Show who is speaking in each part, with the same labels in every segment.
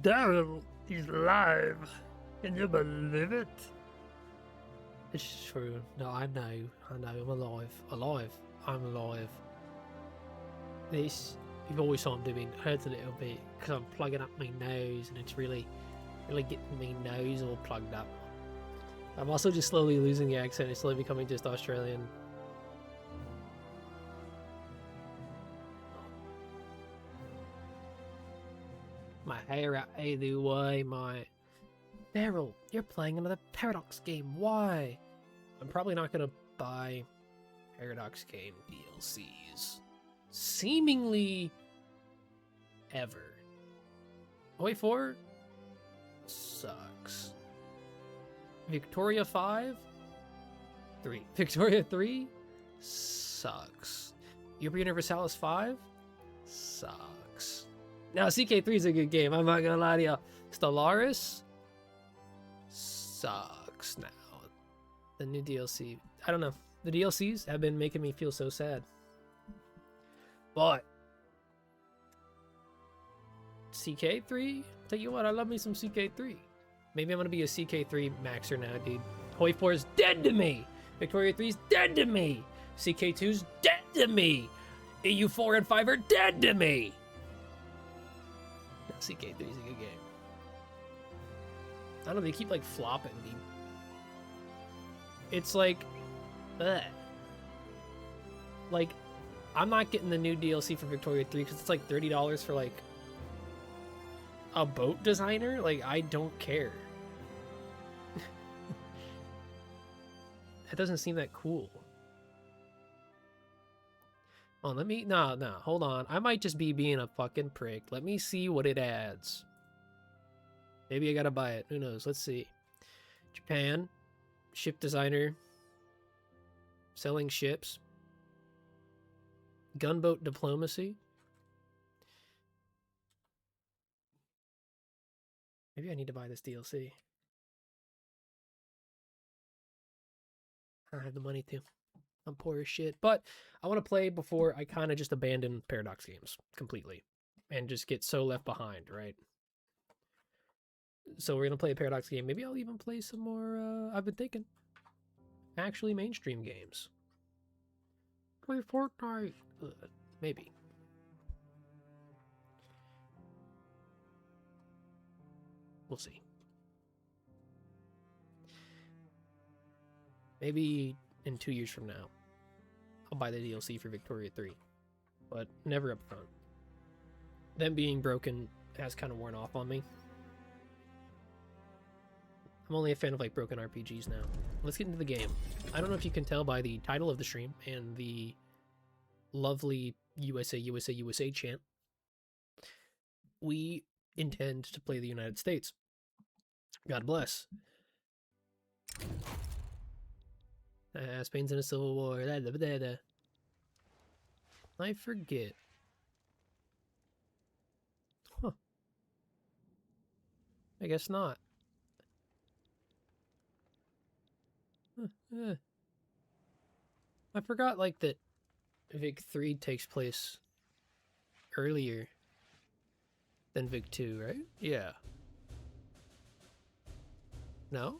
Speaker 1: Daryl is live. Can you believe it? It's true. No, I know. I'm alive. I'm alive. This, you've always saw I'm doing hurts a little bit because I'm plugging up my nose and it's really getting my nose all plugged up. I'm also just slowly losing the accent. It's slowly becoming just Australian. My hair out either way, my... Daryl, you're playing another Paradox game. Why? I'm probably not gonna buy Paradox game DLCs. Seemingly ever. Wait, 4 sucks. Victoria 5? 3. Victoria 3? Sucks. Europa Universalis 5? Sucks. Now, CK3 is a good game, I'm not gonna lie to you. Stellaris? Sucks now. The new DLC. I don't know. The DLCs have been making me feel so sad. But CK3? Tell you what, I love me some CK3. Maybe I'm gonna be a CK3 maxer now, dude. Hoi 4 is dead to me! Victoria 3 is dead to me! CK2's dead to me! EU 4 and 5 are dead to me! No, CK3 is a good game. I don't know, they keep like flopping me. It's like, ugh. Like, I'm not getting the new DLC for Victoria 3 because it's like $30 for like a boat designer. Like, I don't care. That doesn't seem that cool. Oh, let me, no, hold on. I might just be being a fucking prick. Let me see what it adds. Maybe I gotta buy it. Who knows? Let's see. Japan. Ship designer. Selling ships. Gunboat diplomacy. Maybe I need to buy this DLC. I don't have the money to. I'm poor as shit. But I want to play before I kind of just abandon Paradox games completely. And just get so left behind, right? So we're going to play a Paradox game. Maybe I'll even play some more, I've been thinking, actually mainstream games. Play Fortnite. Maybe. We'll see. Maybe in 2 years from now, I'll buy the DLC for Victoria 3. But never up front. Them being broken has kind of worn off on me. I'm only a fan of like broken RPGs now. Let's get into the game. I don't know if you can tell by the title of the stream and the lovely USA, USA, USA chant. We intend to play the United States. God bless. Spain's in a civil war. I forget. Huh. I guess not. I forgot, like, that Vic 3 takes place earlier than Vic 2, right? Yeah. No?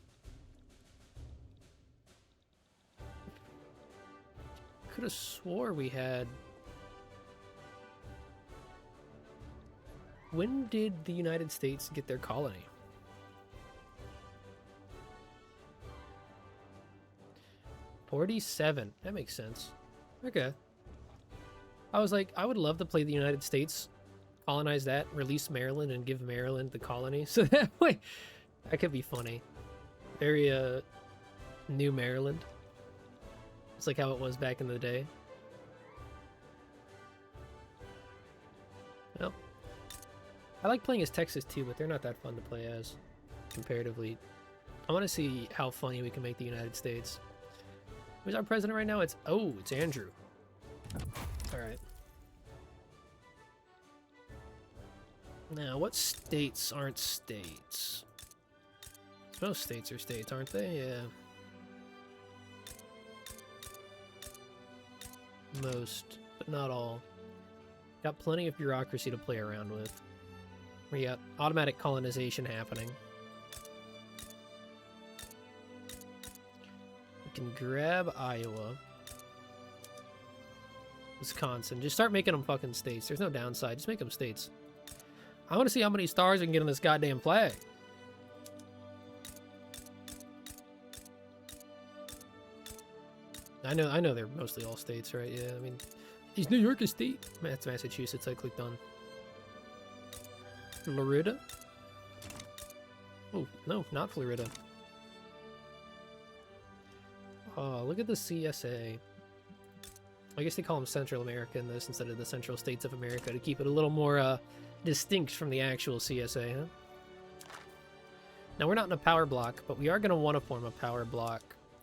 Speaker 1: Could have swore we had... When did the United States get their colony? '47. That makes sense. Okay. I was like, I would love to play the United States, colonize that, release Maryland, and give Maryland the colony. So that way, that could be funny. Very, New Maryland. It's like how it was back in the day. Well, I like playing as Texas too, but they're not that fun to play as, comparatively. I want to see how funny we can make the United States. Who's our president right now? It's Andrew. Alright. Now, what states aren't states? Most states are states, aren't they? Yeah. Most, but not all. Got plenty of bureaucracy to play around with. We got automatic colonization happening. We can grab Iowa. Wisconsin. Just start making them fucking states. There's no downside. Just make them states. I want to see how many stars we can get on this goddamn flag. I know they're mostly all states, right? Yeah, I mean, is New York a state? That's Massachusetts. I clicked on. Florida? Oh, no, not Florida. Oh, look at the CSA. I guess they call them Central America in this instead of the Central States of America to keep it a little more distinct from the actual CSA, huh? Now, we're not in a power block, but we are going to want to form a power block.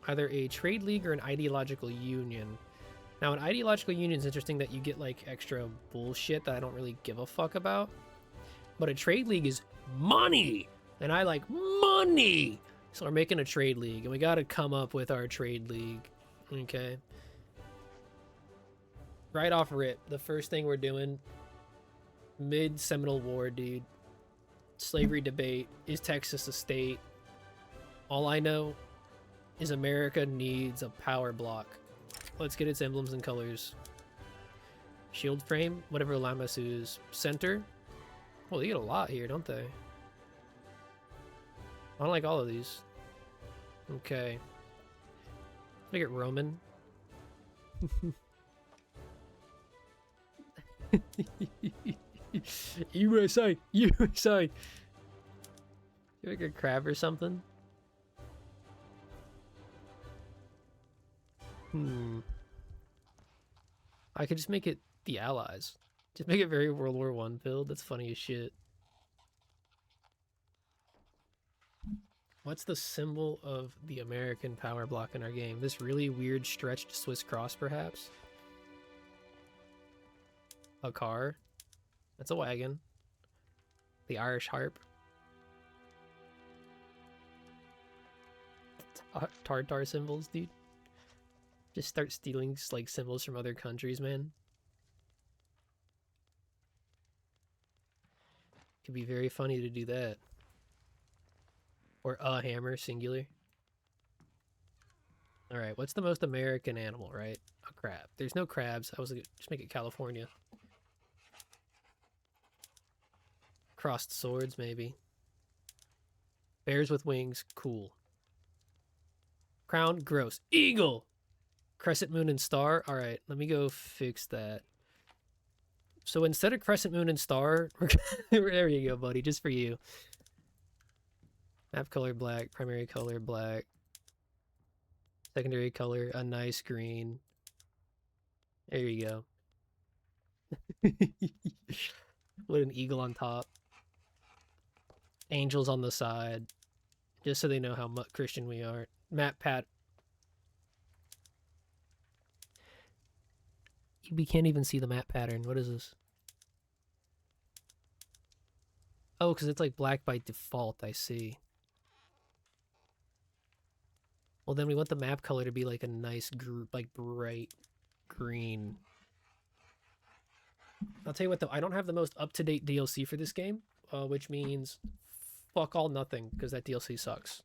Speaker 1: Either a trade league or an ideological union. Now, an ideological union is interesting that you get, like, extra bullshit that I don't really give a fuck about. But a trade league is money! And I like money! So we're making a trade league, and we gotta come up with our trade league. Okay. Right off rip, the first thing we're doing, mid-Seminole War, dude. Slavery debate. Is Texas a state? All I know is America needs a power block. Let's get its emblems and colors. Shield frame, whatever Lamassu is. Center. Well, they get a lot here, don't they? I don't like all of these. Okay. Make it Roman. USA! USA! Make a crab or something? I could just make it the Allies. Just make it very World War I build. That's funny as shit. What's the symbol of the American power block in our game? This really weird stretched Swiss cross, perhaps? A car? That's a wagon. The Irish harp. Tartar symbols, dude. Just start stealing, like, symbols from other countries, man. Could be very funny to do that. Or a hammer, singular. Alright, what's the most American animal, right? A crab. There's no crabs. I was like, just make it California. Crossed swords, maybe. Bears with wings, cool. Crown, gross. Eagle! Crescent moon and star. Alright, let me go fix that. So instead of crescent moon and star, there you go, buddy, just for you. Map color black, primary color black. Secondary color, a nice green. There you go. With an eagle on top. Angels on the side. Just so they know how much Christian we are. Map pat. We can't even see the map pattern. What is this? Oh, because it's like black by default, I see. Well, then we want the map color to be like a nice, like bright green. I'll tell you what, though. I don't have the most up-to-date DLC for this game, which means fuck all nothing, because that DLC sucks.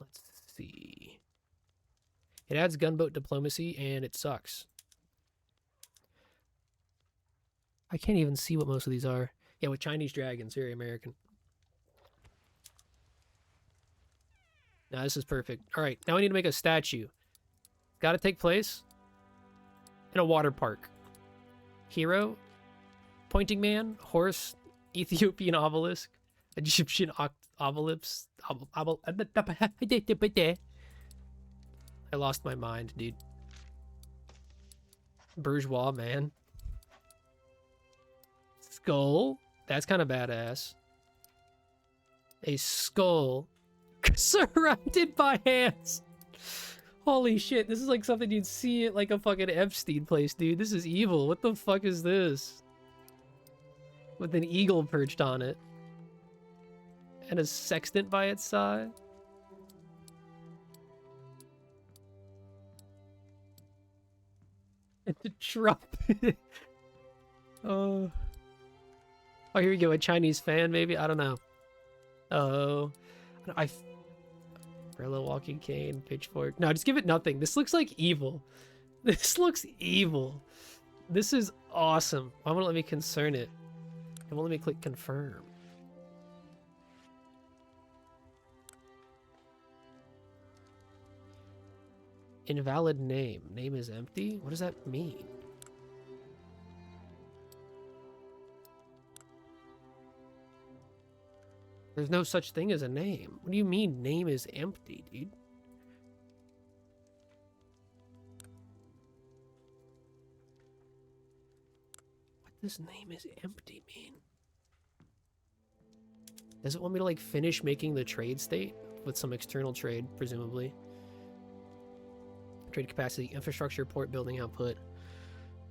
Speaker 1: Let's see. It adds gunboat diplomacy, and it sucks. I can't even see what most of these are. Yeah, with Chinese dragons, very American. Now this is perfect. All right, now we need to make a statue. Got to take place in a water park. Hero, pointing man, horse, Ethiopian obelisk, Egyptian obelisk. I lost my mind, dude. Bourgeois man. Skull. That's kind of badass. A skull surrounded by hands. Holy shit, this is like something you'd see at like a fucking Epstein place, dude. This is evil. What the fuck is this? With an eagle perched on it. And a sextant by its side. And a trumpet. Oh. Oh, here we go. A Chinese fan, maybe? I don't know. Oh. Umbrella, walking cane, pitchfork. No, just give it nothing. This looks like evil. This looks evil. This is awesome. Why won't it let me concern it? It won't let me click confirm. Invalid name. Name is empty? What does that mean? There's no such thing as a name. What do you mean name is empty, dude? What does name is empty mean? Does it want me to like finish making the trade state with some external trade, presumably? Trade capacity, infrastructure, port building output.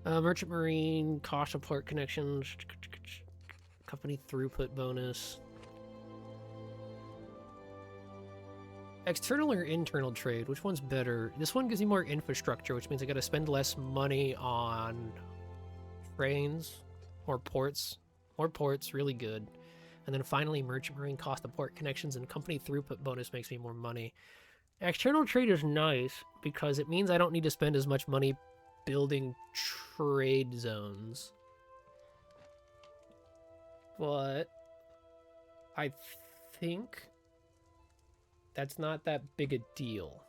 Speaker 1: Merchant marine, cost of port connections, company throughput bonus. External or internal trade? Which one's better? This one gives me more infrastructure, which means I gotta spend less money on trains or ports. More ports, really good. And then finally, merchant marine, cost of port connections, and company throughput bonus makes me more money. External trade is nice because it means I don't need to spend as much money building trade zones. But I think that's not that big a deal.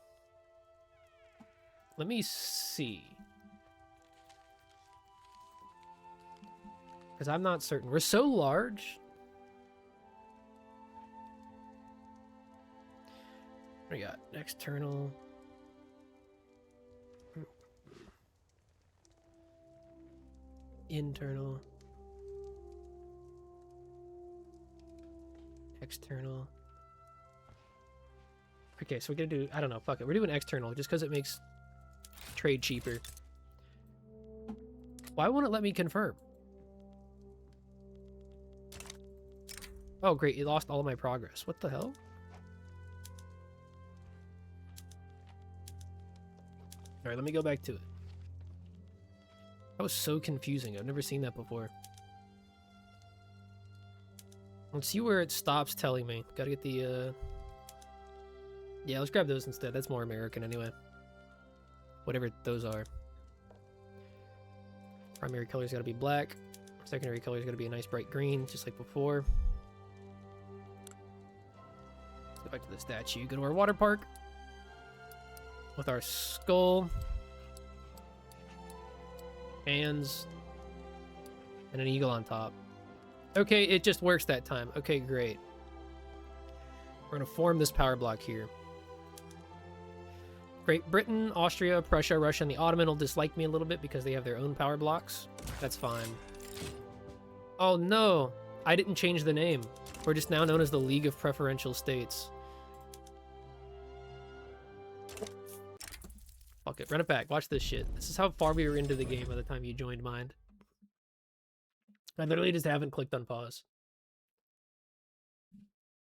Speaker 1: Let me see. Because I'm not certain. We're so large. What do we got? External. Internal. External. Okay, so we're gonna do, I don't know, fuck it. We're doing external just because it makes trade cheaper. Why won't it let me confirm? Oh, great. It lost all of my progress. What the hell? Alright, let me go back to it. That was so confusing. I've never seen that before. Let's see where it stops telling me. Gotta get the, yeah, let's grab those instead. That's more American anyway. Whatever those are. Primary color's gotta be black. Secondary color's gotta be a nice bright green, just like before. Let's go back to the statue. Go to our water park. With our skull. Hands. And an eagle on top. Okay, it just works that time. Okay, great. We're gonna form this power block here. Great Britain, Austria, Prussia, Russia, and the Ottoman will dislike me a little bit because they have their own power blocks. That's fine. Oh no! I didn't change the name. We're just now known as the League of Preferential States. Fuck it, run it back. Watch this shit. This is how far we were into the game by the time you joined Mind. I literally just haven't clicked on pause.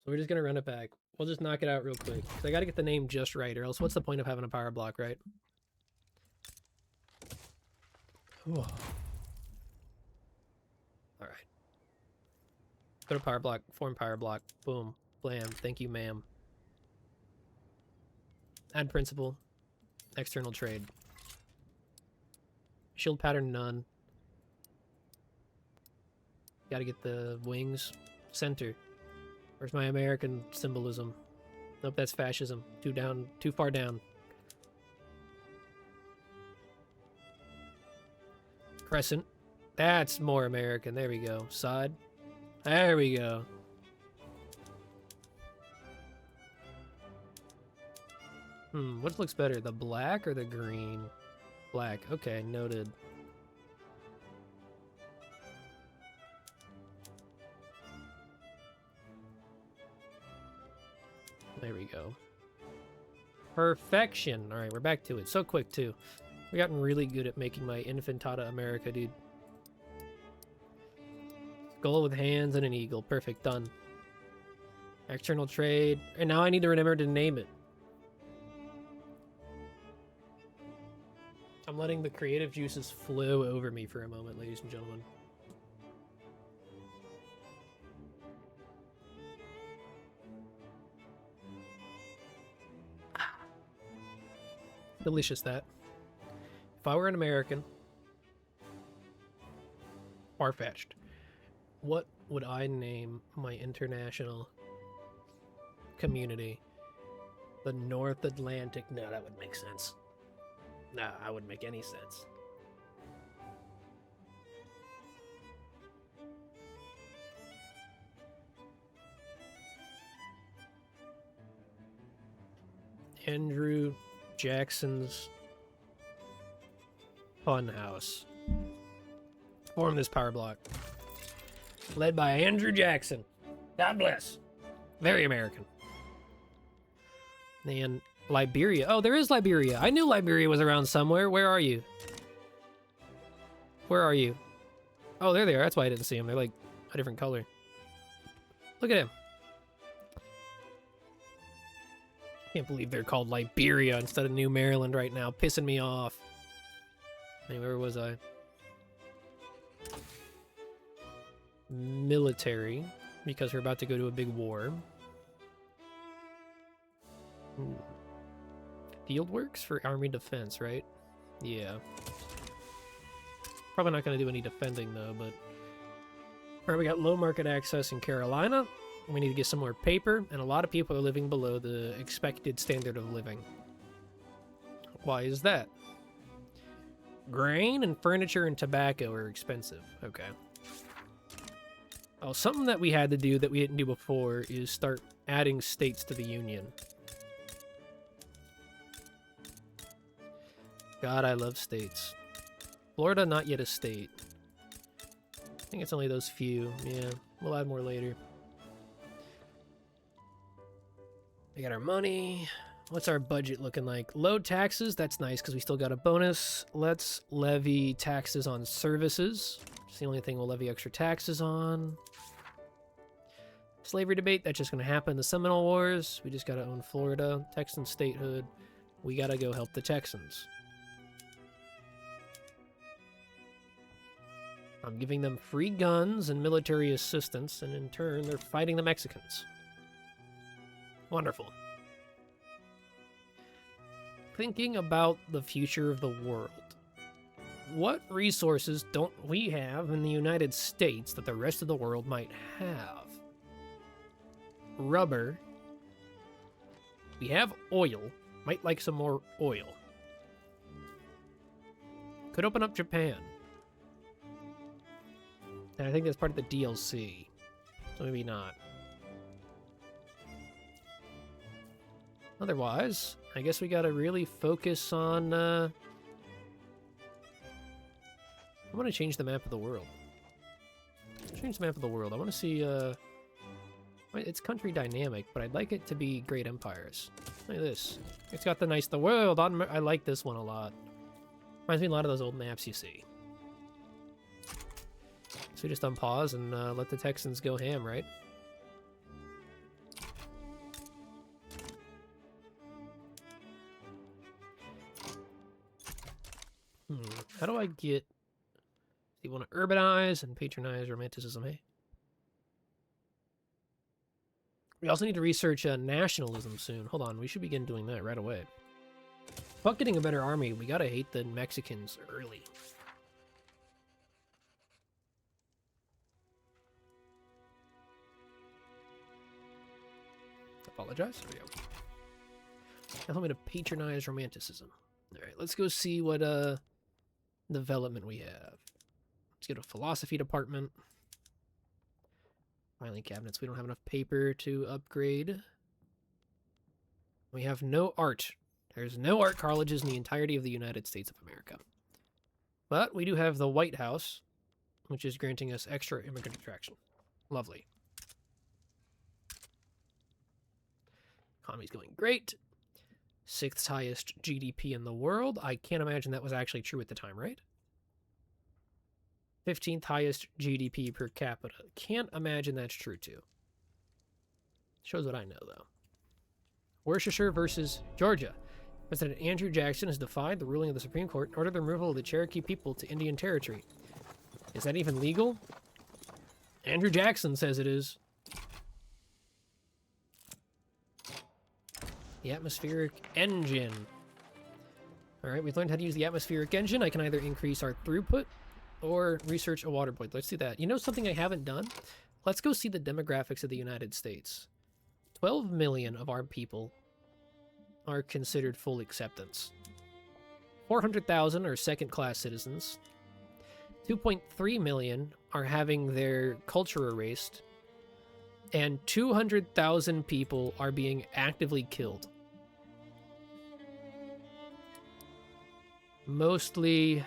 Speaker 1: So we're just gonna run it back. We'll just knock it out real quick. Because I gotta get the name just right, or else what's the point of having a power block, right? Alright. Go to power block, form power block. Boom. Blam. Thank you, ma'am. Add principal. External trade. Shield pattern, none. Gotta get the wings. Center. Where's my American symbolism? Nope, that's fascism. Too far down. Crescent. That's more American. There we go. Side. There we go. What looks better, the black or the green? Black. Okay, noted. There we go. Perfection. All right, we're back to it. So quick, too. We've gotten really good at making my Infantata America, dude. Skull with hands and an eagle. Perfect. Done. External trade. And now I need to remember to name it. I'm letting the creative juices flow over me for a moment, ladies and gentlemen. Delicious, that. If I were an American, far-fetched, what would I name my international community? The North Atlantic. No, that wouldn't make sense. Nah, that wouldn't make any sense. Andrew Jackson's Funhouse. Form this power block. Led by Andrew Jackson. God bless. Very American. And Liberia. Oh, there is Liberia. I knew Liberia was around somewhere. Where are you? Where are you? Oh, there they are. That's why I didn't see them. They're like a different color. Look at him. Can't believe they're called Liberia instead of New Maryland right now. Pissing me off. Anyway, where was I? Military, because we're about to go to a big war. Field works for army defense, right? Yeah. Probably not going to do any defending, though, but... Alright, we got low market access in Carolina. We need to get some more paper, and a lot of people are living below the expected standard of living. Why is that? Grain and furniture and tobacco are expensive. Okay. Oh, something that we had to do that we didn't do before is start adding states to the Union. God, I love states. Florida, not yet a state. I think it's only those few. Yeah, we'll add more later. We got our money. What's our budget looking like? Low taxes, that's nice because we still got a bonus. Let's levy taxes on services. It's the only thing we'll levy extra taxes on. Slavery debate, that's just going to happen. The Seminole Wars, we just got to own Florida. Texan statehood, we got to go help the Texans. I'm giving them free guns and military assistance, and in turn, they're fighting the Mexicans. Wonderful. Thinking about the future of the world. What resources don't we have in the United States that the rest of the world might have? Rubber. We have oil. Might like some more oil. Could open up Japan. And I think that's part of the DLC. So maybe not. Otherwise, I guess we gotta really focus on, I want to change the map of the world. Change the map of the world. I want to see, it's country dynamic, but I'd like it to be great empires. Look at this. It's got the nice, the world on, I like this one a lot. Reminds me a lot of those old maps you see. So we just unpause and let the Texans go ham, right? How do I get... You want to urbanize and patronize romanticism, hey? We also need to research nationalism soon. Hold on, we should begin doing that right away. Fuck getting a better army, we gotta hate the Mexicans early. Apologize. There we go. Now tell me to patronize romanticism. Alright, let's go see what development we have. Let's go to philosophy department. Filing cabinets. We don't have enough paper to upgrade. We have no art. There's no art colleges in the entirety of the United States of America. But we do have the White House, which is granting us extra immigrant attraction. Lovely. Economy's going great. 6th highest GDP in the world. I can't imagine that was actually true at the time, right? 15th highest GDP per capita. Can't imagine that's true, too. Shows what I know, though. Worcestershire versus Georgia. President Andrew Jackson has defied the ruling of the Supreme Court and ordered the removal of the Cherokee people to Indian Territory. Is that even legal? Andrew Jackson says it is. The atmospheric engine. Alright, we've learned how to use the atmospheric engine. I can either increase our throughput or research a water void. Let's do that. You know something I haven't done? Let's go see the demographics of the United States. 12 million of our people are considered full acceptance. 400,000 are second-class citizens. 2.3 million are having their culture erased. And 200,000 people are being actively killed. Mostly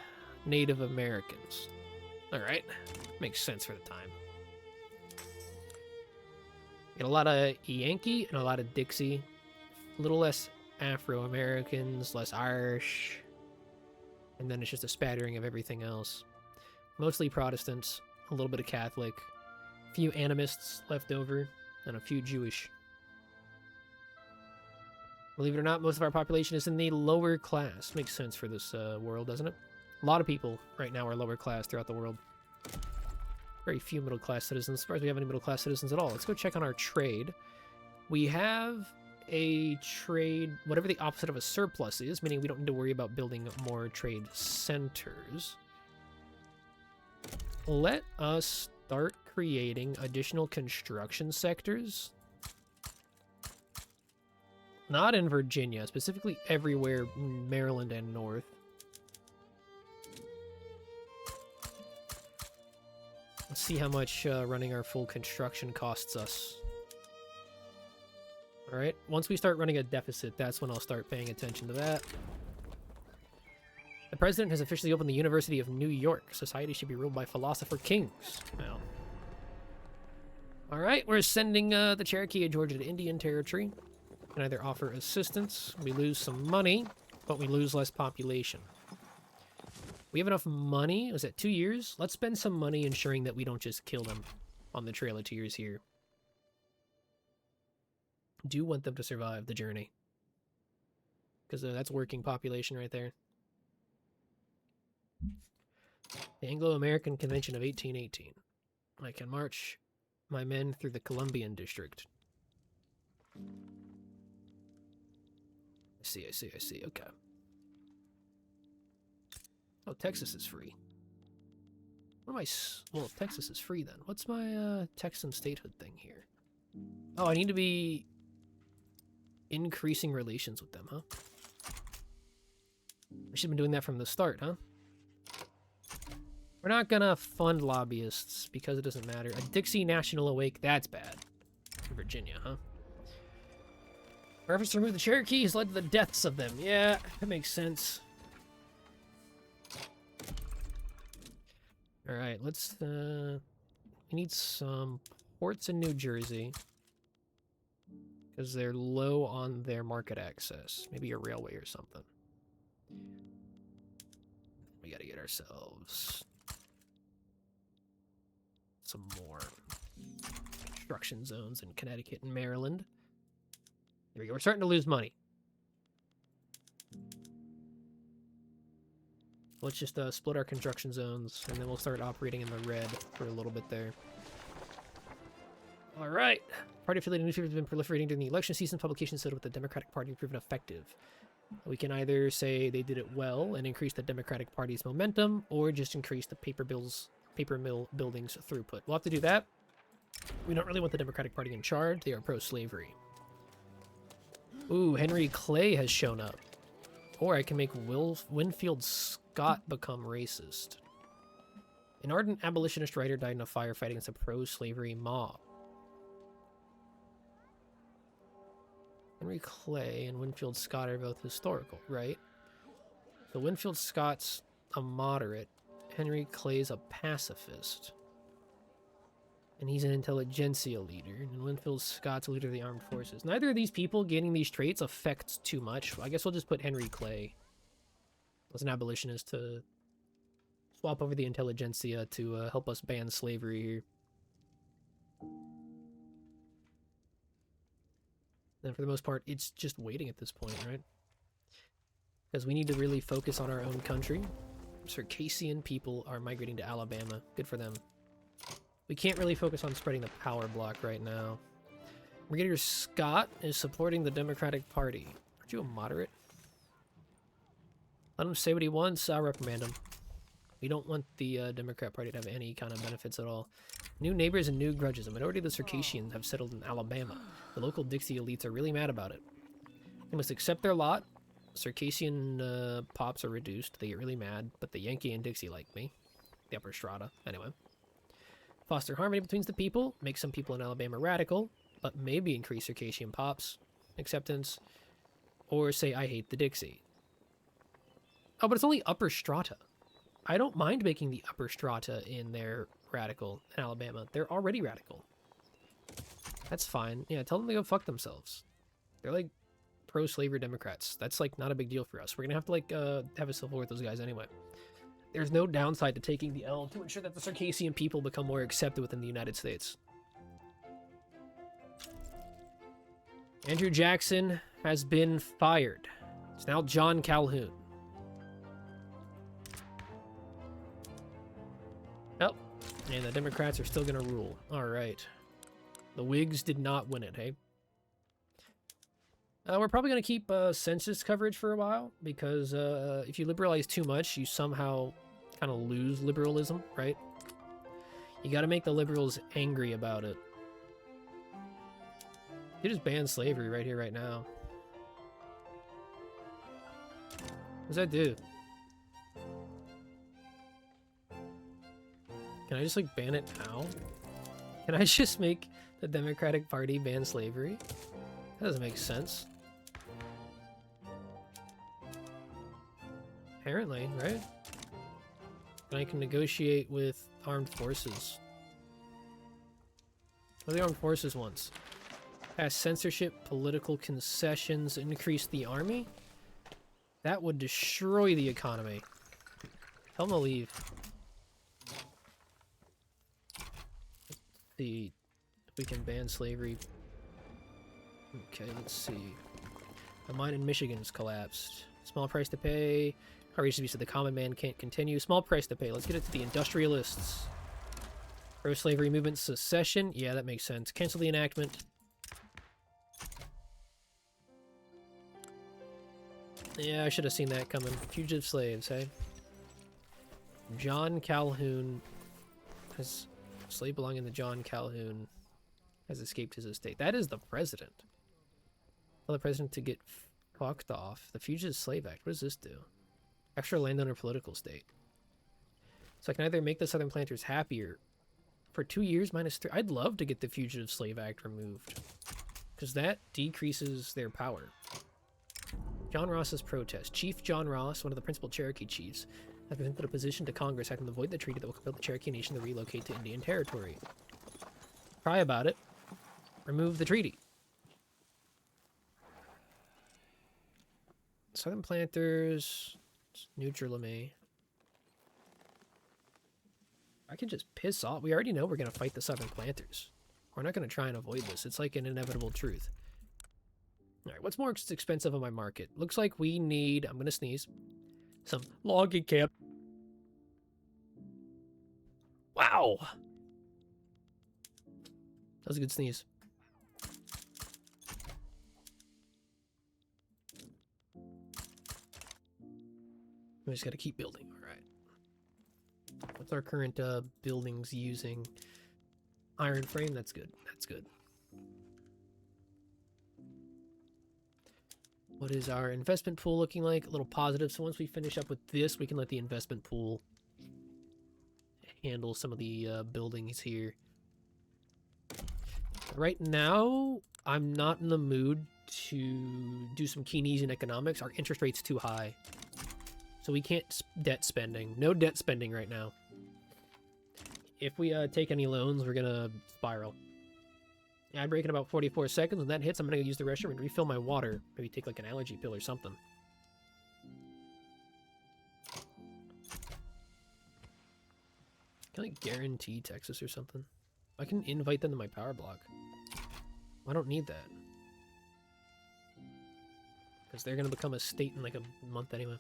Speaker 1: Native Americans. Alright, makes sense for the time. Get a lot of Yankee and a lot of Dixie. A little less Afro-Americans, less Irish. And then it's just a spattering of everything else. Mostly Protestants, a little bit of Catholic, a few animists left over, and a few Jewish. Believe it or not, most of our population is in the lower class. Makes sense for this world, doesn't it? A lot of people right now are lower class throughout the world. Very few middle-class citizens. As far as we have any middle-class citizens at all. Let's go check on our trade. We have a trade, whatever the opposite of a surplus is, meaning we don't need to worry about building more trade centers. Let us start creating additional construction sectors. Not in Virginia, specifically everywhere Maryland and north. Let's see how much running our full construction costs us. Alright, once we start running a deficit, that's when I'll start paying attention to that. The president has officially opened the University of New York. Society should be ruled by philosopher kings. Well. Alright, we're sending the Cherokee of Georgia to Indian Territory. We can either offer assistance, we lose some money, but we lose less population. We have enough money. Was it 2 years? Let's spend some money ensuring that we don't just kill them on the trail of tears here. Do want them to survive the journey. Because that's working population right there. The Anglo-American Convention of 1818. I can march my men through the Columbian District. I see. Okay. Oh, Texas is free. What am I... Well, Texas is free then. What's my Texan statehood thing here? Oh, I need to be increasing relations with them, huh? I should have been doing that from the start, huh? We're not gonna fund lobbyists because it doesn't matter. A Dixie National Awake, that's bad. In Virginia, huh? Reference to remove the Cherokee has led to the deaths of them. Yeah, that makes sense. Alright, let's, we need some ports in New Jersey. Because they're low on their market access. Maybe a railway or something. We gotta get ourselves some more construction zones in Connecticut and Maryland. There we go. We're starting to lose money. Let's just split our construction zones, and then we'll start operating in the red for a little bit there. All right. Party-affiliated newspapers have been proliferating during the election season. Publications said with the Democratic Party proven effective. We can either say they did it well and increase the Democratic Party's momentum, or just increase the paper mill buildings throughput. We'll have to do that. We don't really want the Democratic Party in charge. They are pro-slavery. Ooh, Henry Clay has shown up. Or I can make Winfield Scott become racist. An ardent abolitionist writer died in a firefight against a pro-slavery mob. Henry Clay and Winfield Scott are both historical, right? So Winfield Scott's a moderate. Henry Clay's a pacifist. And he's an intelligentsia leader. And Winfield Scott's a leader of the armed forces. Neither of these people gaining these traits affects too much. I guess we'll just put Henry Clay as an abolitionist to swap over the intelligentsia to help us ban slavery here. And for the most part, it's just waiting at this point, right? Because we need to really focus on our own country. Circassian people are migrating to Alabama. Good for them. We can't really focus on spreading the power block right now. Brigadier Scott is supporting the Democratic Party. Aren't you a moderate? Let him say what he wants. I'll reprimand him. We don't want the Democrat Party to have any kind of benefits at all. New neighbors and new grudges. A majority of the Circassians have settled in Alabama. The local Dixie elites are really mad about it. They must accept their lot. Circassian pops are reduced. They get really mad, but the Yankee and Dixie like me. The upper strata. Anyway. Foster harmony between the people. Make some people in Alabama radical, but maybe increase Circassian pops acceptance. Or say, I hate the Dixie. Oh, but it's only upper strata. I don't mind making the upper strata in their radical in Alabama. They're already radical. That's fine. Yeah, tell them to go fuck themselves. They're like pro-slavery Democrats. That's like not a big deal for us. We're gonna have to like have a civil war with those guys anyway. There's no downside to taking the L to ensure that the Circassian people become more accepted within the United States. Andrew Jackson has been fired. It's now John Calhoun. Oh, and the Democrats are still gonna rule. All right. The Whigs did not win it, hey? We're probably going to keep census coverage for a while, because if you liberalize too much, you somehow kind of lose liberalism, right? You got to make the liberals angry about it. You just ban slavery right here, right now. What does that do? Can I just, like, ban it now? Can I just make the Democratic Party ban slavery? That doesn't make sense. Apparently, right? And I can negotiate with armed forces. What are the armed forces wants? Pass censorship, political concessions, increase the army? That would destroy the economy. Tell them to leave. Let's see if we can ban slavery. Okay, let's see. The mine in Michigan's collapsed. Small price to pay. Outrageous abuse of the common man can't continue. Small price to pay. Let's get it to the industrialists. Pro-slavery movement secession. Yeah, that makes sense. Cancel the enactment. Yeah, I should have seen that coming. Fugitive slaves, hey? John Calhoun has... Slave belonging to John Calhoun has escaped his estate. That is the president. Tell the president to get fucked off. The Fugitive Slave Act. What does this do? Extra landowner political state. So I can either make the Southern planters happier for 2 years -3. I'd love to get the Fugitive Slave Act removed, because that decreases their power. John Ross's protest. Chief John Ross, one of the principal Cherokee chiefs, has presented a position to Congress asking them to void the treaty that will compel the Cherokee Nation to relocate to Indian Territory. Cry about it. Remove the treaty. Southern planters, neutral me. I can just piss off. We already know we're going to fight the Southern planters. We're not going to try and avoid this. It's like an inevitable truth. All right, what's more expensive on my market? Looks like we need, I'm going to sneeze, some logging camp. Wow. That was a good sneeze. We just got to keep building. All right. What's our current buildings using? Iron frame. That's good. That's good. What is our investment pool looking like? A little positive. So once we finish up with this, we can let the investment pool handle some of the buildings here. Right now, I'm not in the mood to do some Keynesian economics. Our interest rate's too high. So we can't debt spending. No debt spending right now. If we take any loans, we're gonna spiral. Yeah, I break in about 44 seconds. When that hits, I'm gonna use the restroom and refill my water. Maybe take like an allergy pill or something. Can I guarantee Texas or something? I can invite them to my power block. I don't need that. Because they're gonna become a state in like a month anyway.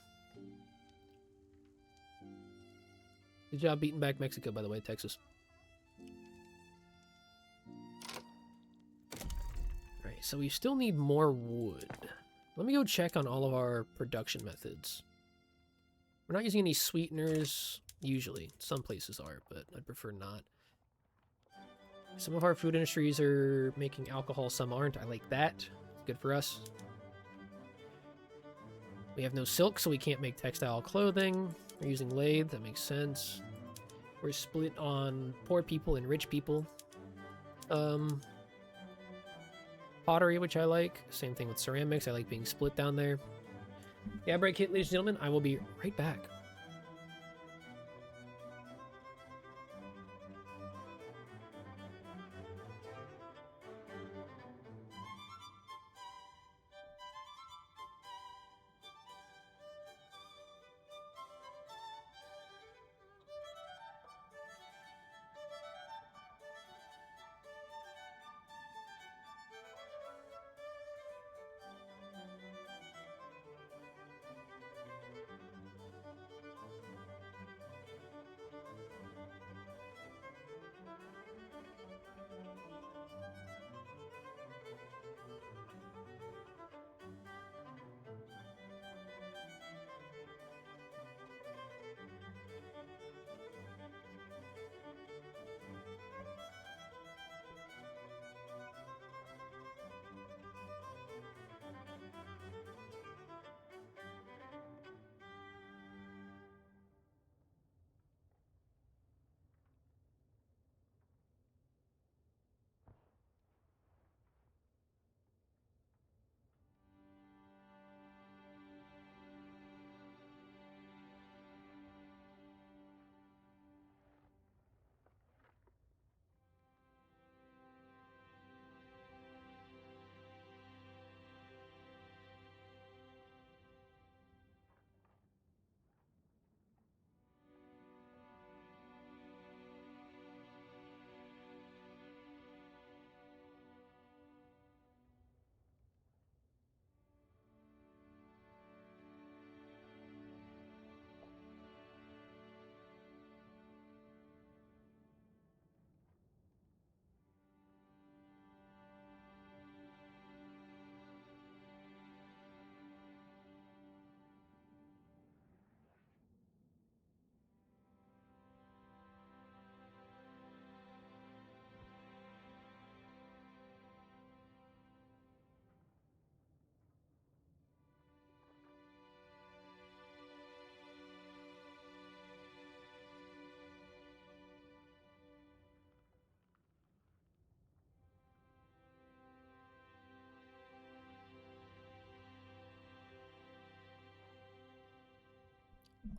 Speaker 1: Good job beating back Mexico, by the way, Texas. Right, so we still need more wood. Let me go check on all of our production methods. We're not using any sweeteners, usually. Some places are, but I'd prefer not. Some of our food industries are making alcohol, some aren't. I like that. It's good for us. We have no silk, so we can't make textile clothing. We're using lathe, that makes sense. We're split on poor people and rich people. Pottery, which I like. Same thing with ceramics. I like being split down there. Yeah, break hit, ladies and gentlemen. I will be right back.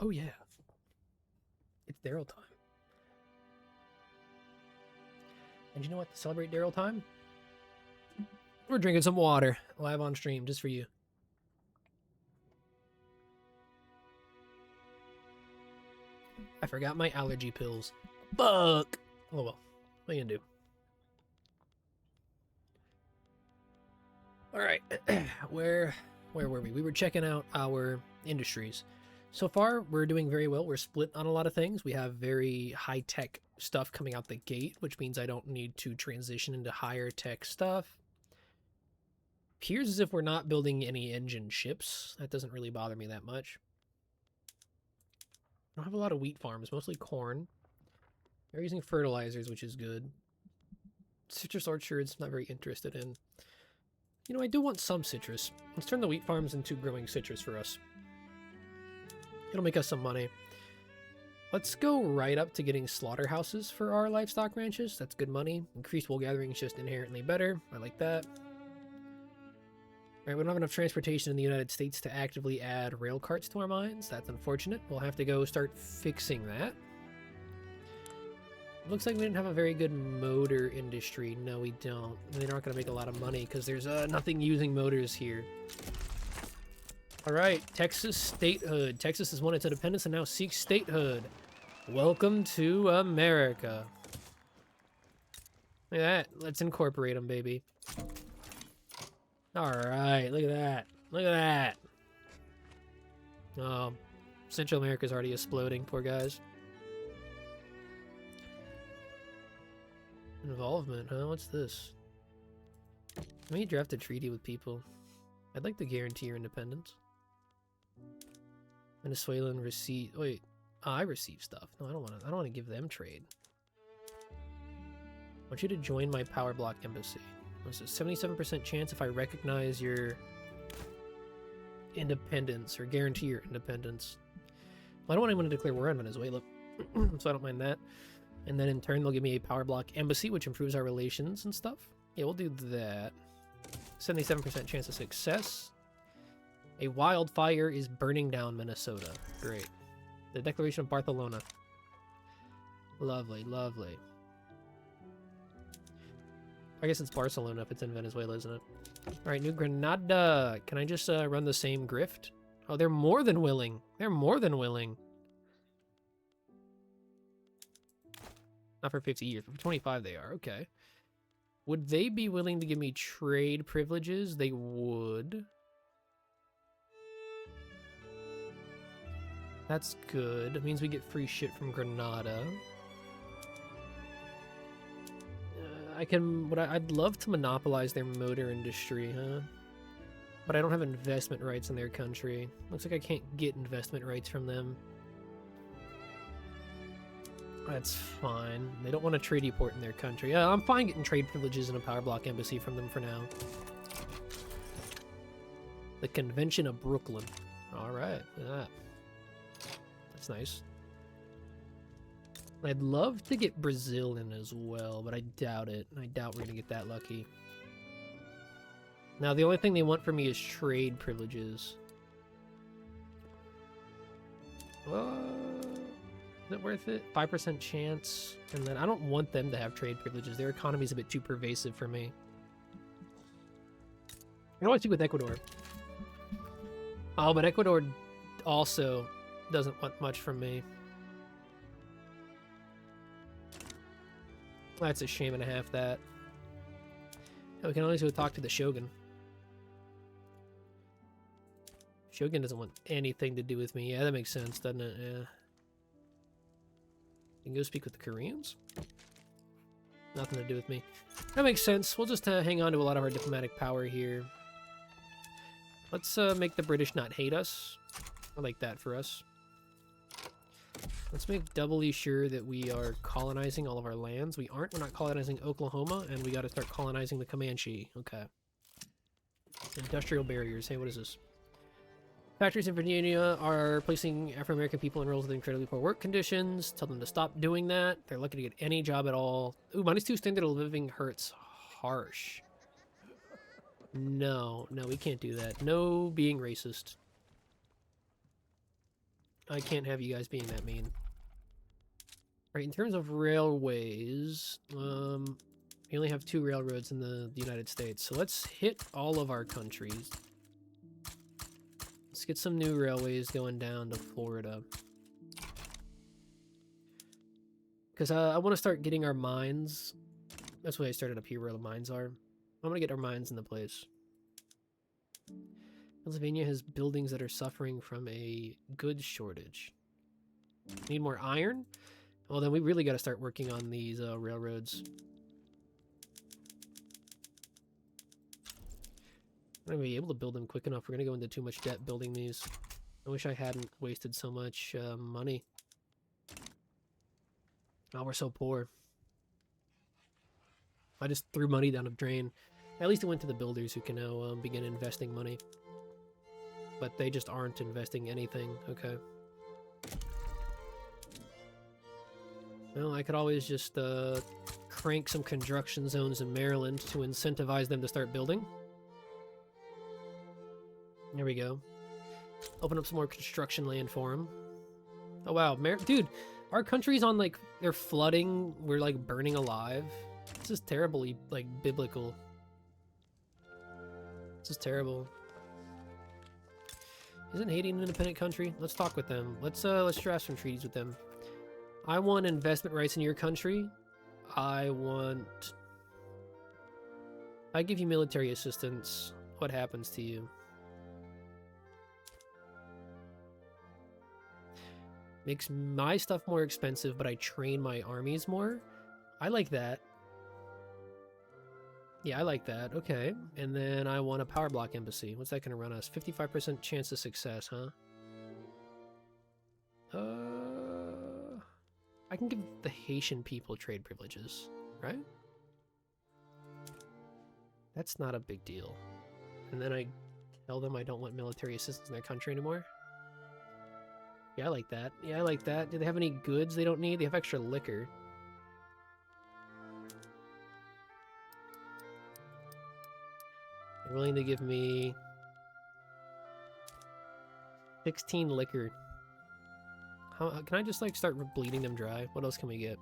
Speaker 1: Oh yeah. It's Daryl time. And you know what? To celebrate Daryl time, we're drinking some water live on stream just for you. I forgot my allergy pills. Fuck! Oh well. What are you gonna do? Alright. Where were we? We were checking out our industries. So far, we're doing very well. We're split on a lot of things. We have very high-tech stuff coming out the gate, which means I don't need to transition into higher tech stuff. Appears as if we're not building any engine ships. That doesn't really bother me that much. I don't have a lot of wheat farms, mostly corn. They're using fertilizers, which is good. Citrus orchards, not very interested in. You know, I do want some citrus. Let's turn the wheat farms into growing citrus for us. It'll make us some money. Let's go right up to getting slaughterhouses for our livestock ranches. That's good money. Increased wool gathering is just inherently better. I like that. Alright, we don't have enough transportation in the United States to actively add rail carts to our mines. That's unfortunate. We'll have to go start fixing that. Looks like we didn't have a very good motor industry. No, we don't. They're not going to make a lot of money because there's nothing using motors here. Alright, Texas statehood. Texas has won its independence and now seeks statehood. Welcome to America. Look at that. Let's incorporate them, baby. Alright, look at that. Look at that. Oh, Central America's already exploding, poor guys. Involvement, huh? What's this? Can we draft a treaty with people? I'd like to guarantee your independence. Venezuelan receive. Wait, I receive stuff. No, I don't want to. I don't want to give them trade. I want you to join my power block embassy. There's a 77% chance if I recognize your independence or guarantee your independence. Well, I don't want anyone to declare war on Venezuela, so I don't mind that. And then in turn, they'll give me a power block embassy, which improves our relations and stuff. Yeah, we'll do that. 77% chance of success. A wildfire is burning down Minnesota. Great. The Declaration of Barcelona. Lovely, lovely. I guess it's Barcelona if it's in Venezuela, isn't it? Alright, New Granada. Can I just run the same grift? Oh, they're more than willing. They're more than willing. Not for 50 years, but for 25 they are. Okay. Would they be willing to give me trade privileges? They would. That's good. It means we get free shit from Granada. I'd love to monopolize their motor industry, huh? But I don't have investment rights in their country. Looks like I can't get investment rights from them. That's fine. They don't want a treaty port in their country. I'm fine getting trade privileges and a power block embassy from them for now. The Convention of Brooklyn. Alright, look at that. That's nice. I'd love to get Brazil in as well, but I doubt it. I doubt we're gonna get that lucky. Now, the only thing they want from me is trade privileges. Is it worth it? 5% chance. And then I don't want them to have trade privileges. Their economy's a bit too pervasive for me. I want to do with Ecuador. Oh, but Ecuador also doesn't want much from me. That's a shame and a half, that. Oh, we can always go talk to the Shogun. Shogun doesn't want anything to do with me. Yeah, that makes sense, doesn't it? Yeah. You can go speak with the Koreans? Nothing to do with me. That makes sense. We'll just hang on to a lot of our diplomatic power here. Let's make the British not hate us. I like that for us. Let's make doubly sure that we are colonizing all of our lands. We aren't. We're not colonizing Oklahoma, and we got to start colonizing the Comanche. Okay. Industrial barriers. Hey, what is this? Factories in Virginia are placing Afro-American people in roles with incredibly poor work conditions. Tell them to stop doing that. They're lucky to get any job at all. Ooh, -2 standard of living hurts. Harsh. No, we can't do that. No being racist. I can't have you guys being that mean. Right, in terms of railways, we only have 2 railroads in the United States. So let's hit all of our countries. Let's get some new railways going down to Florida. Because I want to start getting our mines. That's why I started up here where the mines are. I'm going to get our mines into place. Pennsylvania has buildings that are suffering from a goods shortage. Need more iron? Well, then we really got to start working on these railroads. I'm not going to be able to build them quick enough. We're going to go into too much debt building these. I wish I hadn't wasted so much money. Oh, we're so poor. I just threw money down the drain. At least it went to the builders who can now begin investing money. But they just aren't investing anything. Okay. Well, I could always just crank some construction zones in Maryland to incentivize them to start building. There we go. Open up some more construction land for them. Oh, wow. Dude, our country's on, like, they're flooding. We're, like, burning alive. This is terribly, like, biblical. This is terrible. Isn't Haiti an independent country? Let's talk with them. Let's draft some treaties with them. I want investment rights in your country. I give you military assistance. What happens to you? Makes my stuff more expensive, but I train my armies more. I like that. Yeah, I like that. Okay. And then I want a power block embassy. What's that going to run us? 55% chance of success, huh? I can give the Haitian people trade privileges, right? That's not a big deal. And then I tell them I don't want military assistance in their country anymore. Yeah, I like that. Yeah, I like that. Do they have any goods they don't need? They have extra liquor. They're willing to give me 16 liquor. How can I just like start bleeding them dry? What else can we get?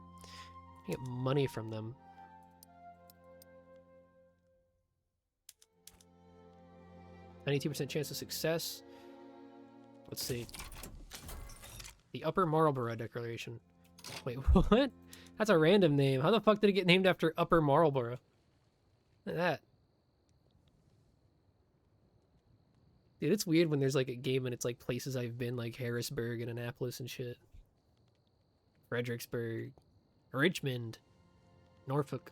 Speaker 1: I get money from them. %92% chance of success. Let's see. The Upper Marlborough Declaration. Wait, what? That's a random name. How the fuck did it get named after Upper Marlborough? Look at that. Dude, it's weird when there's like a game and it's like places I've been, like Harrisburg and Annapolis and shit. Fredericksburg. Richmond. Norfolk.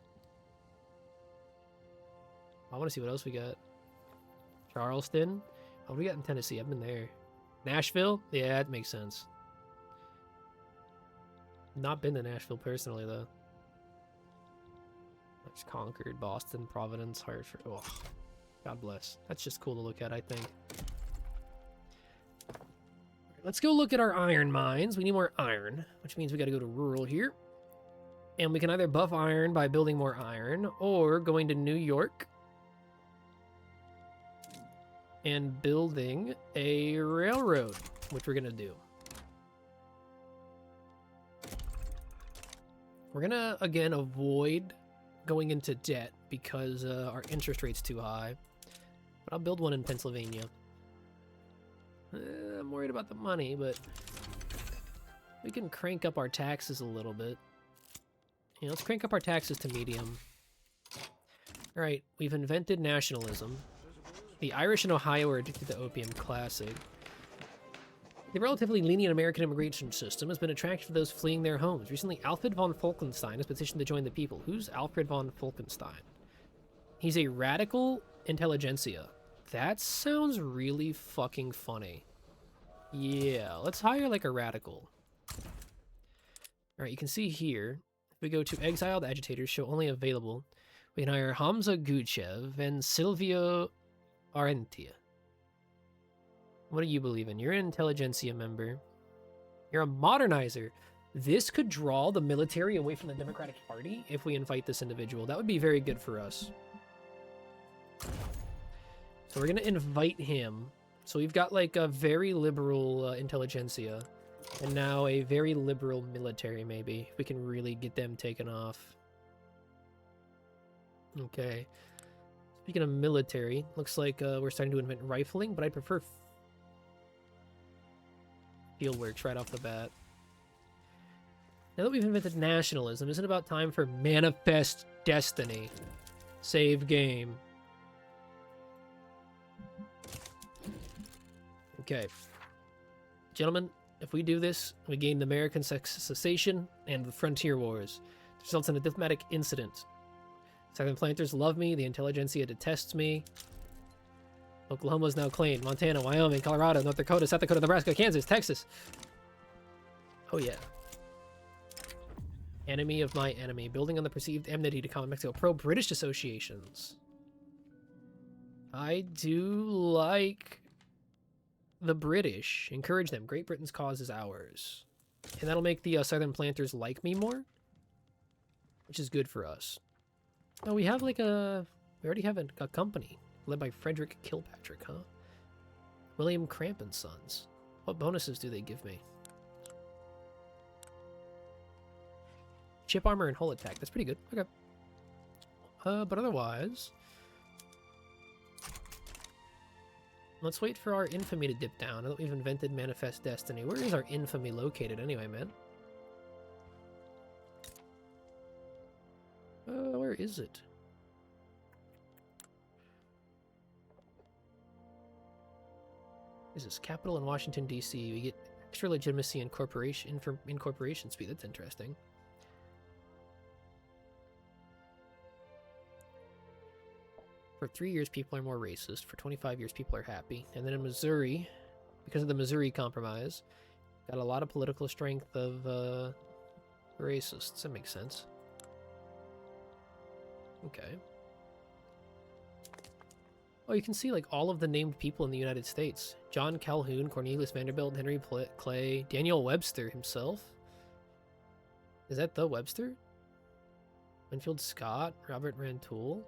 Speaker 1: I want to see what else we got. Charleston. Oh, we got in Tennessee. I've been there. Nashville? Yeah, that makes sense. Not been to Nashville personally, though. That's Concord, Boston, Providence, Hartford. Oh, God bless. That's just cool to look at, I think. Let's go look at our iron mines. We need more iron, which means we got to go to rural here. And we can either buff iron by building more iron, or going to New York and building a railroad, which we're going to do. We're going to, again, avoid going into debt because our interest rate's too high. But I'll build one in Pennsylvania. I'm worried about the money, but we can crank up our taxes a little bit. Yeah, let's crank up our taxes to medium. All right, we've invented nationalism. The Irish in Ohio are addicted to opium, classic. The relatively lenient American immigration system has been attractive to those fleeing their homes. Recently, Alfred von Falkenstein has petitioned to join the people. Who's Alfred von Falkenstein? He's a radical intelligentsia. That sounds really fucking funny. Yeah, let's hire like a radical. Alright, you can see here, if we go to exiled agitators, show only available, we can hire Hamza Guchev and Silvio Arentia. What do you believe in? You're an intelligentsia member. You're a modernizer. This could draw the military away from the Democratic Party if we invite this individual. That would be very good for us. So we're going to invite him. So we've got like a very liberal intelligentsia. And now a very liberal military, maybe. If we can really get them taken off. Okay. Speaking of military, looks like we're starting to invent rifling, but I prefer fieldworks right off the bat. Now that we've invented nationalism, isn't it about time for Manifest Destiny? Save game. Okay. Gentlemen, if we do this, we gain the American cessation and the frontier wars. It results in a diplomatic incident. Southern planters love me, the intelligentsia detests me. Oklahoma is now claimed. Montana, Wyoming, Colorado, North Dakota, South Dakota, Nebraska, Kansas, Texas. Oh yeah. Enemy of my enemy. Building on the perceived enmity to common Mexico. Pro-British associations. I do like the British. Encourage them. Great Britain's cause is ours. And that'll make the Southern planters like me more. Which is good for us. Oh, we have like a... We already have a company. Led by Frederick Kilpatrick, huh? William Cramp and Sons. What bonuses do they give me? Chip armor and hull attack. That's pretty good. Okay. But otherwise... Let's wait for our infamy to dip down now that we've invented Manifest Destiny. Where is our infamy located anyway, man? Where is it? This is capital in Washington, D.C. We get extra legitimacy and incorporation speed. That's interesting. For 3 years, people are more racist. For 25 years, people are happy. And then in Missouri, because of the Missouri Compromise, Got a lot of political strength of racists. That makes sense. Okay. Oh, you can see like all of the named people in the United States. John Calhoun, Cornelius Vanderbilt, Henry Clay, Daniel Webster himself. Is that the Webster? Winfield Scott, Robert Rantoul,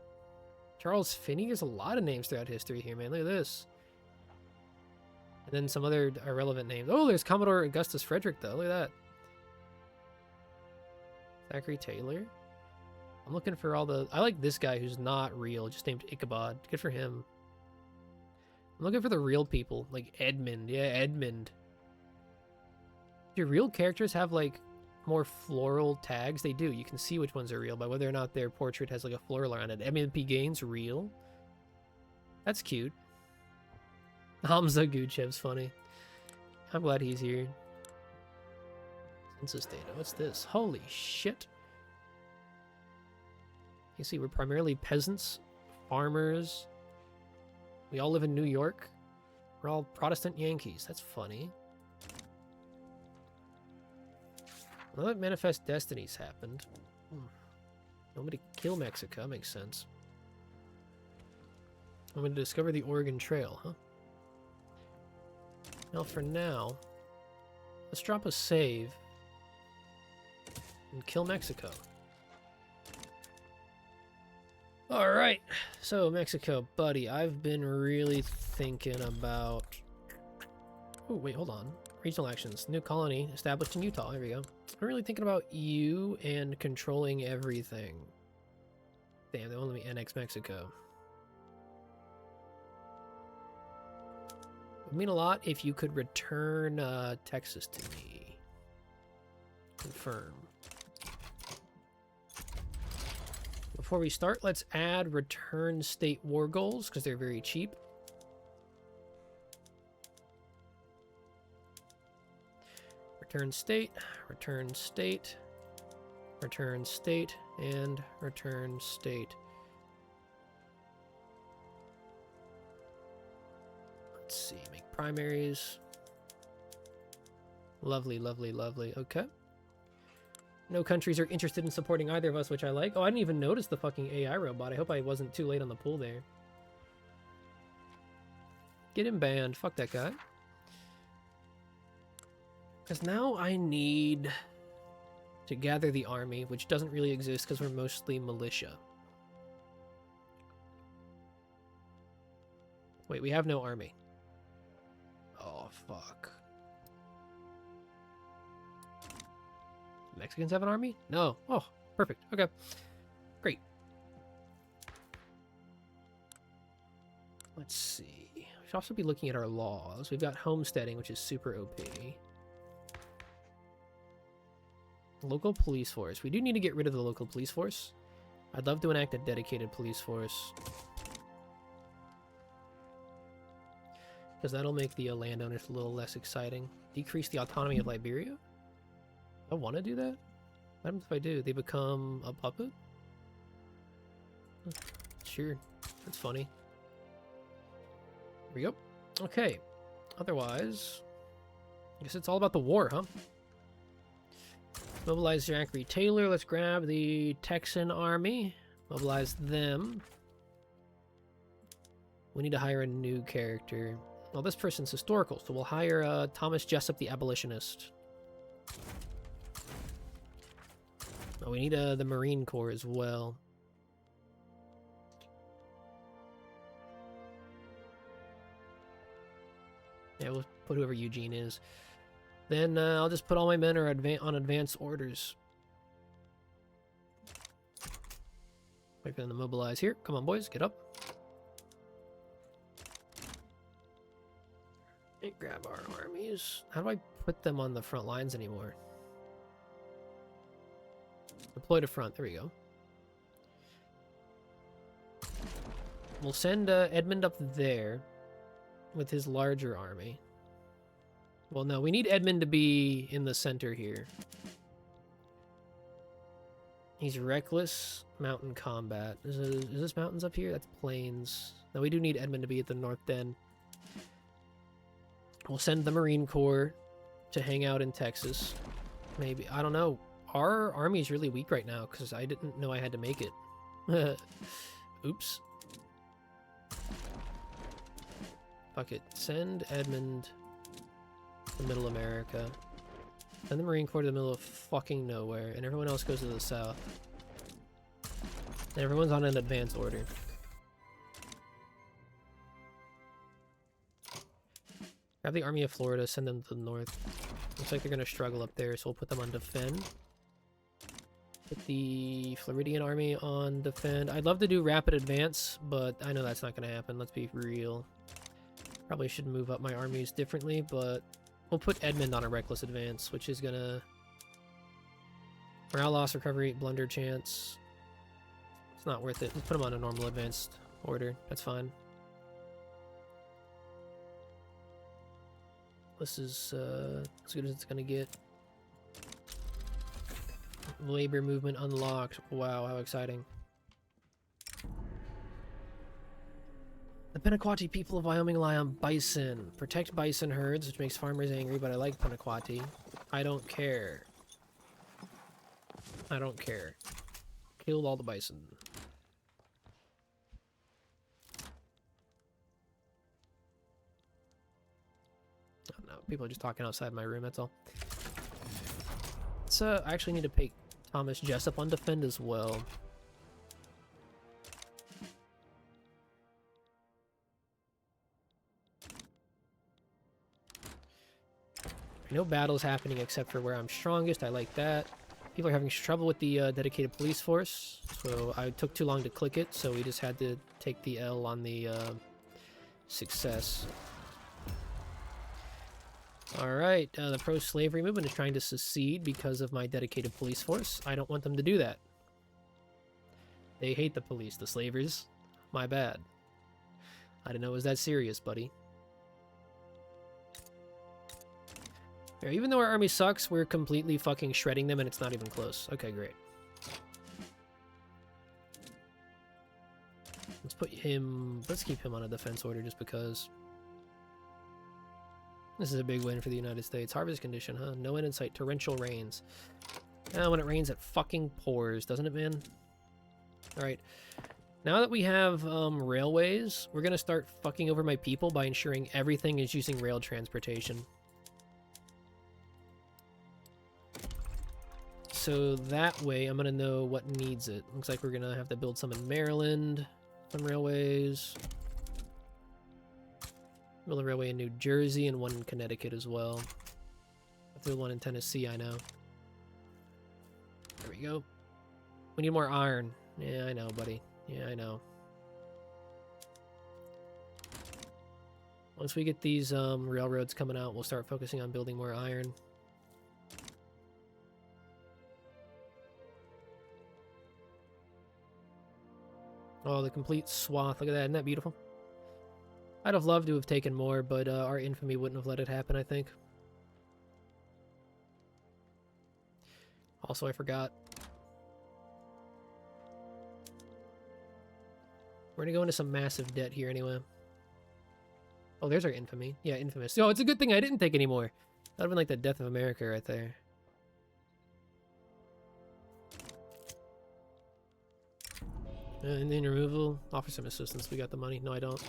Speaker 1: Charles Finney. There's a lot of names throughout history here, man. Look at this. And then some other irrelevant names. Oh, there's Commodore Augustus Frederick, though. Look at that. Zachary Taylor. I'm looking for all the... I like this guy who's not real, just named Ichabod. Good for him. I'm looking for the real people, like Edmund. Yeah, Edmund. Do real characters have, like, more floral tags? They do. You can see which ones are real by whether or not their portrait has, like, a floral around it. Edmund P. Gaines, real. That's cute. Hamza Guchev's funny. I'm glad he's here. Census data. What's this? Holy shit. You see, we're primarily peasants, farmers. We all live in New York. We're all Protestant Yankees. That's funny. Well, that Manifest Destinies happened. Nobody kill Mexico. Makes sense. I'm going to discover the Oregon Trail, huh? Well, for now, let's drop a save and kill Mexico. Alright, so Mexico, buddy, I've been really thinking about... Oh, wait, hold on. Regional actions. New colony established in Utah. There we go. I'm really thinking about you and controlling everything. Damn, they won't let me annex Mexico. It would mean a lot if you could return Texas to me. Confirm. Before we start, let's add return state war goals because they're very cheap. Return state, return state, return state, and return state. Let's see, make primaries. Lovely, lovely, lovely. Okay. No countries are interested in supporting either of us, which I like. Oh, I didn't even notice the fucking AI robot. I hope I wasn't too late on the pull there. Get him banned. Fuck that guy. Because now I need to gather the army, which doesn't really exist because we're mostly militia. Wait, we have no army. Oh, fuck. Mexicans have an army? No. Oh, perfect. Okay. Great. Let's see. We should also be looking at our laws. We've got homesteading, which is super OP. Local police force. We do need to get rid of the local police force. I'd love to enact a dedicated police force. Because that'll make the landowners a little less exciting. Decrease the autonomy of Liberia? I want to do that? What happens if I do? They become a puppet? Sure. That's funny. Here we go. Okay. Otherwise, I guess it's all about the war, huh? Mobilize Zachary Taylor. Let's grab the Texan army. Mobilize them. We need to hire a new character. Well, this person's historical, so we'll hire Thomas Jessup the abolitionist. Oh, we need the Marine Corps as well. Yeah, we'll put whoever Eugene is. Then I'll just put all my men on advance orders. Wait for them to mobilize here. Come on, boys, get up. And grab our armies. How do I put them on the front lines anymore? Deploy to front. There we go. We'll send Edmund up there with his larger army. Well, no, we need Edmund to be in the center here. He's reckless. Mountain combat. Is this mountains up here? That's plains. No, we do need Edmund to be at the north den. We'll send the Marine Corps to hang out in Texas. Maybe. I don't know. Our army's really weak right now because I didn't know I had to make it. Oops. Fuck it. Send Edmund to Middle America. Send the Marine Corps to the middle of fucking nowhere, and everyone else goes to the south. And everyone's on an advance order. Grab the Army of Florida, send them to the north. Looks like they're gonna struggle up there, so we'll put them on defend. Put the Floridian Army on defend. I'd love to do rapid advance, but I know that's not gonna happen, let's be real. Probably should move up my armies differently, but we'll put Edmund on a reckless advance, which is gonna... Morale loss, recovery, blunder chance. It's not worth it. We'll put him on a normal advanced order. That's fine. This is as good as it's gonna get. Labor movement unlocked. Wow, how exciting. The Penaquati people of Wyoming rely on bison. Protect bison herds, which makes farmers angry, but I like Penaquati. I don't care. I don't care. Kill all the bison. Oh, no, people are just talking outside my room, that's all. Let's, I actually need to pay Thomas Jessup on defend as well. No battles happening except for where I'm strongest. I like that. People are having trouble with the dedicated police force, so I took too long to click it, so we just had to take the L on the success. Alright, the pro-slavery movement is trying to secede because of my dedicated police force. I don't want them to do that. They hate the police, the slavers. My bad. I didn't know it was that serious, buddy. Yeah, even though our army sucks, we're completely fucking shredding them and it's not even close. Okay, great. Let's put him... Let's keep him on a defense order just because. This is a big win for the United States. Harvest condition, huh? No end in sight. Torrential rains. When it rains, it fucking pours, doesn't it, man? Alright. Now that we have railways, we're gonna start fucking over my people by ensuring everything is using rail transportation. So that way, I'm gonna know what needs it. Looks like we're gonna have to build some in Maryland, some railways. Build a railway in New Jersey and one in Connecticut as well. There's one in Tennessee, I know. There we go. We need more iron. Yeah, I know, buddy. Yeah, I know. Once we get these railroads coming out, we'll start focusing on building more iron. Oh, the complete swath. Look at that. Isn't that beautiful? I'd have loved to have taken more, but our infamy wouldn't have let it happen, I think. Also, I forgot. We're gonna go into some massive debt here anyway. Oh, there's our infamy. Yeah, infamous. Oh, it's a good thing I didn't take any more. That would have been like the death of America right there. Indian removal. Offer some assistance. We got the money. No, I don't.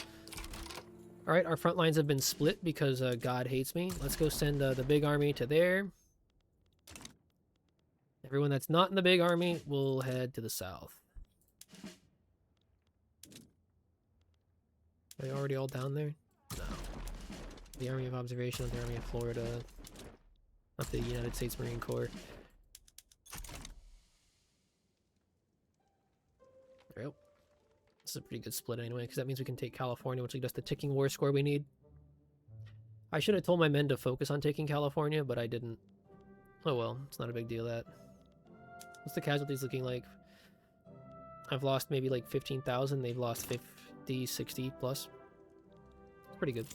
Speaker 1: Alright, our front lines have been split because God hates me. Let's go send the big army to there. Everyone that's not in the big army will head to the south. Are they already all down there? No. The Army of Observation, the Army of Florida. Not the United States Marine Corps. There we go. This is a pretty good split anyway, because that means we can take California, which will get us the ticking war score we need. I should have told my men to focus on taking California, but I didn't. Oh well, it's not a big deal that. What's the casualties looking like? I've lost maybe like 15,000. They've lost 50, 60 plus. It's pretty good.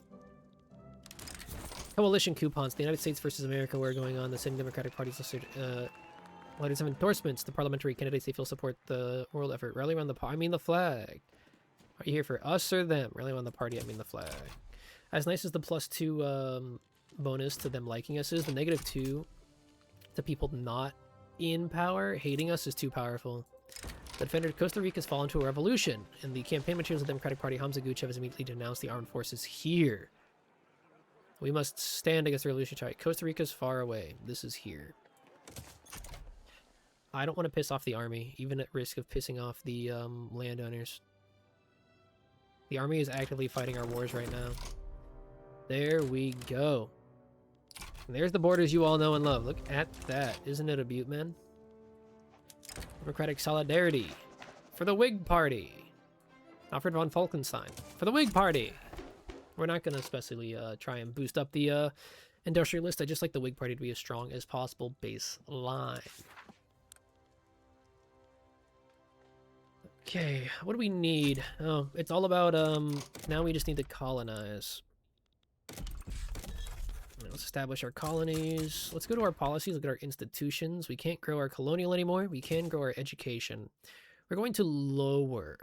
Speaker 1: Coalition coupons. The United States versus America were going on. The same Democratic Party's listed. Letters of endorsements. The parliamentary candidates they feel support the world effort. Rally around the flag. Are you here for us or them? Rally around the party, I mean the flag. As nice as the +2 bonus to them liking us is. The -2 to people not in power hating us is too powerful. The defender of Costa Rica has fallen to a revolution. In the campaign materials of the Democratic Party, Hamza Guchev has immediately denounced the armed forces here. We must stand against the revolution. Costa Rica's far away. This is here. I don't want to piss off the army, even at risk of pissing off the landowners. The army is actively fighting our wars right now. There we go. And there's the borders you all know and love. Look at that. Isn't it a beaut, man? Democratic solidarity. For the Whig Party. Alfred von Falkenstein. For the Whig Party. We're not going to especially try and boost up the industrialist. I just like the Whig Party to be as strong as possible baseline. Okay, what do we need? Oh, it's all about, now we just need to colonize. Let's establish our colonies. Let's go to our policies, look at our institutions. We can't grow our colonial anymore. We can grow our education. We're going to lower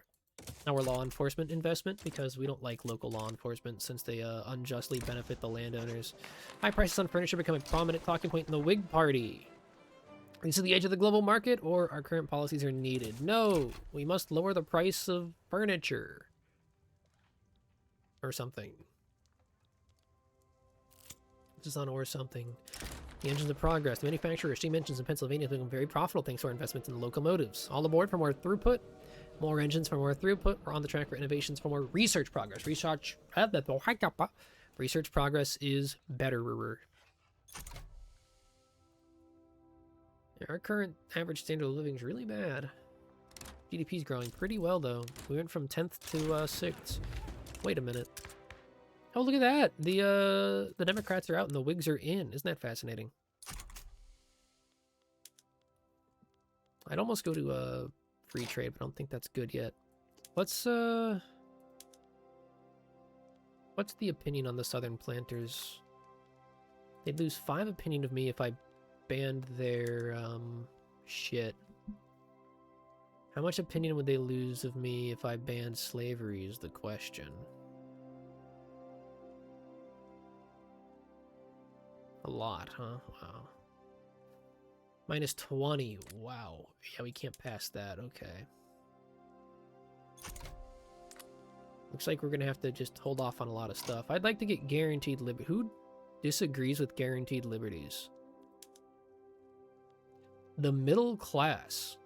Speaker 1: our law enforcement investment because we don't like local law enforcement since they unjustly benefit the landowners. High prices on furniture become a prominent talking point in the Whig Party. This is the edge of the global market, or our current policies are needed? No, we must lower the price of furniture. Or something. This is on or something. The engines of progress. The manufacturer of steam engines in Pennsylvania has become very profitable thanks to our investments in locomotives. All aboard for more throughput. More engines for more throughput. We're on the track for innovations for more research progress. Research progress is better. Our current average standard of living is really bad. GDP is growing pretty well, though. We went from 10th to 6th. Wait a minute. Oh, look at that. The Democrats are out and the Whigs are in. Isn't that fascinating? I'd almost go to free trade, but I don't think that's good yet. Let's what's the opinion on the Southern planters? They'd lose 5 opinion of me if I banned their shit. How much opinion would they lose of me if I banned slavery is the question. A lot, huh? Wow. -20. Wow. Yeah, we can't pass that. Okay. Looks like we're gonna have to just hold off on a lot of stuff. I'd like to get guaranteed liberty. Who disagrees with guaranteed liberties? The middle class.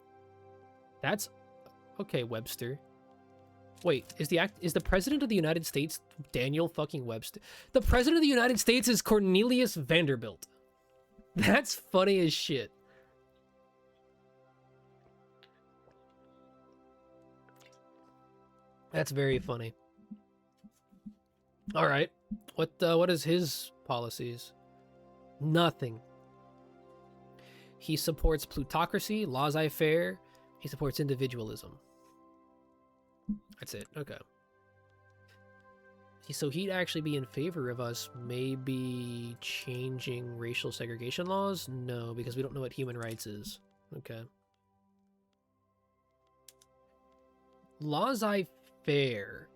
Speaker 1: That's okay, Webster. Wait, is the president of the United States Daniel fucking Webster? The president of the United States is Cornelius Vanderbilt. That's funny as shit. That's very funny. All right. What is his policies? Nothing. He supports plutocracy, laissez-faire. He supports individualism. That's it. Okay. So he'd actually be in favor of us maybe changing racial segregation laws? No, because we don't know what human rights is. Okay. Laissez-faire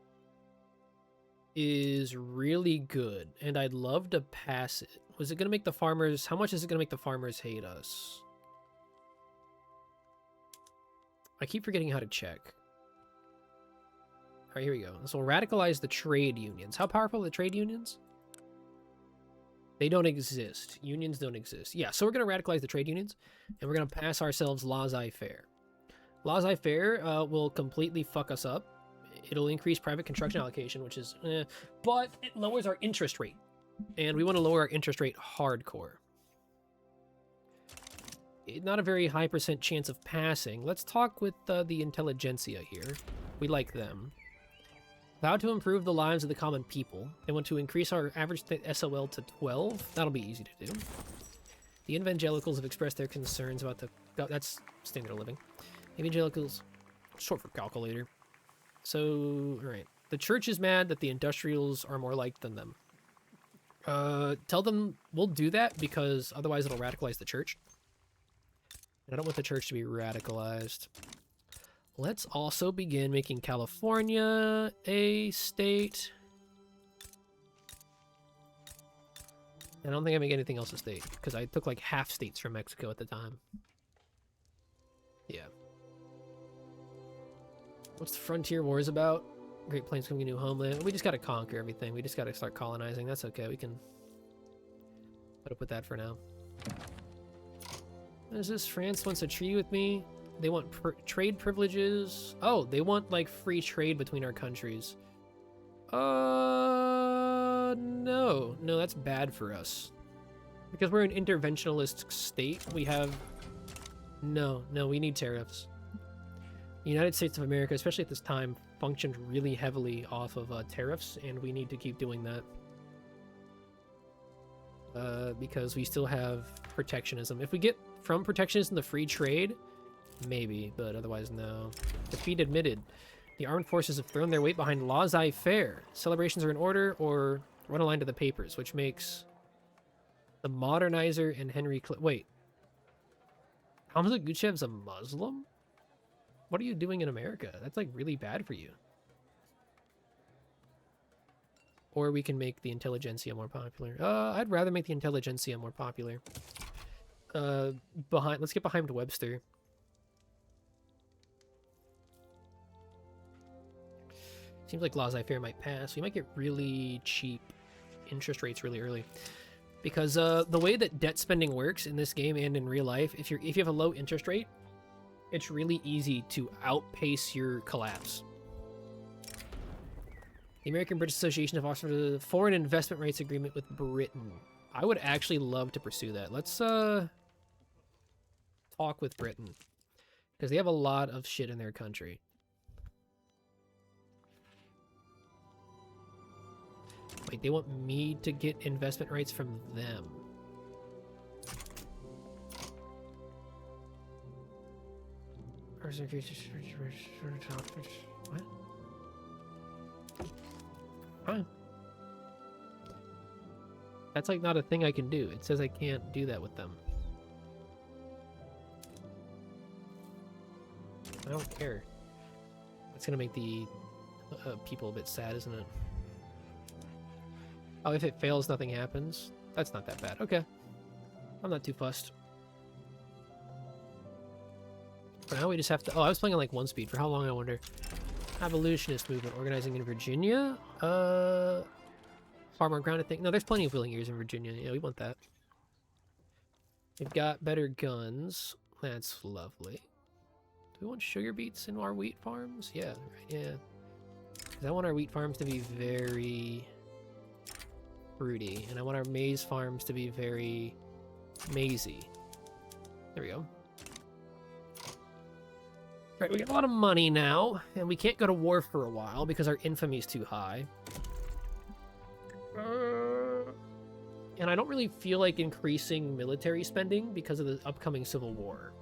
Speaker 1: is really good, and I'd love to pass it. Was it going to make the farmers... How much is it going to make the farmers hate us? I keep forgetting how to check. All right, here we go. So we'll radicalize the trade unions. How powerful are the trade unions? They don't exist. Unions don't exist. Yeah, so we're going to radicalize the trade unions, and we're going to pass ourselves laissez-faire. Laissez-faire will completely fuck us up. It'll increase private construction allocation, which is... but it lowers our interest rate. And we want to lower our interest rate hardcore. Not a very high % chance of passing. Let's talk with the intelligentsia here. We like them. Vow to improve the lives of the common people. They want to increase our average SOL to 12. That'll be easy to do. The evangelicals have expressed their concerns about the... That's standard of living. Evangelicals, short for calculator. So, alright. The church is mad that the industrials are more like than them. Tell them we'll do that because otherwise it'll radicalize the church. And I don't want the church to be radicalized. Let's also begin making California a state. I don't think I make anything else a state, because I took like half states from Mexico at the time. Yeah. What's the Frontier Wars about? Great Plains coming a new homeland. We just gotta conquer everything. We just gotta start colonizing. That's okay. We can put up with that for now. What is this? France wants a treaty with me. They want trade privileges. Oh, they want like free trade between our countries. No. No, that's bad for us. Because we're an interventionalist state, we have... No, we need tariffs. The United States of America, especially at this time, functioned really heavily off of tariffs, and we need to keep doing that. Because we still have protectionism. If we get from protectionism to free trade, maybe, but otherwise no. Defeat admitted. The armed forces have thrown their weight behind laissez-faire. Celebrations are in order, or run a line to the papers, which makes the Modernizer and Henry wait. Hamza Guchev's a Muslim? What are you doing in America? That's like really bad for you. Or we can make the intelligentsia more popular. I'd rather make the intelligentsia more popular. Let's get behind Webster. Seems like laissez-faire might pass. We might get really cheap interest rates really early. Because the way that debt spending works in this game and in real life, if you have a low interest rate, it's really easy to outpace your collapse. The American-British Association have offered a foreign investment rights agreement with Britain. I would actually love to pursue that. Let's talk with Britain. Because they have a lot of shit in their country. Wait, they want me to get investment rights from them. What? Huh? That's like not a thing I can do. It says I can't do that with them. I don't care. It's gonna make the people a bit sad, isn't it? Oh, if it fails, nothing happens. That's not that bad. Okay. I'm not too fussed. For now, we just have to... Oh, I was playing on like 1 speed. For how long, I wonder? Abolitionist movement organizing in Virginia? Far more grounded thing. No, there's plenty of willing ears in Virginia. Yeah, we want that. We've got better guns. That's lovely. Do we want sugar beets in our wheat farms? Yeah, right, yeah. Because I want our wheat farms to be very... fruity, and I want our maize farms to be very mazy. There we go. Right, we got a lot of money now, and we can't go to war for a while because our infamy is too high. And I don't really feel like increasing military spending because of the upcoming civil war.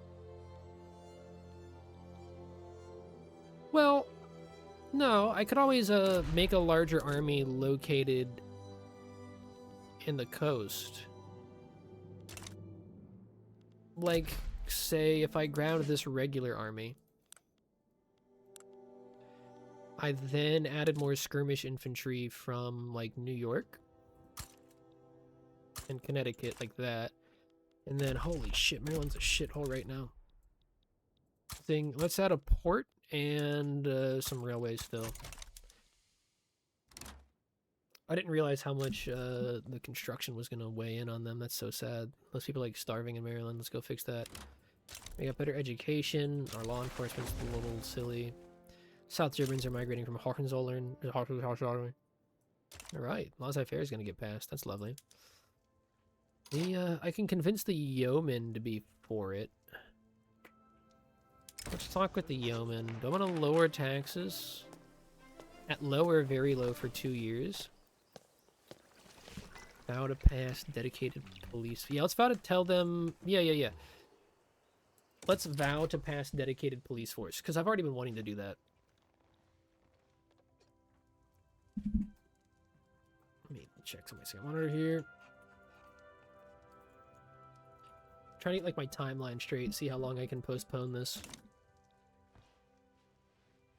Speaker 1: Well, no, I could always make a larger army located in the coast. Like, say, if I ground this regular army, I then added more skirmish infantry from, like, New York and Connecticut, like that. And then, holy shit, Maryland's a shithole right now. Let's add a port and some railways still. I didn't realize how much the construction was going to weigh in on them. That's so sad. Most people like starving in Maryland. Let's go fix that. We got better education. Our law enforcement's a little silly. South Germans are migrating from Hohenzollern. Alright, laissez-faire is going to get passed. That's lovely. I can convince the yeomen to be for it. Let's talk with the yeomen. Do I want to lower taxes? At low or very low for 2 years. Vow to pass dedicated police. Yeah, let's vow to tell them... Yeah. Let's vow to pass dedicated police force, because I've already been wanting to do that. Let me check my second monitor here. Trying to get like my timeline straight, see how long I can postpone this.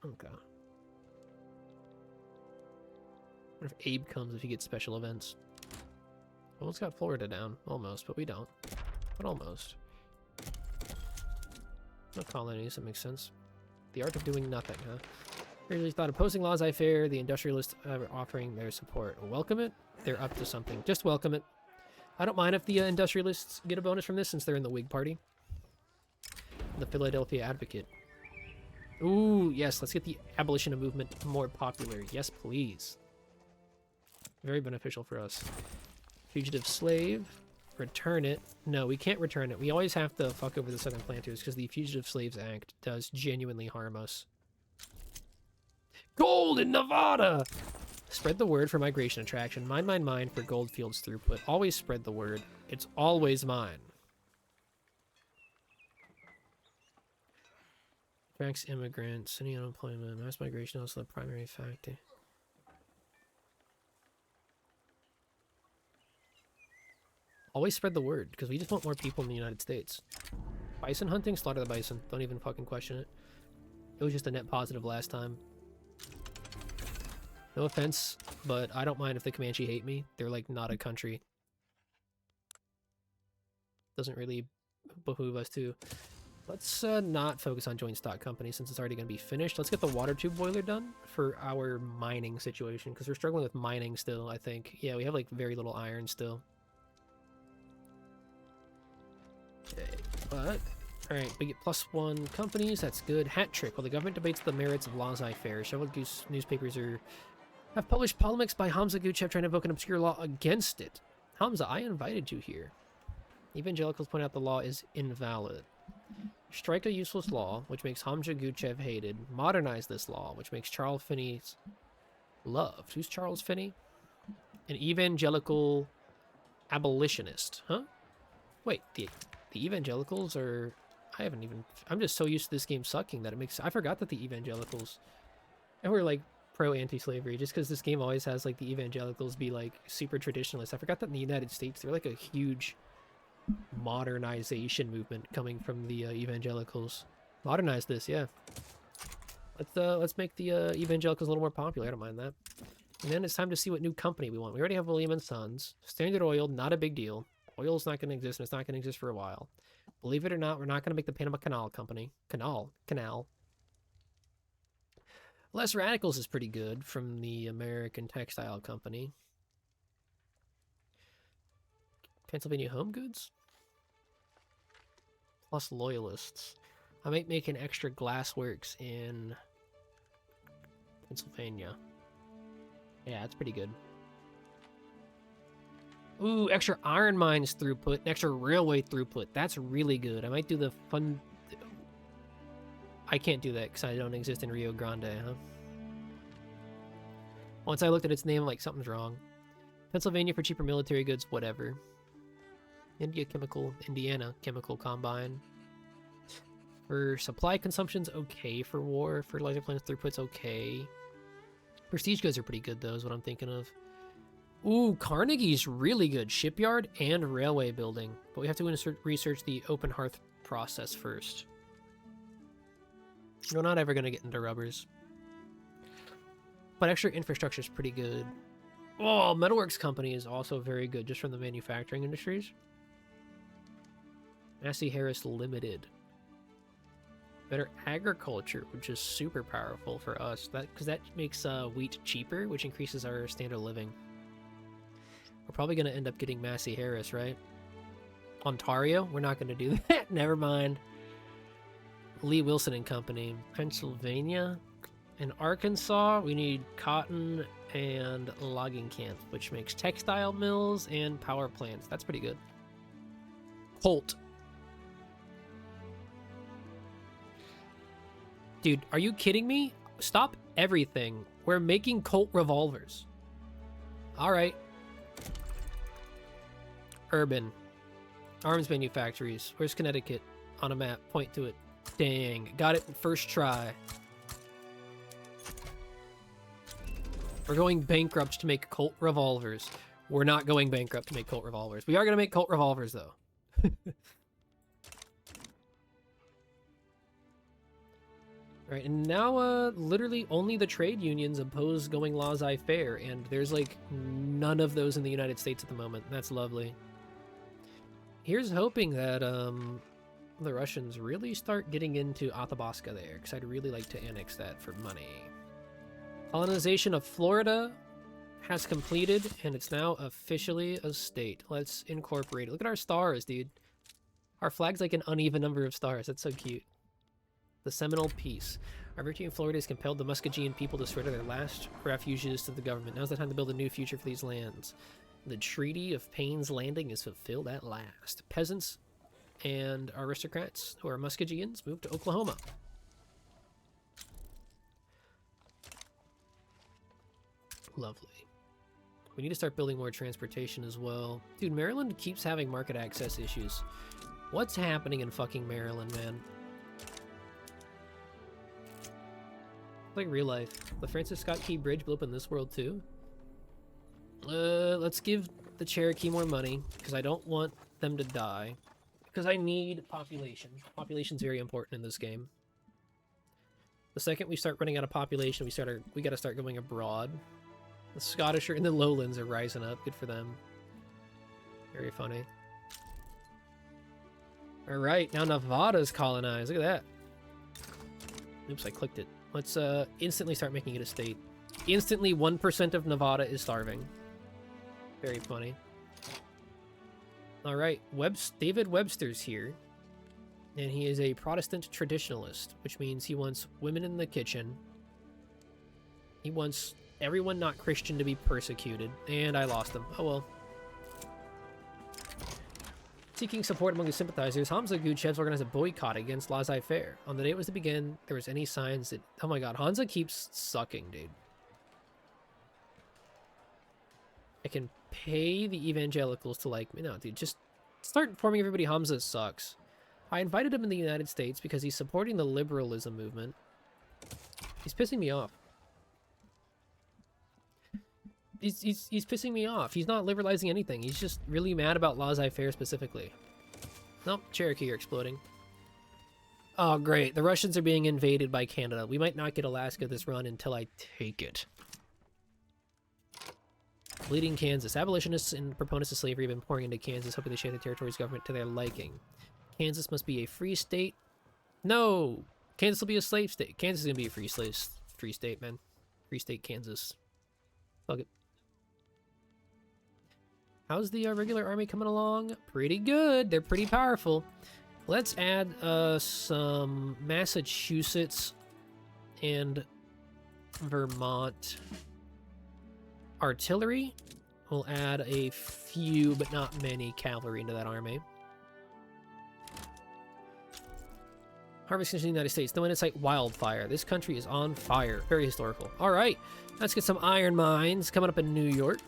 Speaker 1: Okay. What if Abe comes if he gets special events? Almost got Florida down. Almost, but we don't. But almost. No colonies, that makes sense. The art of doing nothing, huh? Really thought opposing laissez-faire, the industrialists are offering their support. Welcome it. They're up to something. Just welcome it. I don't mind if the industrialists get a bonus from this since they're in the Whig Party. The Philadelphia Advocate. Ooh, yes, let's get the abolition of movement more popular. Yes, please. Very beneficial for us. Fugitive slave. Return it. No, we can't return it. We always have to fuck over the Southern Planters because the Fugitive Slaves Act does genuinely harm us. Gold in Nevada! Spread the word for migration attraction. Mine for gold fields throughput. Always spread the word. It's always mine. Attracts immigrants. City unemployment. Mass migration also the primary factor. Always spread the word, because we just want more people in the United States. Bison hunting? Slaughter the bison. Don't even fucking question it. It was just a net positive last time. No offense, but I don't mind if the Comanche hate me. They're, like, not a country. Doesn't really behoove us to. Let's not focus on joint stock company since it's already going to be finished. Let's get the water tube boiler done for our mining situation, because we're struggling with mining still, I think. Yeah, we have, like, very little iron still. Okay, but... Alright, we get +1 companies, that's good. Hat trick. While the government debates the merits of laissez-faire, several newspapers have published polemics by Hamza Guchev trying to invoke an obscure law against it. Hamza, I invited you here. Evangelicals point out the law is invalid. Strike a useless law, which makes Hamza Guchev hated. Modernize this law, which makes Charles Finney loved. Who's Charles Finney? An evangelical abolitionist, huh? Wait, the evangelicals are... I'm just so used to this game sucking that it makes... I forgot that the evangelicals... And we're, like, pro-anti-slavery, just because this game always has, like, the evangelicals be, like, super traditionalist. I forgot that in the United States, they're, like, a huge modernization movement coming from the evangelicals. Modernize this, yeah. Let's make the evangelicals a little more popular. I don't mind that. And then it's time to see what new company we want. We already have William & Sons. Standard Oil, not a big deal. Oil's not going to exist, and it's not going to exist for a while. Believe it or not, we're not going to make the Panama Canal Company. Canal. Less Radicals is pretty good from the American Textile Company. Pennsylvania Home Goods? Plus Loyalists. I might make an extra glassworks in Pennsylvania. Yeah, that's pretty good. Ooh, extra iron mines throughput, extra railway throughput. That's really good. I might do the fun... I can't do that because I don't exist in Rio Grande, huh? Once I looked at its name, I'm like, something's wrong. Pennsylvania for cheaper military goods, whatever. Indiana Chemical Combine. For supply consumption's okay for war. Fertilizer plants throughput's okay. Prestige goods are pretty good, though, is what I'm thinking of. Ooh, Carnegie's really good. Shipyard and railway building. But we have to research the open hearth process first. We're not ever going to get into rubbers. But extra infrastructure is pretty good. Oh, Metalworks Company is also very good, just from the manufacturing industries. Massey Harris Limited. Better agriculture, which is super powerful for us. Because that makes wheat cheaper, which increases our standard of living. We're probably going to end up getting Massey Harris, right? Ontario? We're not going to do that. Never mind. Lee Wilson and Company. Pennsylvania. In Arkansas, we need cotton and logging camps, which makes textile mills and power plants. That's pretty good. Colt. Dude, are you kidding me? Stop everything. We're making Colt revolvers. All right. Urban. Arms manufactories. Where's Connecticut? On a map. Point to it. Dang. Got it first try. We're going bankrupt to make Colt revolvers. We're not going bankrupt to make Colt revolvers. We are going to make Colt revolvers, though. Right, and now, literally only the trade unions oppose going laissez-faire, and there's, like, none of those in the United States at the moment. That's lovely. Here's hoping that, the Russians really start getting into Athabasca there, because I'd really like to annex that for money. Colonization of Florida has completed, and it's now officially a state. Let's incorporate it. Look at our stars, dude. Our flag's like an uneven number of stars. That's so cute. The Seminole Peace. Our victory in Florida has compelled the Muskegean people to surrender their last refuges to the government. Now's the time to build a new future for these lands. The Treaty of Payne's Landing is fulfilled at last. Peasants and aristocrats, who are Muskegeans, moved to Oklahoma. Lovely. We need to start building more transportation as well. Dude, Maryland keeps having market access issues. What's happening in fucking Maryland, man? Like real life. The Francis Scott Key Bridge blew up in this world too. Let's give the Cherokee more money, because I don't want them to die. Because I need population. Population's very important in this game. The second we start running out of population, we gotta start going abroad. The Scottish and the Lowlands are rising up. Good for them. Very funny. Alright, now Nevada's colonized. Look at that. Oops, I clicked it. Let's instantly start making it a state. Instantly, 1% of Nevada is starving. Very funny. Alright, David Webster's here. And he is a Protestant traditionalist, which means he wants women in the kitchen. He wants everyone not Christian to be persecuted. And I lost him. Oh well. Seeking support among his sympathizers, Hamza Guchev's organized a boycott against laissez-faire. On the day it was to begin, there was any signs that... Oh my god, Hamza keeps sucking, dude. I can pay the evangelicals to like me. No, dude, just start informing everybody Hamza sucks. I invited him in the United States because he's supporting the liberalism movement. He's pissing me off. He's pissing me off. He's not liberalizing anything. He's just really mad about laissez-faire specifically. Nope, Cherokee are exploding. Oh, great. The Russians are being invaded by Canada. We might not get Alaska this run until I take it. Bleeding Kansas. Abolitionists and proponents of slavery have been pouring into Kansas, hoping to shape the territory's government to their liking. Kansas must be a free state. No! Kansas will be a slave state. Kansas is going to be a free state, man. Free state Kansas. Fuck it. How's the regular army coming along? Pretty good. They're pretty powerful. Let's add some Massachusetts and Vermont artillery. We'll add a few, but not many, cavalry into that army. Harvest in the United States. No incite wildfire. This country is on fire. Very historical. All right. Let's get some iron mines coming up in New York.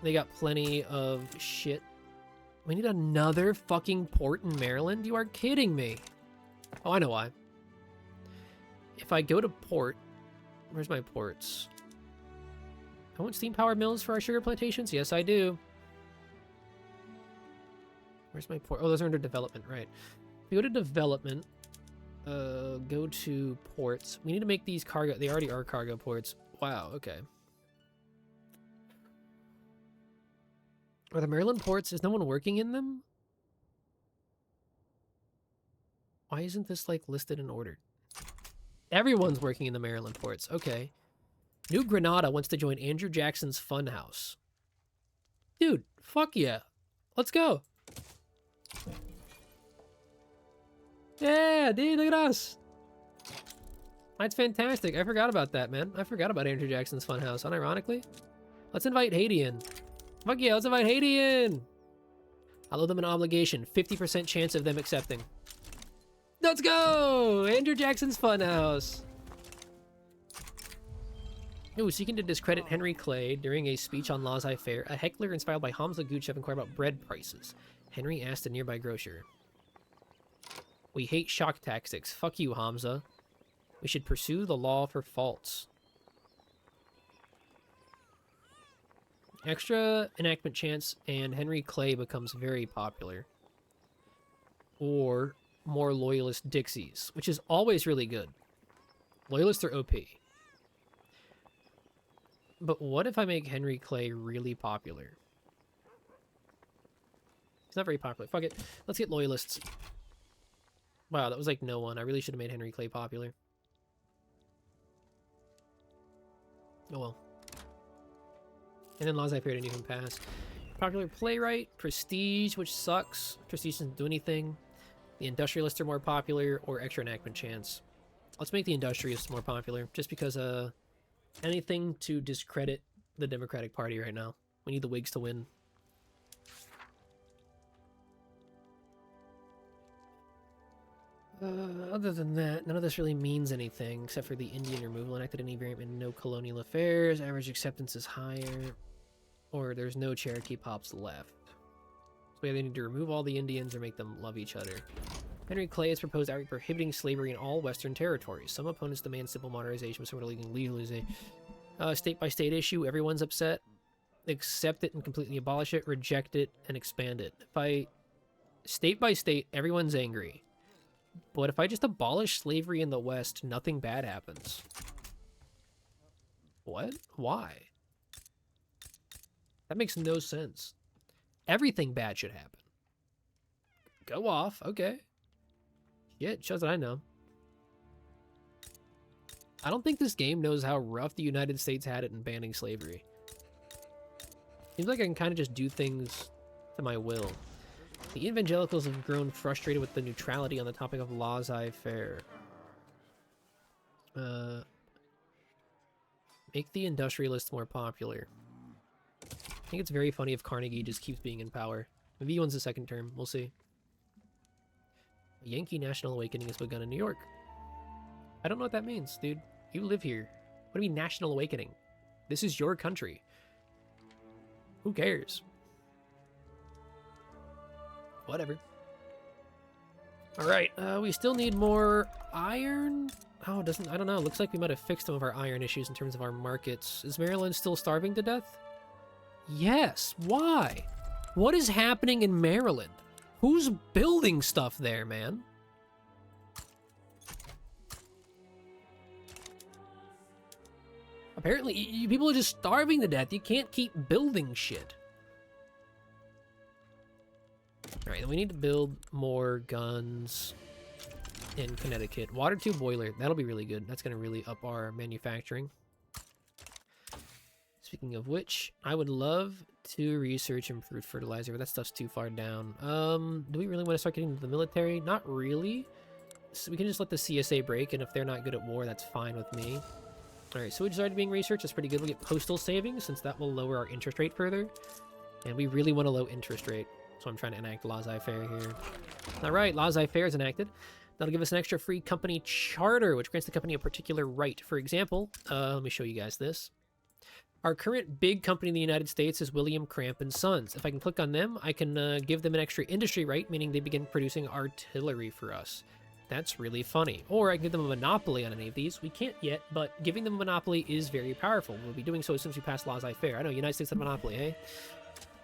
Speaker 1: They got plenty of shit. We need another fucking port in Maryland? You are kidding me. Oh, I know why. If I go to port... Where's my ports? I want steam-powered mills for our sugar plantations? Yes, I do. Where's my port? Oh, those are under development, right. If we go to development, go to ports. We need to make these cargo... They already are cargo ports. Wow, okay. Are the Maryland ports... Is no one working in them? Why isn't this, like, listed and ordered? Everyone's working in the Maryland ports. Okay. New Granada wants to join Andrew Jackson's Funhouse. Dude, fuck yeah. Let's go. Yeah, dude, look at us. That's fantastic. I forgot about that, man. I forgot about Andrew Jackson's Funhouse, unironically. Let's invite Haiti in. Fuck yeah, let's invite Haiti in. I'll owe them an obligation. 50% chance of them accepting. Let's go! Andrew Jackson's Funhouse. Ooh, seeking to discredit Henry Clay during a speech on laissez-faire, a heckler inspired by Hamza Guchev inquired about bread prices. Henry asked a nearby grocer. We hate shock tactics. Fuck you, Hamza. We should pursue the law for faults. Extra enactment chance, and Henry Clay becomes very popular. Or more loyalist Dixies, which is always really good. Loyalists are OP. But what if I make Henry Clay really popular? He's not very popular. Fuck it. Let's get loyalists. Wow, that was like no one. I really should have made Henry Clay popular. Oh well. And then laissez-faire didn't even pass. Popular playwright, prestige, which sucks. Prestige doesn't do anything. The industrialists are more popular, or extra enactment chance. Let's make the industrialists more popular, just because anything to discredit the Democratic Party right now. We need the Whigs to win. Other than that, none of this really means anything, except for the Indian removal enacted any variant and no colonial affairs. Average acceptance is higher. Or there's no Cherokee pops left. So they need to remove all the Indians or make them love each other. Henry Clay has proposed outright prohibiting slavery in all Western territories. Some opponents demand simple modernization, but some are legalization. State-by-state issue, everyone's upset. Accept it and completely abolish it, reject it, and expand it. By state-by-state, everyone's angry. But if I just abolish slavery in the West, nothing bad happens. What? Why? That makes no sense. Everything bad should happen. Go off, okay. Shit, shows that I know. I don't think this game knows how rough the United States had it in banning slavery. Seems like I can kind of just do things to my will. The evangelicals have grown frustrated with the neutrality on the topic of laissez-faire. Make the industrialists more popular. I think it's very funny if Carnegie just keeps being in power. Maybe he wins the second term. We'll see. A Yankee national awakening has begun in New York. I don't know what that means, dude. You live here. What do you mean national awakening? This is your country. Who cares? Whatever. Alright, we still need more iron? Oh, I don't know. Looks like we might have fixed some of our iron issues in terms of our markets. Is Maryland still starving to death? Yes. Why? What is happening in Maryland? Who's building stuff there, man? Apparently, people are just starving to death. You can't keep building shit. Alright, we need to build more guns in Connecticut. Water tube boiler. That'll be really good. That's going to really up our manufacturing. Speaking of which, I would love to research improved fertilizer, but that stuff's too far down. Do we really want to start getting into the military? Not really. So we can just let the CSA break, and if they're not good at war, that's fine with me. Alright, sewage is already being researched. That's pretty good. We'll get postal savings, since that will lower our interest rate further. And we really want a low interest rate. So I'm trying to enact laissez-faire here. Alright, laissez-faire is enacted. That'll give us an extra free company charter, which grants the company a particular right. For example, let me show you guys this. Our current big company in the United States is William Cramp & Sons. If I can click on them, I can give them an extra industry right, meaning they begin producing artillery for us. That's really funny. Or I can give them a monopoly on any of these. We can't yet, but giving them a monopoly is very powerful. We'll be doing so as soon as we pass laissez-faire. I know, United States have a monopoly, eh?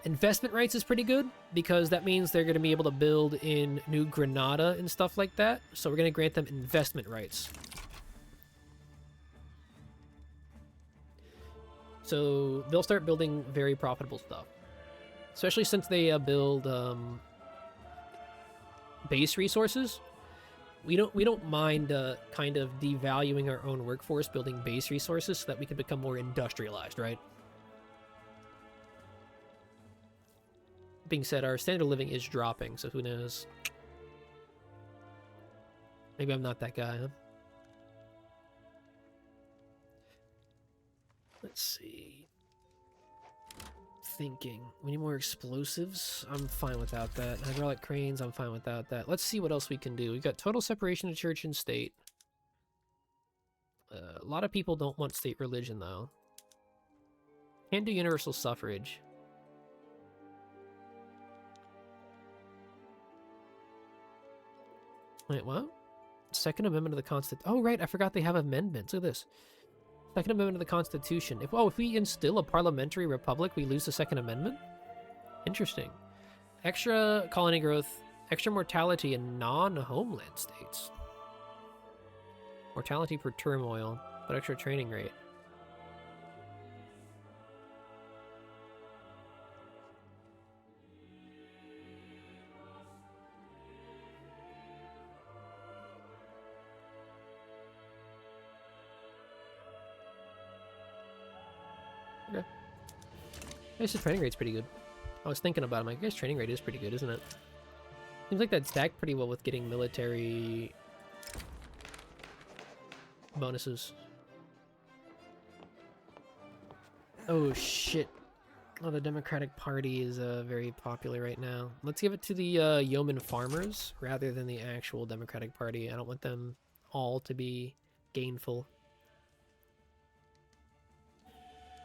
Speaker 1: Investment rights is pretty good, because that means they're going to be able to build in New Granada and stuff like that. So we're going to grant them investment rights. So they'll start building very profitable stuff. Especially since they build base resources. We don't mind kind of devaluing our own workforce, building base resources so that we can become more industrialized, right? Being said, our standard of living is dropping, so who knows? Maybe I'm not that guy, huh? Let's see. Thinking. We need more explosives. I'm fine without that. Hydraulic cranes, I'm fine without that. Let's see what else we can do. We've got total separation of church and state. A lot of people don't want state religion, though. Can't do universal suffrage. Wait, what? Second Amendment of the Constitution. Oh, right, I forgot they have amendments. Look at this. Second Amendment of the Constitution. If we instill a parliamentary republic, we lose the Second Amendment? Interesting. Extra colony growth, extra mortality in non-homeland states. Mortality per turmoil, but extra training rate. Okay. I guess the training rate's pretty good. I was thinking about it, I'm like, I guess training rate is pretty good, isn't it? Seems like that stacked pretty well with getting military bonuses. Oh shit. Oh, the Democratic Party is very popular right now. Let's give it to the yeoman farmers rather than the actual Democratic Party. I don't want them all to be gainful.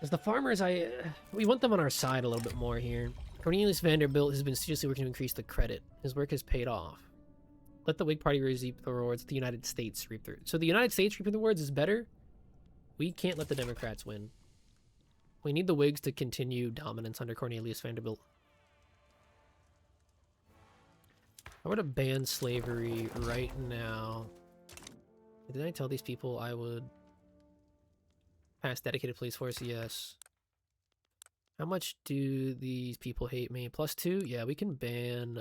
Speaker 1: As the farmers, we want them on our side a little bit more here. Cornelius Vanderbilt has been seriously working to increase the credit. His work has paid off. Let the Whig Party reap the rewards. The United States reap the... So the United States reaping the rewards is better. We can't let the Democrats win. We need the Whigs to continue dominance under Cornelius Vanderbilt. I would have banned slavery right now. Did I tell these people I would pass dedicated police force? Yes. How much do these people hate me? +2? Yeah, we can ban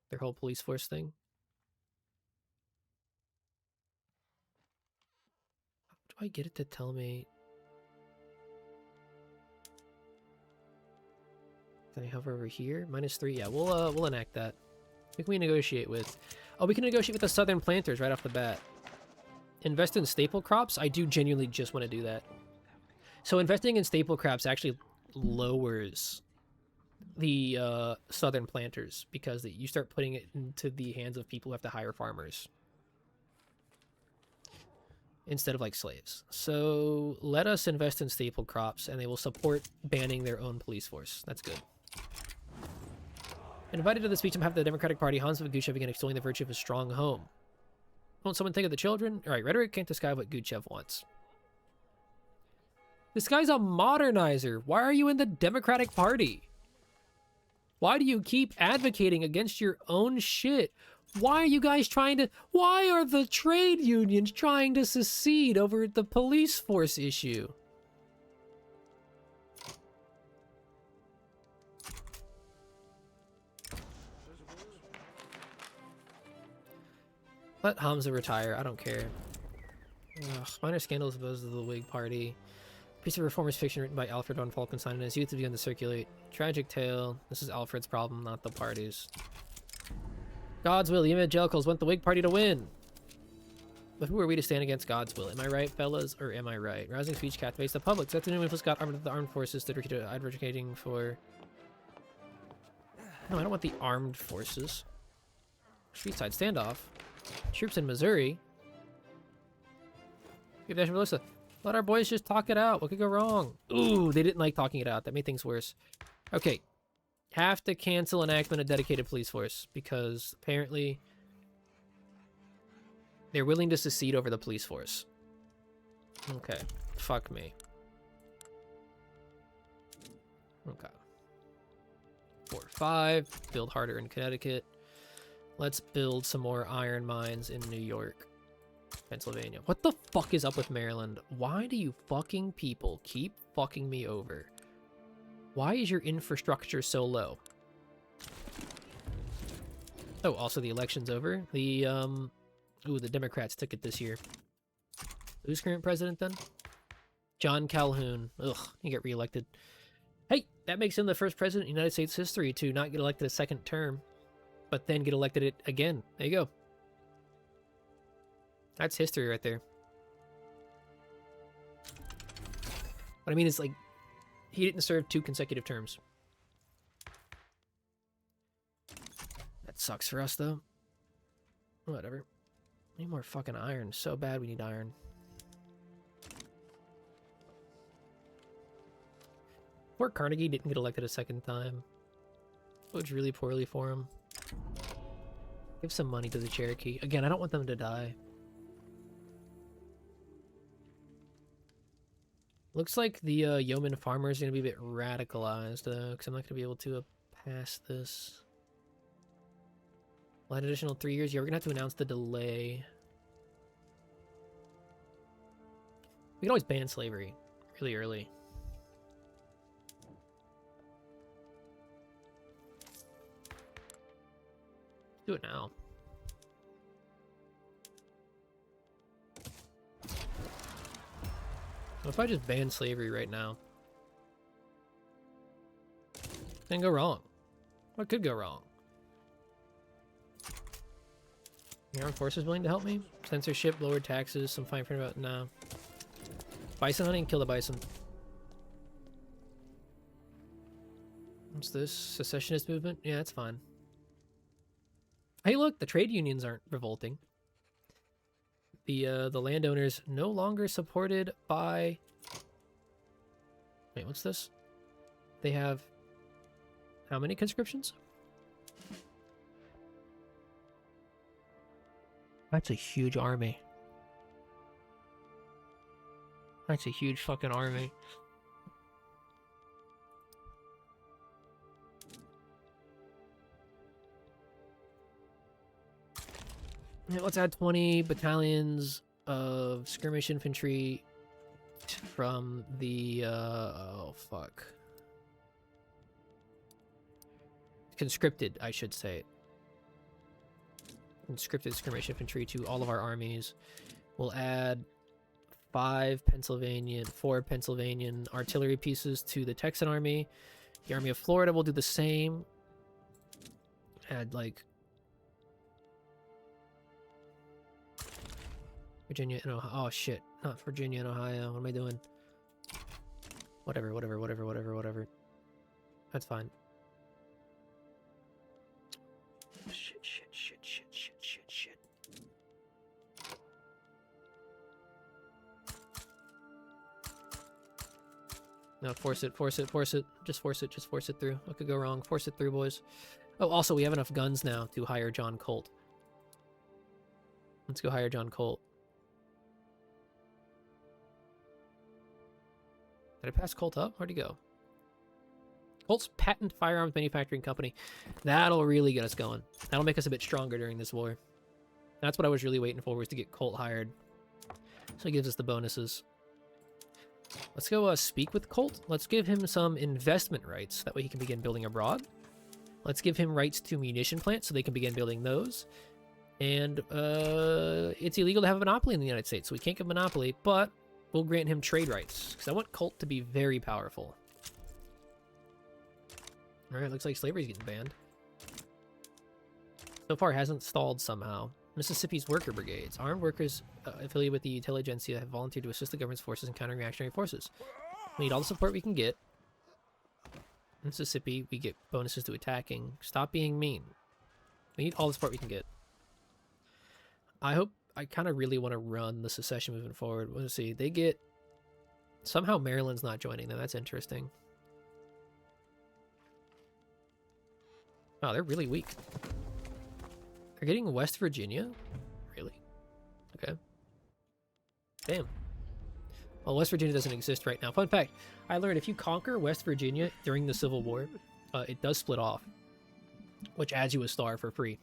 Speaker 1: their whole police force thing. How do I get it to tell me? Can I hover over here? -3. Yeah, we'll enact that. Who can we negotiate with? Oh, we can negotiate with the Southern planters right off the bat. Invest in staple crops? I do genuinely just want to do that. So investing in staple crops actually lowers the Southern planters because you start putting it into the hands of people who have to hire farmers instead of like slaves. So let us invest in staple crops and they will support banning their own police force. That's good. Invited to the speech on behalf of the Democratic Party, Hans Guchev began extolling the virtue of a strong home. Won't someone think of the children? All right, rhetoric can't describe what Guchev wants. This guy's a modernizer. Why are you in the Democratic Party? Why do you keep advocating against your own shit? Why are you guys trying to... Why are the trade unions trying to secede over the police force issue? Let Hamza retire. I don't care. Ugh, minor scandals opposed to the Whig Party. Piece of reformist fiction written by Alfred von Falkenstein in his youth has begun to circulate. Tragic tale. This is Alfred's problem, not the party's. God's will. The evangelicals want the Whig Party to win. But who are we to stand against God's will? Am I right, fellas, or am I right? Rousing speech captivates the public. That's the new influence got armed the armed forces that are advocating for... No, I don't want the armed forces. Streetside standoff. Troops in Missouri. Give Dash Melissa. Let our boys just talk it out. What could go wrong? Ooh, they didn't like talking it out. That made things worse. Okay. Have to cancel enactment of dedicated police force because apparently they're willing to secede over the police force. Okay. Fuck me. Okay. 4, 5. Build harder in Connecticut. Let's build some more iron mines in New York. Pennsylvania. What the fuck is up with Maryland? Why do you fucking people keep fucking me over? Why is your infrastructure so low? Oh, also the election's over. The, ooh, the Democrats took it this year. Who's current president then? John Calhoun. Ugh, he got reelected. Hey, that makes him the first president in United States history to not get elected a second term, but then get elected it again. There you go. That's history right there. What I mean is, like, he didn't serve 2 consecutive terms. That sucks for us, though. Whatever. We need more fucking iron. So bad we need iron. Poor Carnegie didn't get elected a second time. Votes really poorly for him. Give some money to the Cherokee. Again, I don't want them to die. Looks like the yeoman farmer is going to be a bit radicalized, because I'm not going to be able to pass this. Well, an additional 3 years. Yeah, we're going to have to announce the delay. We can always ban slavery really early. Do it now. What if I just ban slavery right now? Can go wrong. What could go wrong? The armed forces willing to help me? Censorship, lower taxes, some fine print about no. Bison hunting, kill the bison. What's this? Secessionist movement? Yeah, that's fine. Hey, look, the trade unions aren't revolting. The landowners no longer supported by. Wait, what's this? They have how many conscriptions? That's a huge army. That's a huge fucking army. Yeah, let's add 20 battalions of skirmish infantry from the, oh fuck. Conscripted, I should say. Conscripted skirmish infantry to all of our armies. We'll add 4 Pennsylvanian artillery pieces to the Texan army. The Army of Florida will do the same. Add like Virginia and Ohio. Oh shit, not Virginia and Ohio. What am I doing? Whatever. That's fine. Shit. No, force it. Just force it through. What could go wrong? Force it through, boys. Oh, also, we have enough guns now to hire John Colt. Let's go hire John Colt. Did I pass Colt up? Where'd he go? Colt's Patent Firearms Manufacturing Company. That'll really get us going. That'll make us a bit stronger during this war. That's what I was really waiting for, was to get Colt hired. So it gives us the bonuses. Let's go speak with Colt. Let's give him some investment rights. That way he can begin building abroad. Let's give him rights to munition plants so they can begin building those. And it's illegal to have a monopoly in the United States, so we can't get a monopoly, but we'll grant him trade rights, because I want Colt to be very powerful. Alright, looks like slavery's getting banned. So far, hasn't stalled somehow. Mississippi's worker brigades. Armed workers affiliated with the intelligentsia have volunteered to assist the government's forces in countering reactionary forces. We need all the support we can get. Mississippi, we get bonuses to attacking. Stop being mean. We need all the support we can get. I kind of really want to run the secession moving forward. Let's see. They get... Somehow Maryland's not joining them. That's interesting. Wow, they're really weak. They're getting West Virginia? Really? Okay. Damn. Well, West Virginia doesn't exist right now. Fun fact, I learned if you conquer West Virginia during the Civil War, it does split off, which adds you a star for free.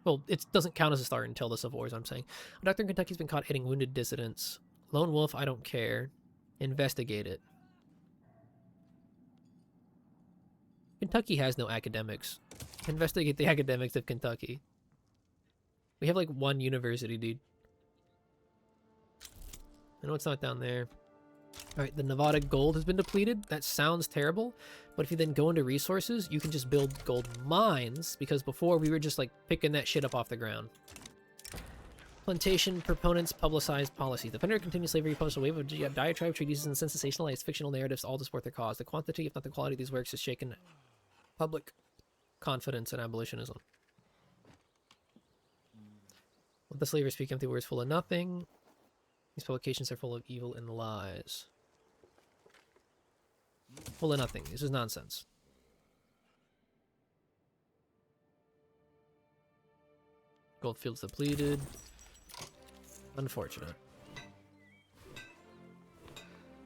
Speaker 1: Well, it doesn't count as a star until the Civil War, as I'm saying. A doctor in Kentucky's been caught hitting wounded dissidents. Lone Wolf, I don't care. Investigate it. Kentucky has no academics. Investigate the academics of Kentucky. We have like one university, dude. I know it's not down there. Alright, the Nevada gold has been depleted. That sounds terrible. But if you then go into resources, you can just build gold mines. Because before, we were just like picking that shit up off the ground. Plantation proponents publicized policies. The Federal continued slavery published a wave of diatribe treatises and sensationalized fictional narratives, all to support their cause. The quantity, if not the quality of these works has shaken public confidence in abolitionism. Let the slavers speak empty words full of nothing. These publications are full of evil and lies. Full of nothing. This is nonsense. Goldfields depleted. Unfortunate.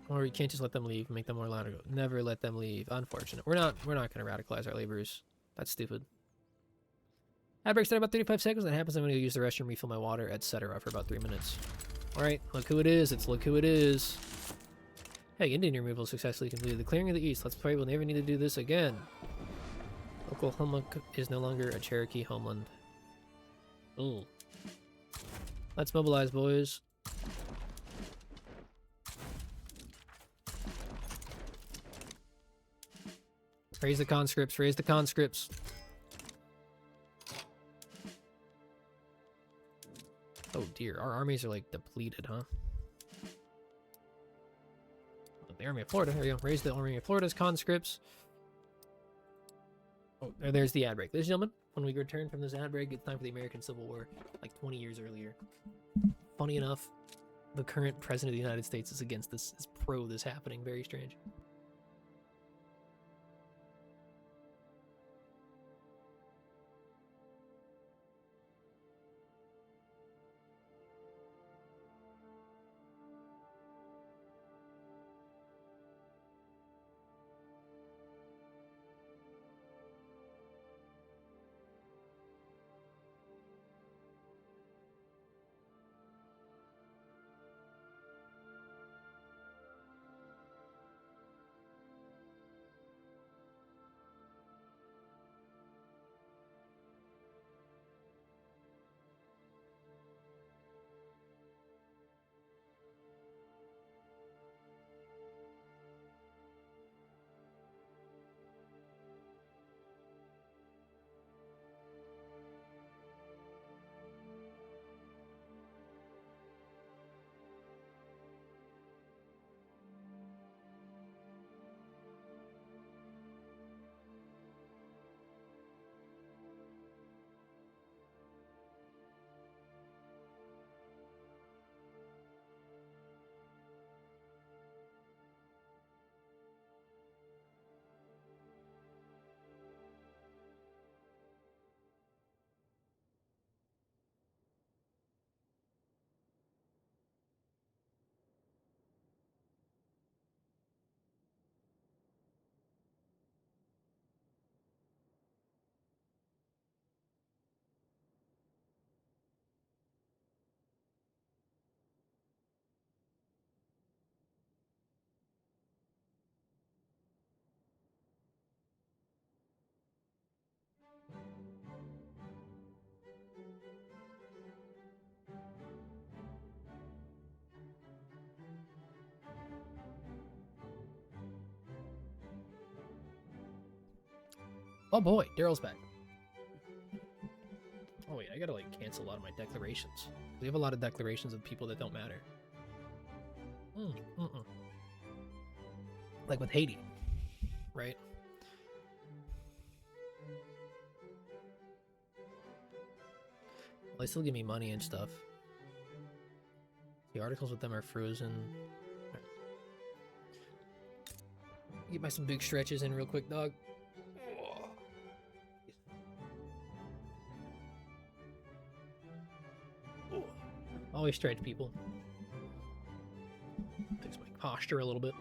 Speaker 1: Or you can't just let them leave, make them more allowed to go. Never let them leave. Unfortunate. We're not going to radicalize our laborers. That's stupid. Ad breaks start about 35 seconds. That happens. I'm going to use the restroom, refill my water, etc. for about 3 minutes. Alright, look who it is. Look who it is. Hey, Indian removal successfully completed. The clearing of the east. Let's pray we'll never need to do this again. Oklahoma is no longer a Cherokee homeland. Ooh. Let's mobilize, boys. Raise the conscripts, raise the conscripts. Oh dear, our armies are like depleted, huh? The Army of Florida, there we go. Raise the Army of Florida's conscripts. Oh, there's the ad break. Ladies and gentlemen, when we return from this ad break, it's time for the American Civil War, like 20 years earlier. Funny enough, the current president of the United States is against this, is pro this happening. Very strange. Oh boy, Daryl's back. Oh wait, I gotta like cancel a lot of my declarations. We have a lot of declarations of people that don't matter. Like with Haiti, right? Well, they still give me money and stuff. The articles with them are frozen. Get my some big stretches in real quick, dog. Always stretch, people. Fix my posture a little bit.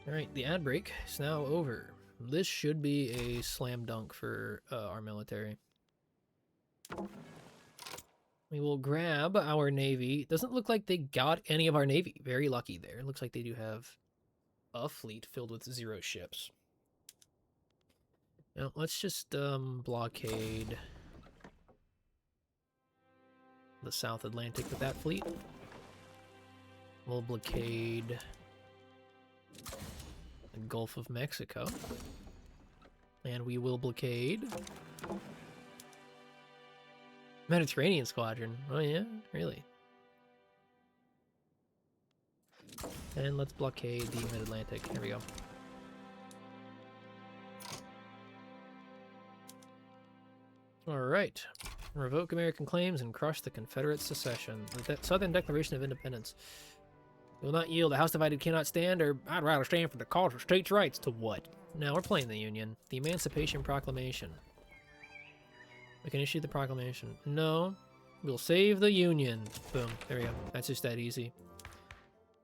Speaker 1: Alright, the ad break is now over. This should be a slam dunk for our military. We will grab our Navy. Doesn't look like they got any of our Navy. Very lucky there. Looks like they do have a fleet filled with 0 ships. Now, let's just blockade the South Atlantic with that fleet. We'll blockade the Gulf of Mexico. And we will blockade Mediterranean Squadron. Oh yeah? Really? And let's blockade the Mid-Atlantic. Here we go. Alright. Revoke American claims and crush the Confederate secession. The Southern Declaration of Independence. We will not yield. The House divided cannot stand, or I'd rather stand for the cause of states' rights. To what? Now we're playing the Union. The Emancipation Proclamation. We can issue the proclamation. No. We'll save the Union. Boom. There we go. That's just that easy.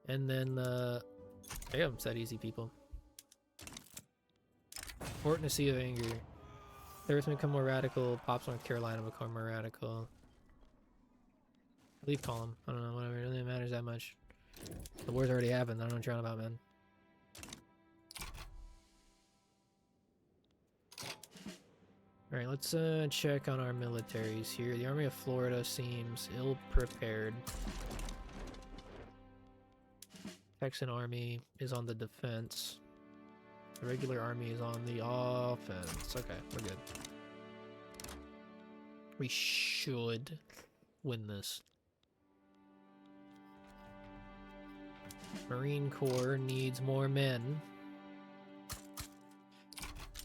Speaker 1: And then, there you go. It's that easy, people. Fort in a Sea of Anger. Terrorists become more radical. Pops North Carolina become more radical. Leave column. I don't know, whatever. It really matters that much. The war's already happened. I don't know what you're on about, man. Alright, let's check on our militaries here. The Army of Florida seems ill-prepared. Texan Army is on the defense. The regular army is on the offense. Okay, we're good. We should win this. Marine Corps needs more men.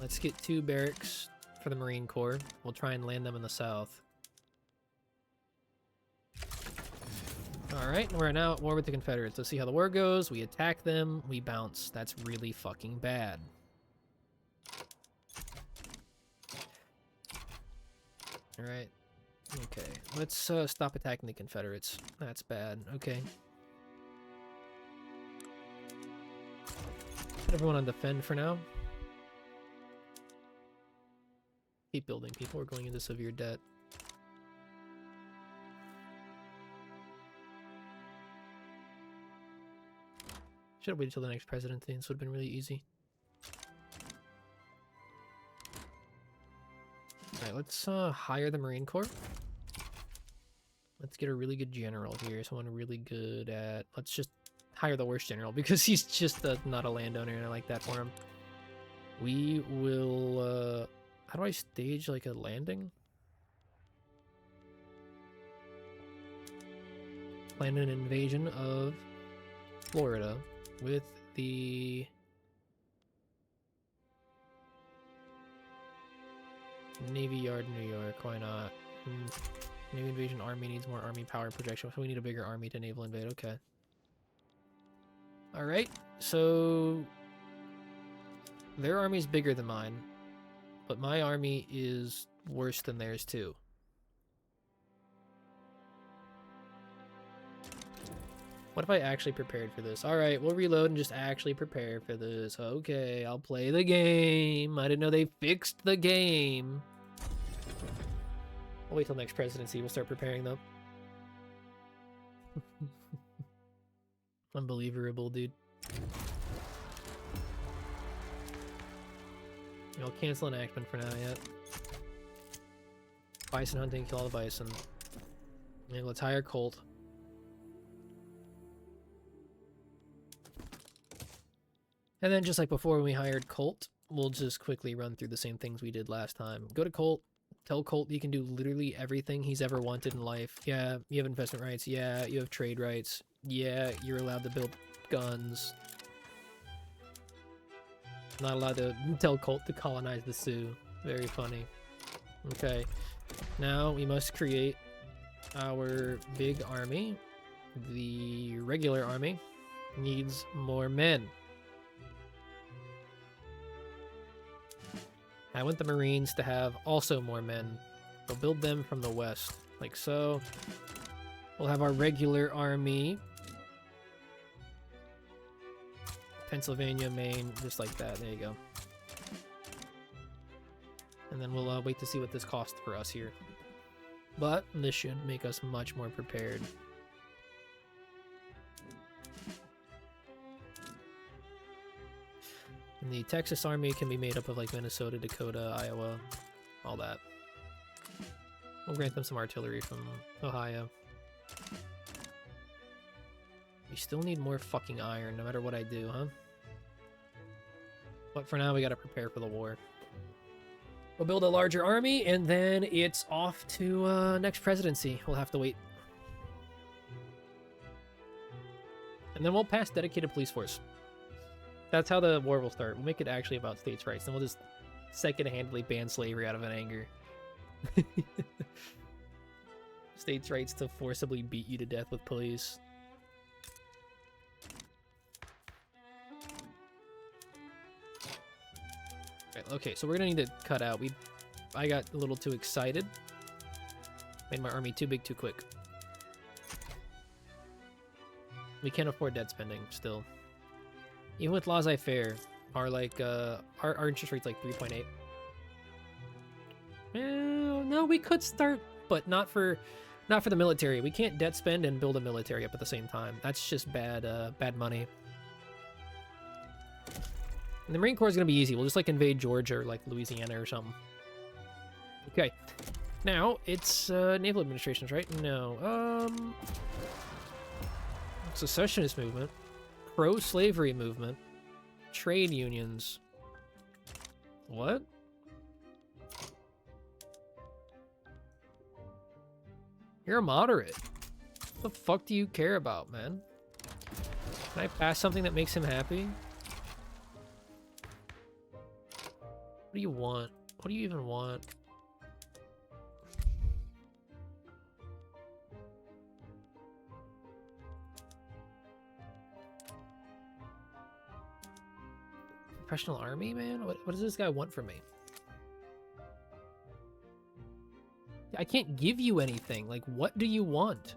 Speaker 1: Let's get 2 barracks for the Marine Corps. We'll try and land them in the south. Alright, we're now at war with the Confederates. Let's see how the war goes. We attack them, we bounce. That's really fucking bad. Alright. Okay, let's stop attacking the Confederates. That's bad. Okay. Put everyone on defend for now. Keep building, people. We're going into severe debt. Should have waited till the next presidency. This would have been really easy. Alright, let's hire the Marine Corps. Let's get a really good general here. Someone really good at... Let's just hire the worst general because he's just not a landowner and I like that for him. We will... How do I stage like a landing? Plan an invasion of Florida with the Navy Yard, New York. Why not? Navy invasion army needs more army power projection, so we need a bigger army to naval invade. Okay. Alright, so their army's bigger than mine, but my army is worse than theirs too. What if I actually prepared for this? Alright, we'll reload and just actually prepare for this. Okay, I'll play the game. I didn't know they fixed the game. I'll wait till next presidency. We'll start preparing though. Unbelievable, dude. I'll cancel enactment for now yet. Bison hunting, kill all the bison. And let's hire Colt. And then just like before when we hired Colt, we'll just quickly run through the same things we did last time. Go to Colt, tell Colt he can do literally everything he's ever wanted in life. Yeah, you have investment rights. Yeah, you have trade rights. Yeah, you're allowed to build guns. Not allowed to tell Colt to colonize the Sioux. Very funny. Okay, now we must create our big army. The regular army needs more men. I want the Marines to have also more men. We'll build them from the west, like so. We'll have our regular army. Pennsylvania, Maine, just like that. There you go. And then we'll wait to see what this costs for us here. But this should make us much more prepared. And the Texas Army can be made up of like Minnesota, Dakota, Iowa, all that. We'll grant them some artillery from Ohio. We still need more fucking iron, no matter what I do, huh? But for now, we gotta prepare for the war. We'll build a larger army, and then it's off to next presidency. We'll have to wait. And then we'll pass dedicated police force. That's how the war will start. We'll make it actually about states' rights. Then we'll just second-handedly ban slavery out of an anger. States' rights to forcibly beat you to death with police. Okay, so we're gonna need to cut out. I got a little too excited. Made my army too big too quick. We can't afford debt spending still. Even with laissez-faire, our like our interest rate's like 3.8. Well, no, we could start, but not for Not for the military. We can't debt spend and build a military up at the same time. That's just bad, bad money. And the Marine Corps is going to be easy. We'll just, like, invade Georgia or, like, Louisiana or something. Okay. Now, it's, naval administrations, right? No. Secessionist movement. Pro-slavery movement. Trade unions. What? You're a moderate. What the fuck do you care about, man? Can I pass something that makes him happy? What do you want? What do you even want? Professional army, man? What does this guy want from me? I can't give you anything. Like, what do you want?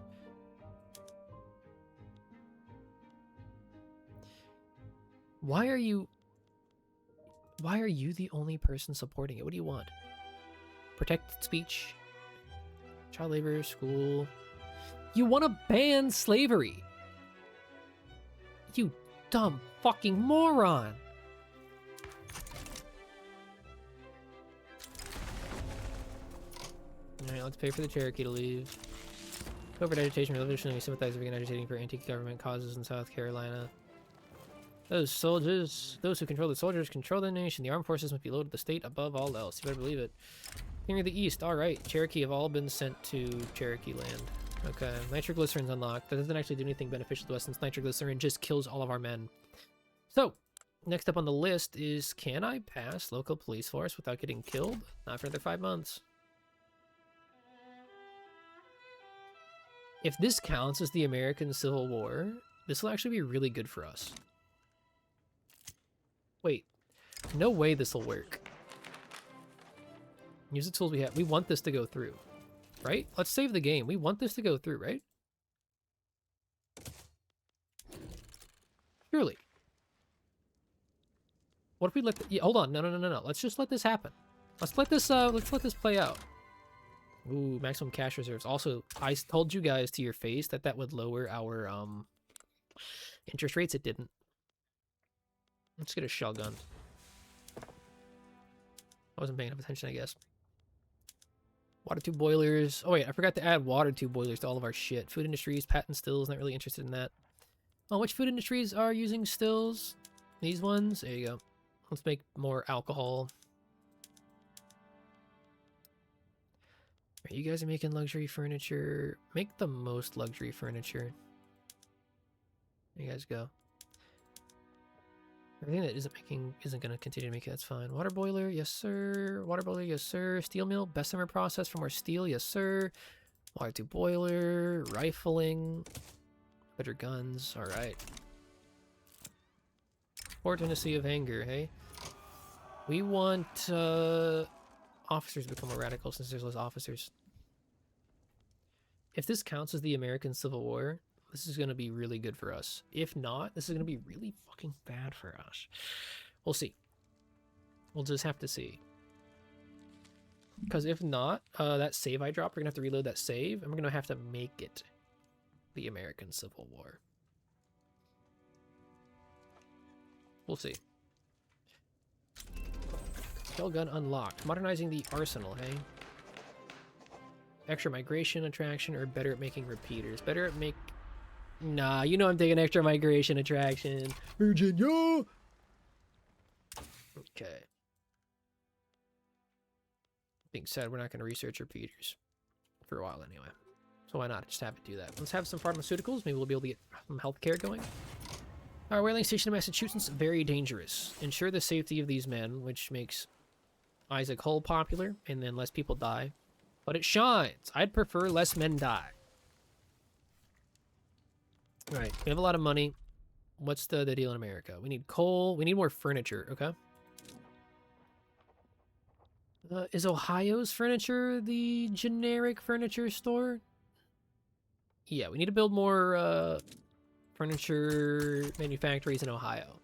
Speaker 1: Why are you the only person supporting it? What do you want? Protected speech? Child labor, school. You want to ban slavery? You dumb fucking moron. Alright, let's pay for the Cherokee to leave. Covert agitation, revolutionary sympathize with agitating for anti-government causes in South Carolina. Those who control the soldiers control the nation. The armed forces must be loyal to the state above all else. You better believe it. King of the East. Alright, Cherokee have all been sent to Cherokee land. Okay, nitroglycerin's unlocked. That doesn't actually do anything beneficial to us since nitroglycerin just kills all of our men. So, next up on the list is, can I pass local police force without getting killed? Not for another 5 months. If this counts as the American Civil War, this will actually be really good for us. Wait, no way this will work. Use the tools we have. We want this to go through, right? Let's save the game. We want this to go through, right? Surely. What if we let yeah, hold on, no. Let's just let this happen. Let's let this play out. Ooh, maximum cash reserves. Also, I told you guys to your face that that would lower our interest rates. It didn't. Let's get a shotgun. I wasn't paying enough attention, I guess. Water tube boilers. Oh wait, I forgot to add water tube boilers to all of our shit. Food industries, patent stills, not really interested in that. Oh, which food industries are using stills? These ones? There you go. Let's make more alcohol. You guys are making luxury furniture. Make the most luxury furniture. There you guys go. Everything that isn't going to continue to make it, that's fine. Water boiler, yes sir. Water boiler, yes sir. Steel mill, Bessemer process for more steel, yes sir. Water tube boiler, rifling, better guns, alright. Fort Tennessee of anger, hey? We want officers to become more radical since there's less officers. If this counts as the American Civil War, this is going to be really good for us. If not, this is going to be really fucking bad for us. We'll see. We'll just have to see. Because if not, that save I dropped, we're going to have to reload that save, and we're going to have to make it the American Civil War. We'll see. Shell gun unlocked. Modernizing the arsenal, hey? Extra migration attraction or better at making repeaters? Better at make... Nah, you know I'm taking extra migration attraction. Virginia! Okay. Being said, we're not going to research repeaters for a while anyway. So why not just have it do that? Let's have some pharmaceuticals. Maybe we'll be able to get some healthcare going. Our whaling station in Massachusetts, very dangerous. Ensure the safety of these men, which makes Isaac Hull popular, and then less people die. But it shines. I'd prefer less men die. Alright, we have a lot of money. What's the deal in America? We need coal. We need more furniture, okay? Is Ohio's furniture the generic furniture store? Yeah, we need to build more furniture manufactories in Ohio.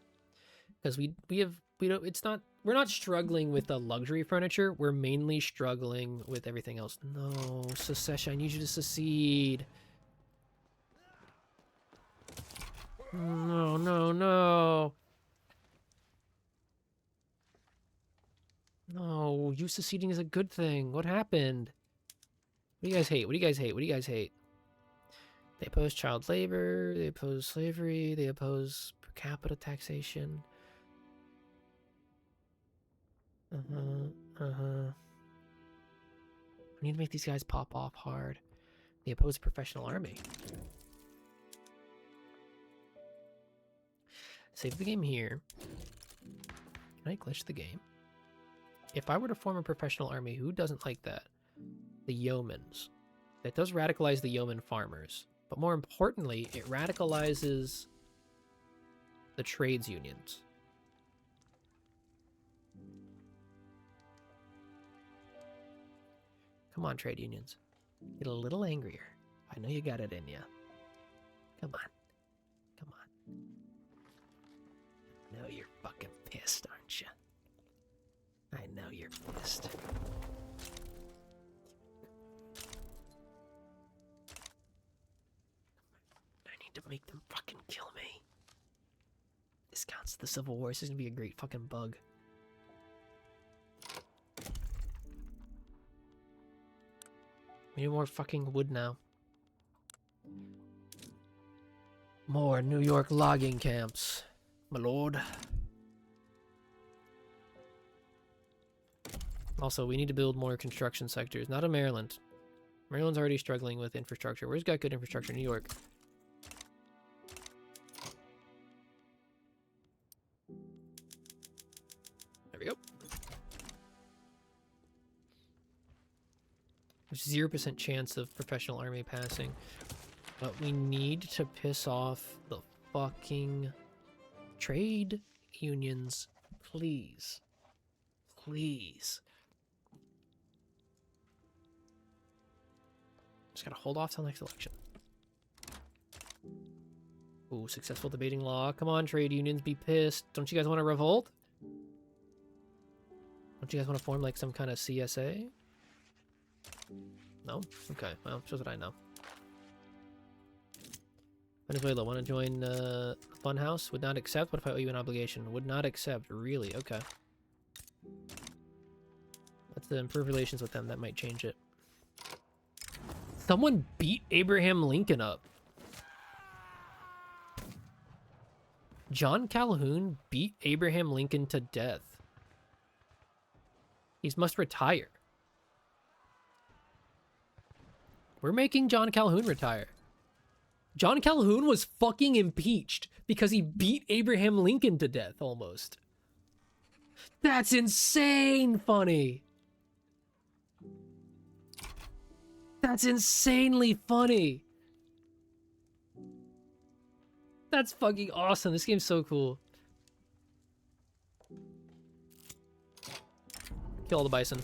Speaker 1: Because we don't, it's not not struggling with the luxury furniture. We're mainly struggling with everything else. No, secession. I need you to secede. No, no, no. No, you seceding is a good thing. What happened? What do you guys hate? What do you guys hate? What do you guys hate? They oppose child labor. They oppose slavery. They oppose per capita taxation. I need to make these guys pop off hard. They oppose a professional army. Save the game here. Can I glitch the game? If I were to form a professional army, who doesn't like that? The yeomans. That does radicalize the yeoman farmers. But more importantly, it radicalizes the trades unions. Come on, trade unions. Get a little angrier. I know you got it in you. Come on. Come on. I know you're fucking pissed, aren't you? I know you're pissed. I need to make them fucking kill me. This counts the Civil War. This is gonna be a great fucking bug. We need more fucking wood now. More New York logging camps, my lord. Also, we need to build more construction sectors. Not in Maryland. Maryland's already struggling with infrastructure. Where's got good infrastructure? New York. There we go. There's 0% chance of professional army passing. But we need to piss off the fucking trade unions. Please. Please. Just gotta hold off till next election. Ooh, successful debating law. Come on, trade unions, be pissed. Don't you guys want to revolt? Don't you guys want to form like some kind of CSA? No? Okay, well, shows what I know. Venezuela, want to join Funhouse? Would not accept. What if I owe you an obligation? Would not accept. Really? Okay. Let's improve relations with them. That might change it. Someone beat Abraham Lincoln up. John Calhoun beat Abraham Lincoln to death. He must retire. We're making John Calhoun retire. John Calhoun was fucking impeached because he beat Abraham Lincoln to death, almost. That's insane funny. That's insanely funny. That's fucking awesome. This game's so cool. Kill all the bison.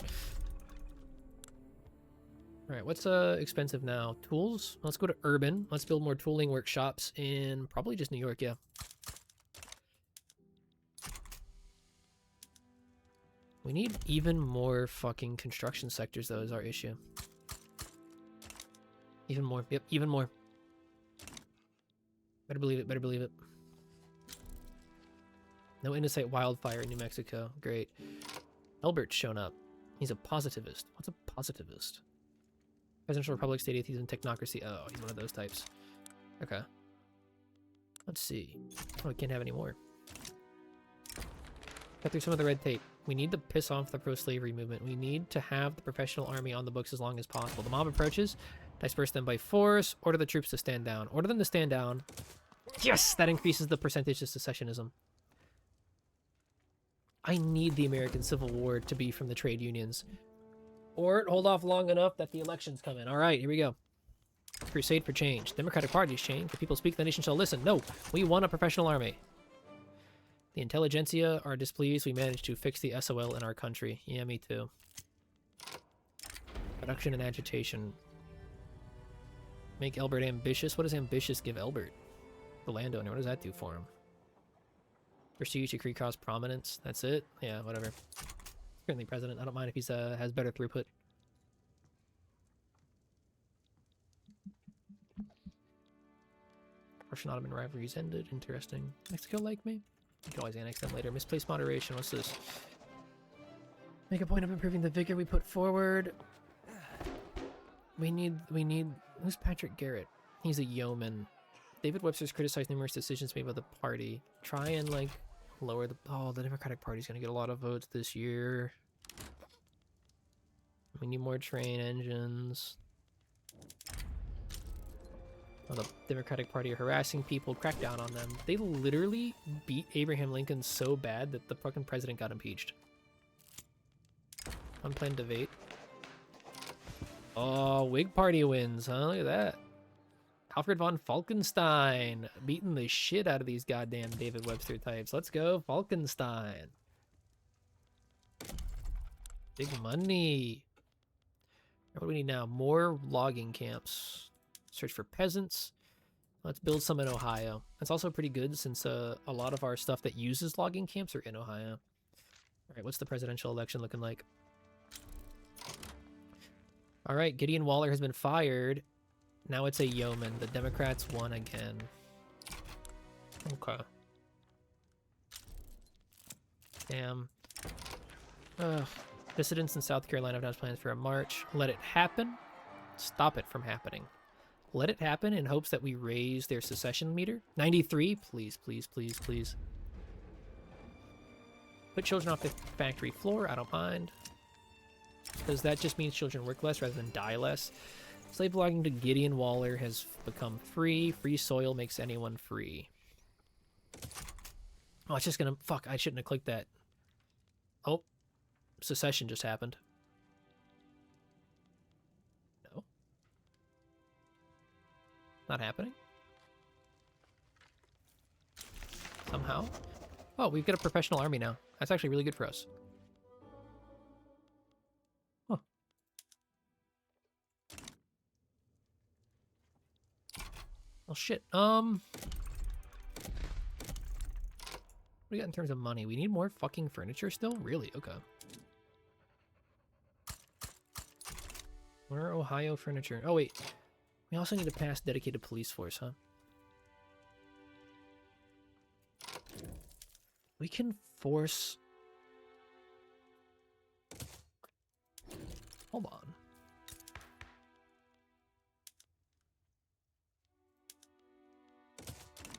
Speaker 1: Alright, what's expensive now? Tools? Let's go to urban. Let's build more tooling workshops in probably just New York, yeah. We need even more fucking construction sectors, though, is our issue. Even more. Yep, even more. Better believe it, better believe it. No Indocite wildfire in New Mexico. Great. Elbert's shown up. He's a positivist. What's a positivist? Presidential Republic, state atheism, technocracy. Oh, he's one of those types. Okay. Let's see. Oh, we can't have any more. Cut through some of the red tape. We need to piss off the pro-slavery movement. We need to have the professional army on the books as long as possible. The mob approaches. Disperse them by force. Order the troops to stand down. Order them to stand down. Yes! That increases the percentage of secessionism. I need the American Civil War to be from the trade unions. Or hold off long enough that the elections come in. All right, here we go. Crusade for change. Democratic Party's change. The people speak, the nation shall listen. No, we want a professional army. The intelligentsia are displeased. We managed to fix the SOL in our country. Yeah, me too. Production and agitation. Make Elbert ambitious. What does ambitious give Elbert? The landowner. What does that do for him? Prestige decree cause prominence. That's it. Yeah, whatever. Currently president. I don't mind if he's has better throughput. Russian Ottoman rivalries ended. Interesting. Mexico like me? You can always annex them later. Misplaced moderation. What's this? Make a point of improving the vigor we put forward. We need. Who's Patrick Garrett? He's a yeoman. David Webster's criticized numerous decisions made by the party. Try and like lower the. Oh, the Democratic Party's gonna get a lot of votes this year. We need more train engines. Oh, the Democratic Party are harassing people. Crack down on them. They literally beat Abraham Lincoln so bad that the fucking president got impeached. Unplanned debate. Oh, Whig Party wins, huh? Look at that. Alfred von Falkenstein beating the shit out of these goddamn David Webster types. Let's go, Falkenstein. Big money. What do we need now? More logging camps. Search for peasants. Let's build some in Ohio. That's also pretty good since a lot of our stuff that uses logging camps are in Ohio. All right, what's the presidential election looking like? All right, Gideon Waller has been fired. Now it's a yeoman. The Democrats won again. Okay. Damn. Ugh. Dissidents in South Carolina have announced plans for a march. Let it happen. Stop it from happening. Let it happen in hopes that we raise their secession meter. 93? Please, please, please, please. Put children off the factory floor. I don't mind. Because that just means children work less rather than die less. Slave logging to Gideon Waller has become free. Free soil makes anyone free. Oh, it's just gonna... Fuck, I shouldn't have clicked that. Oh. Secession just happened. No. Not happening? Somehow? Oh, we've got a professional army now. That's actually really good for us. Huh. Well, shit. What do we got in terms of money? We need more fucking furniture still? Really? Okay. Where are Ohio furniture? Oh, wait. We also need to pass dedicated police force, huh? We can force... Hold on.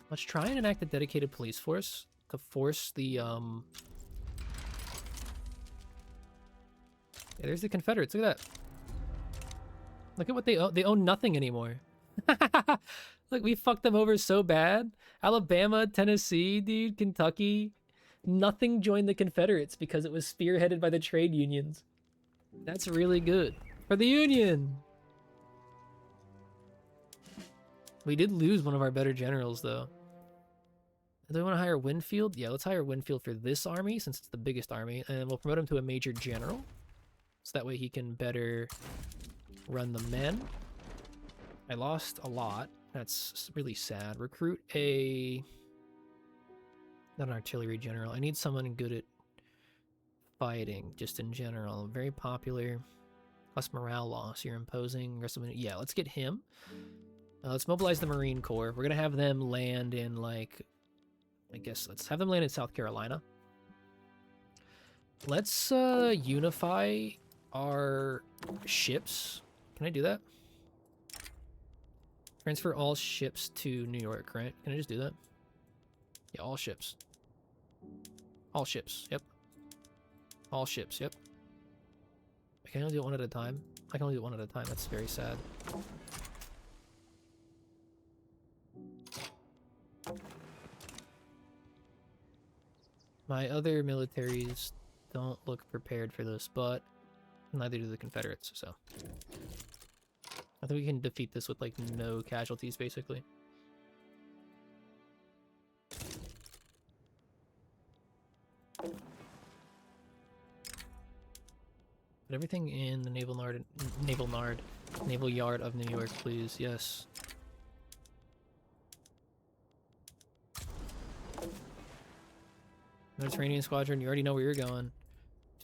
Speaker 1: Let's try and enact a dedicated police force to force the, Yeah, there's the Confederates. Look at that. Look at what they own. They own nothing anymore. Look, we fucked them over so bad. Alabama, Tennessee, dude, Kentucky. Nothing joined the Confederates because it was spearheaded by the trade unions. That's really good. For the Union! We did lose one of our better generals, though. Do we want to hire Winfield? Yeah, let's hire Winfield for this army, since it's the biggest army. And we'll promote him to a major general. So that way he can better run the men. I lost a lot. That's really sad. Recruit a... Not an artillery general. I need someone good at fighting, just in general. Very popular. Plus morale loss. You're imposing. Yeah, let's get him. Let's mobilize the Marine Corps. We're going to have them land in, like... I guess let's have them land in South Carolina. Let's unify our ships. Can I do that? Transfer all ships to New York, right? Can I just do that? Yeah, all ships. All ships, yep. All ships, yep. I can only do it one at a time. I can only do it one at a time. That's very sad. My other militaries don't look prepared for this, but neither do the Confederates, so. I think we can defeat this with, like, no casualties, basically. Put everything in the naval yard of New York, please. Yes. Mediterranean Squadron, you already know where you're going.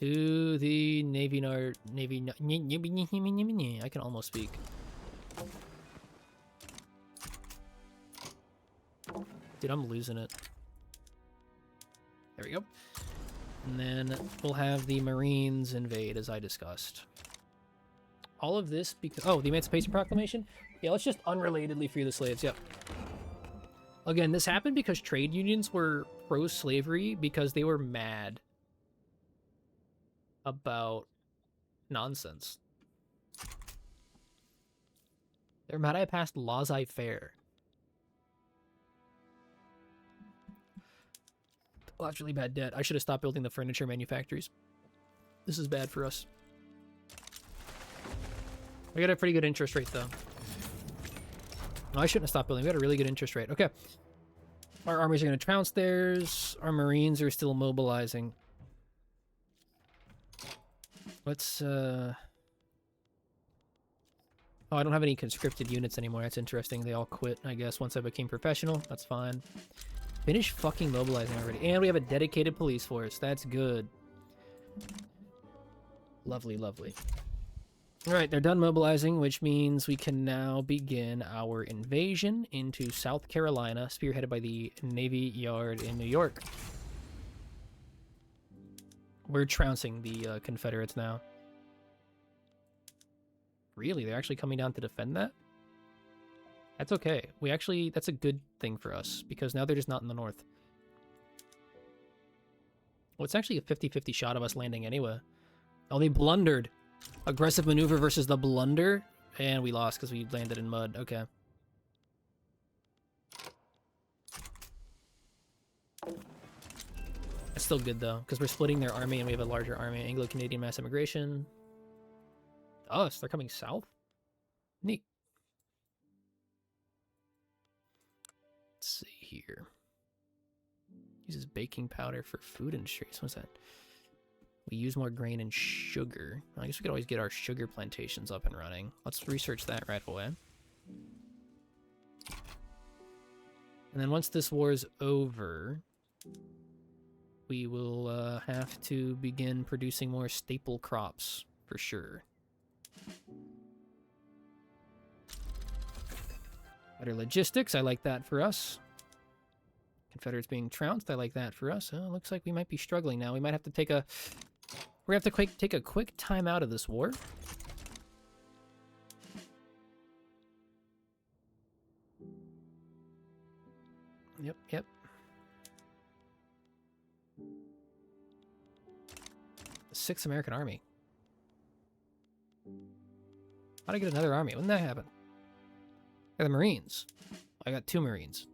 Speaker 1: To the Navy Nord... I can almost speak. Dude, I'm losing it. There we go. And then we'll have the Marines invade, as I discussed. All of this because... Oh, the Emancipation Proclamation? Yeah, let's just unrelatedly free the slaves, yep. Again, this happened because trade unions were pro-slavery because they were mad about nonsense. They're mad I passed laissez-faire. Well, that's really bad debt. I should have stopped building the furniture manufactories. This is bad for us. We got a pretty good interest rate, though. No, I shouldn't have stopped building. We got a really good interest rate. Okay. Our armies are going to trounce theirs. Our Marines are still mobilizing. Let's, Oh, I don't have any conscripted units anymore. That's interesting. They all quit, I guess, once I became professional. That's fine. Finish fucking mobilizing already. And we have a dedicated police force. That's good. Lovely, lovely. Alright, they're done mobilizing, which means we can now begin our invasion into South Carolina, spearheaded by the Navy Yard in New York. We're trouncing the Confederates now. Really? They're actually coming down to defend that? That's okay. That's a good thing for us, because now they're just not in the north. Well, it's actually a 50-50 shot of us landing anyway. Oh, they blundered. Aggressive maneuver versus the blunder. And we lost because we landed in mud. Okay. That's still good, though, because we're splitting their army and we have a larger army. Anglo-Canadian mass immigration. Us? They're coming south? Neat. Let's see here. Uses baking powder for food industries. What's that? We use more grain and sugar. I guess we could always get our sugar plantations up and running. Let's research that right away. And then once this war is over, we will have to begin producing more staple crops for sure. Better logistics, I like that for us. Confederates being trounced, I like that for us. Oh, looks like we might be struggling now. We might have to take a... We're going to have to take a quick time out of this war. Yep, yep. The 6th American Army. How'd I get another army? When did that happen? The Marines. I got 2 Marines.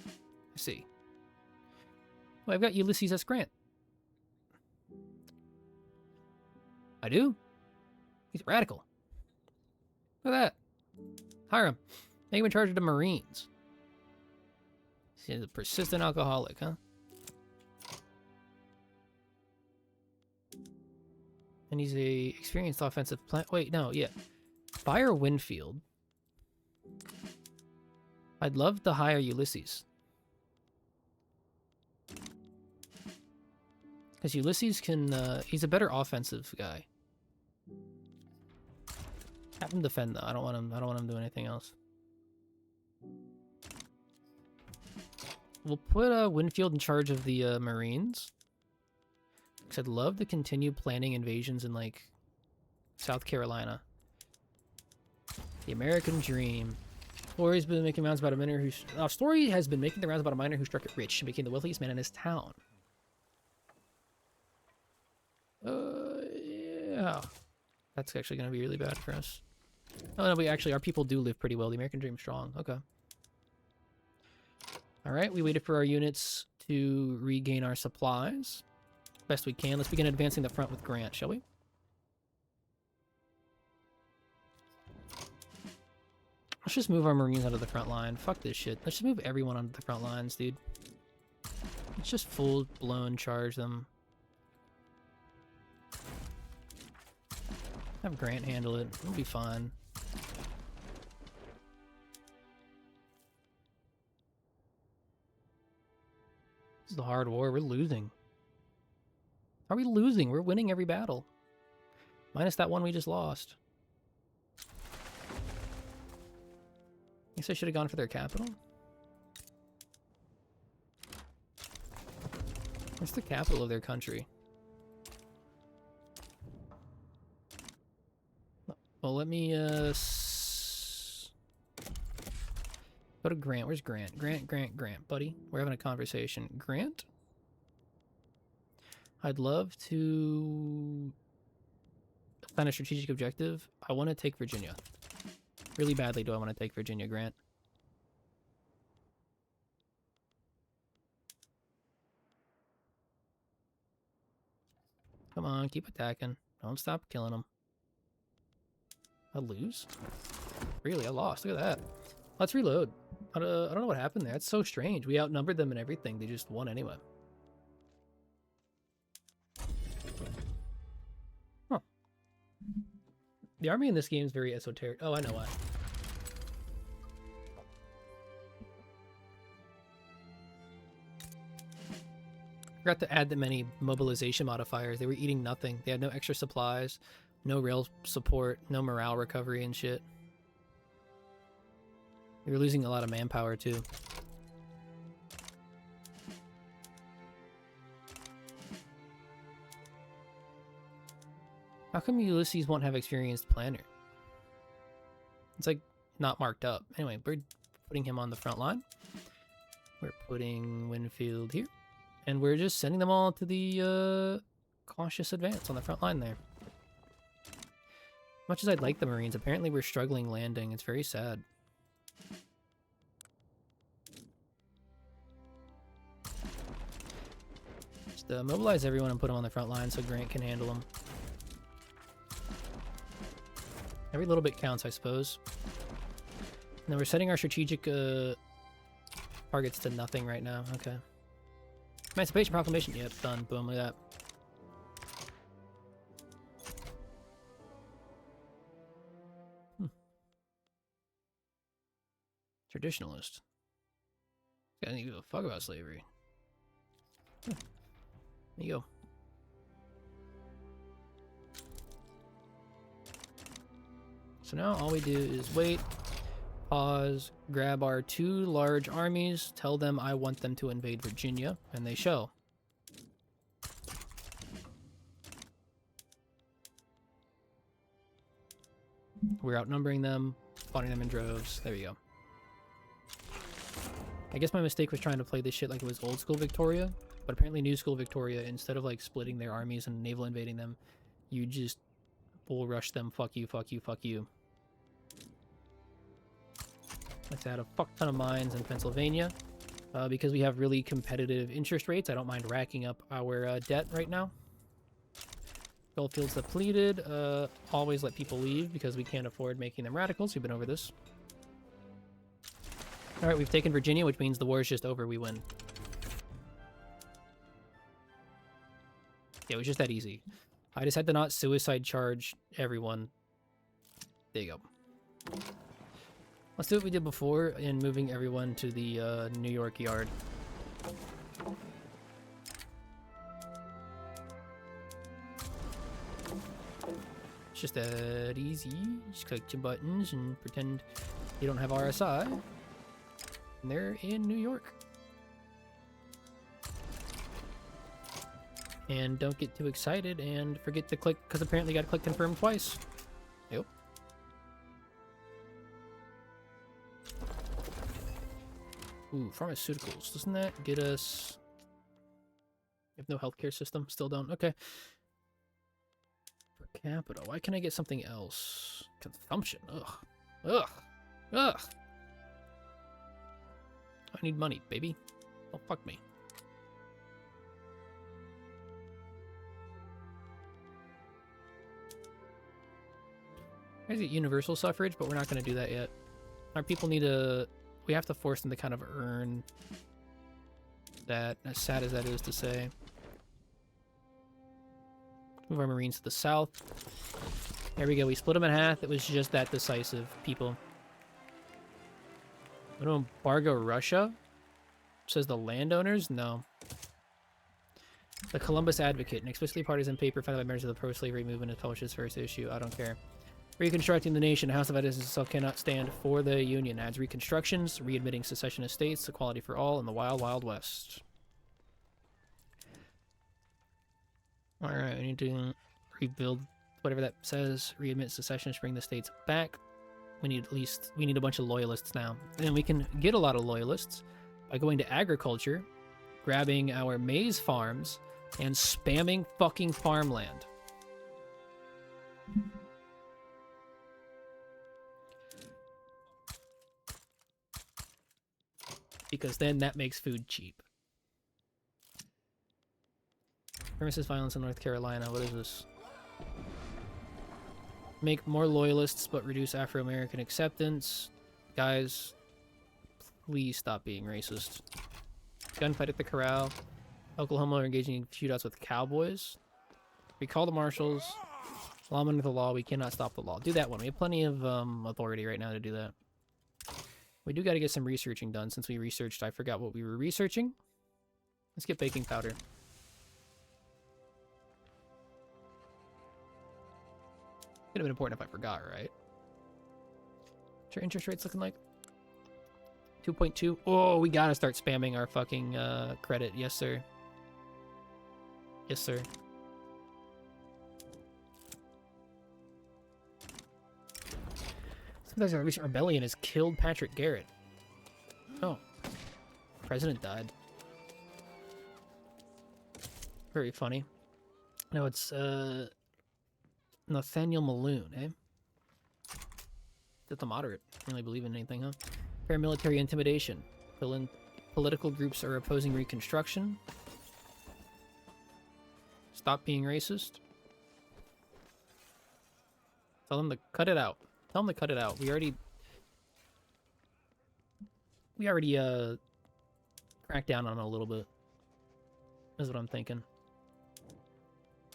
Speaker 1: I see. Well, I've got Ulysses S. Grant. I do? He's radical. Look at that. Hire him. Make him in charge of the Marines. He's a persistent alcoholic, huh? And he's a experienced offensive plan. Wait, no, yeah. Fire Winfield. I'd love to hire Ulysses. Because Ulysses can, he's a better offensive guy. Have him defend though. I don't want him doing anything else. We'll put Winfield in charge of the Marines. Because I'd love to continue planning invasions in like South Carolina. The American Dream. Story's been making rounds about a miner who... Story has been making the rounds about a miner who struck it rich and became the wealthiest man in his town. Yeah. That's actually going to be really bad for us. Oh, no, our people do live pretty well. The American Dream's strong. Okay. Alright, we waited for our units to regain our supplies. Best we can. Let's begin advancing the front with Grant, shall we? Let's just move our Marines onto the front line. Fuck this shit. Let's just move everyone onto the front lines, dude. Let's just full-blown charge them. Have Grant handle it. It'll be fine. This is a hard war. We're losing. Are we losing? We're winning every battle. Minus that one we just lost. Guess I should have gone for their capital. What's the capital of their country? Well, let me, go to Grant. Where's Grant? Grant, buddy. We're having a conversation. Grant? I'd love to find a strategic objective. I want to take Virginia. Really badly do I want to take Virginia, Grant. Come on, keep attacking. Don't stop killing them. I lose? Really, I lost. Look at that. Let's reload. I don't know what happened there. That's so strange. We outnumbered them and everything. They just won anyway. Huh. The army in this game is very esoteric. Oh, I know why. Forgot to add that many mobilization modifiers. They were eating nothing. They had no extra supplies, no rail support, no morale recovery and shit. They were losing a lot of manpower too. How come Ulysses won't have experienced planner? It's like not marked up. Anyway, we're putting him on the front line. We're putting Winfield here. And we're just sending them all to the cautious advance on the front line there. Much as I'd like the Marines, apparently we're struggling landing. It's very sad. Just mobilize everyone and put them on the front line so Grant can handle them. Every little bit counts, I suppose. And then we're setting our strategic targets to nothing right now. Okay. Emancipation Proclamation. Yep, done. Boom, look at that. Traditionalist. I don't give a fuck about slavery. There you go. So now all we do is wait, pause, grab our 2 large armies, tell them I want them to invade Virginia, and they shall. We're outnumbering them, spawning them in droves. There we go. I guess my mistake was trying to play this shit like it was old school Victoria, but apparently new school Victoria, instead of like splitting their armies and naval invading them, you just bull rush them. Fuck you, fuck you, fuck you. Let's add a fuck ton of mines in Pennsylvania. Because we have really competitive interest rates, I don't mind racking up our debt right now. Goldfields depleted. Always let people leave because we can't afford making them radicals. We've been over this. Alright, we've taken Virginia, which means the war is just over. We win. Yeah, it was just that easy. I just had to not suicide charge everyone. There you go. Let's do what we did before in moving everyone to the New York yard. It's just that easy. Just click your buttons and pretend you don't have RSI. And they're in New York. And don't get too excited and forget to click, because apparently you gotta click confirm twice. Yep. Ooh, pharmaceuticals. Doesn't that get us... We have no healthcare system? Still don't? Okay. Per capita. Why can't I get something else? Consumption. Ugh. Ugh. Ugh. I need money, baby. Don't fuck me. I get universal suffrage, but we're not going to do that yet. Our people need to... We have to force them to kind of earn that, as sad as that is to say. Move our Marines to the south. There we go. We split them in half. It was just that decisive, people. Want to embargo Russia? Says the landowners? No. The Columbus Advocate, an explicitly partisan paper founded by members of the pro-slavery movement, has published its first issue. I don't care. Reconstructing the Nation, House of Editors itself cannot stand for the Union. Adds reconstructions, readmitting secessionist states, equality for all, and the Wild Wild West. Alright, we need to rebuild whatever that says. Readmit secessionists, bring the states back. We need a bunch of loyalists now. And we can get a lot of loyalists by going to agriculture, grabbing our maize farms, and spamming fucking farmland. Because then that makes food cheap. Premises violence in North Carolina. What is this? Make more loyalists, but reduce Afro-American acceptance. Guys, please stop being racist. Gunfight at the corral. Oklahoma are engaging in shootouts with cowboys. Recall the marshals. Lawmen with the law. We cannot stop the law. Do that one. We have plenty of authority right now to do that. We do got to get some researching done since we researched. I forgot what we were researching. Let's get baking powder. Could have been important if I forgot, right? What's your interest rates looking like? 2.2. Oh, we gotta start spamming our fucking credit. Yes, sir. Yes, sir. Sometimes our recent rebellion has killed Patrick Garrett. Oh. The president died. Very funny. No, it's Nathaniel Maloon, eh? That's a moderate. Really believe in anything, huh? Paramilitary intimidation. Political groups are opposing Reconstruction. Stop being racist. Tell them to cut it out. Tell them to cut it out. We already cracked down on it a little bit. That's what I'm thinking.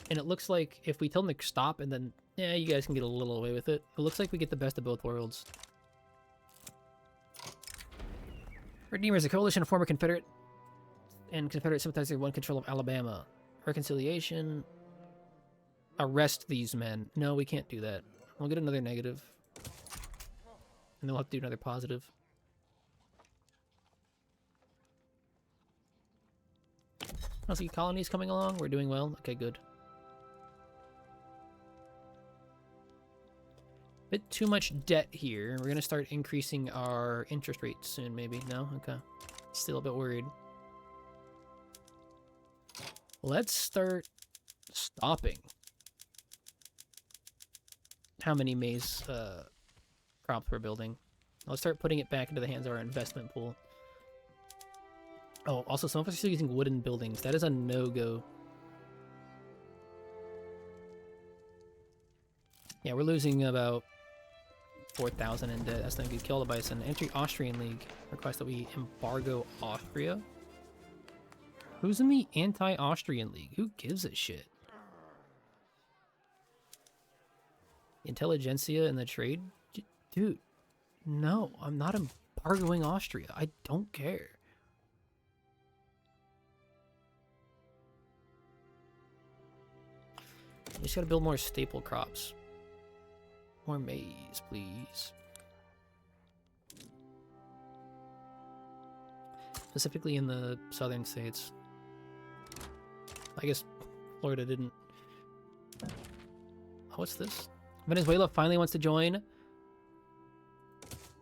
Speaker 1: And it looks like if we tell them to stop and then, yeah, you guys can get a little away with it. It looks like we get the best of both worlds. Redeemers, a coalition of former Confederate and Confederate sympathizers won control of Alabama. Reconciliation. Arrest these men. No, we can't do that. We'll get another negative. And then we'll have to do another positive. I see colonies coming along. We're doing well. Okay, good. Bit too much debt here. We're going to start increasing our interest rates soon, maybe. No? Okay. Still a bit worried. Let's start stopping how many maize crops we're building. Let's start putting it back into the hands of our investment pool. Oh, also some of us are still using wooden buildings. That is a no-go. Yeah, we're losing about 4,000 in debt. That's not good. Kill the bison. Entry Austrian League. Request that we embargo Austria. Who's in the anti-Austrian League? Who gives a shit? Intelligentsia and the trade? Dude, no, I'm not embargoing Austria. I don't care. You just gotta build more staple crops. More maize, please. Specifically in the southern states. I guess Florida didn't. Oh, what's this? Venezuela finally wants to join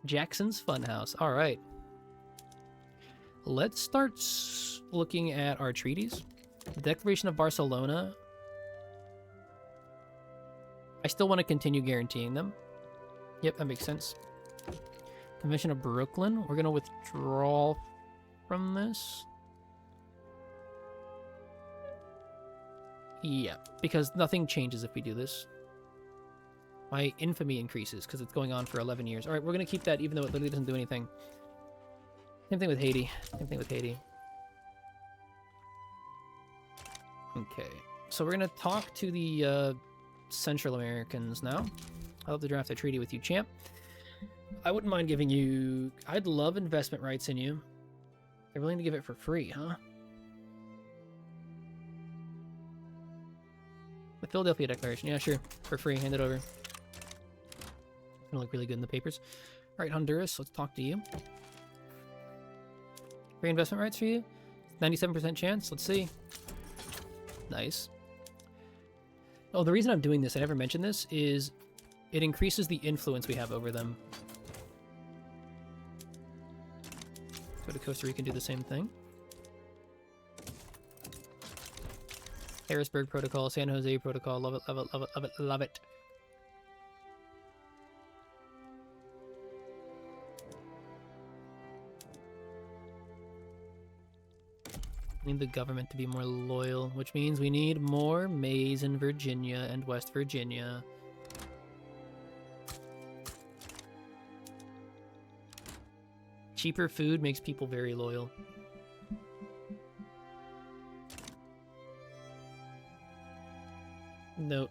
Speaker 1: Jackson's Funhouse. All right. Let's start looking at our treaties. The Declaration of Barcelona. I still want to continue guaranteeing them. Yep, that makes sense. Convention of Brooklyn. We're going to withdraw from this. Yeah, because nothing changes if we do this. My infamy increases because it's going on for 11 years. All right, we're going to keep that even though it literally doesn't do anything. Same thing with Haiti. Same thing with Haiti. Okay, so we're going to talk to the Central Americans now. I'll have to draft a treaty with you, champ. I wouldn't mind giving you... I'd love investment rights in you. They're willing to give it for free, huh? The Philadelphia Declaration. Yeah, sure. For free. Hand it over. It's gonna look really good in the papers. All right, Honduras. Let's talk to you. Free investment rights for you. 97% chance. Let's see. Nice. Oh, the reason I'm doing this, I never mentioned this, is it increases the influence we have over them. Go to Costa Rica and do the same thing. Harrisburg Protocol, San Jose Protocol, love it, love it, love it, love it, love it. Need the government to be more loyal, which means we need more maize in Virginia and West Virginia. Cheaper food makes people very loyal. Note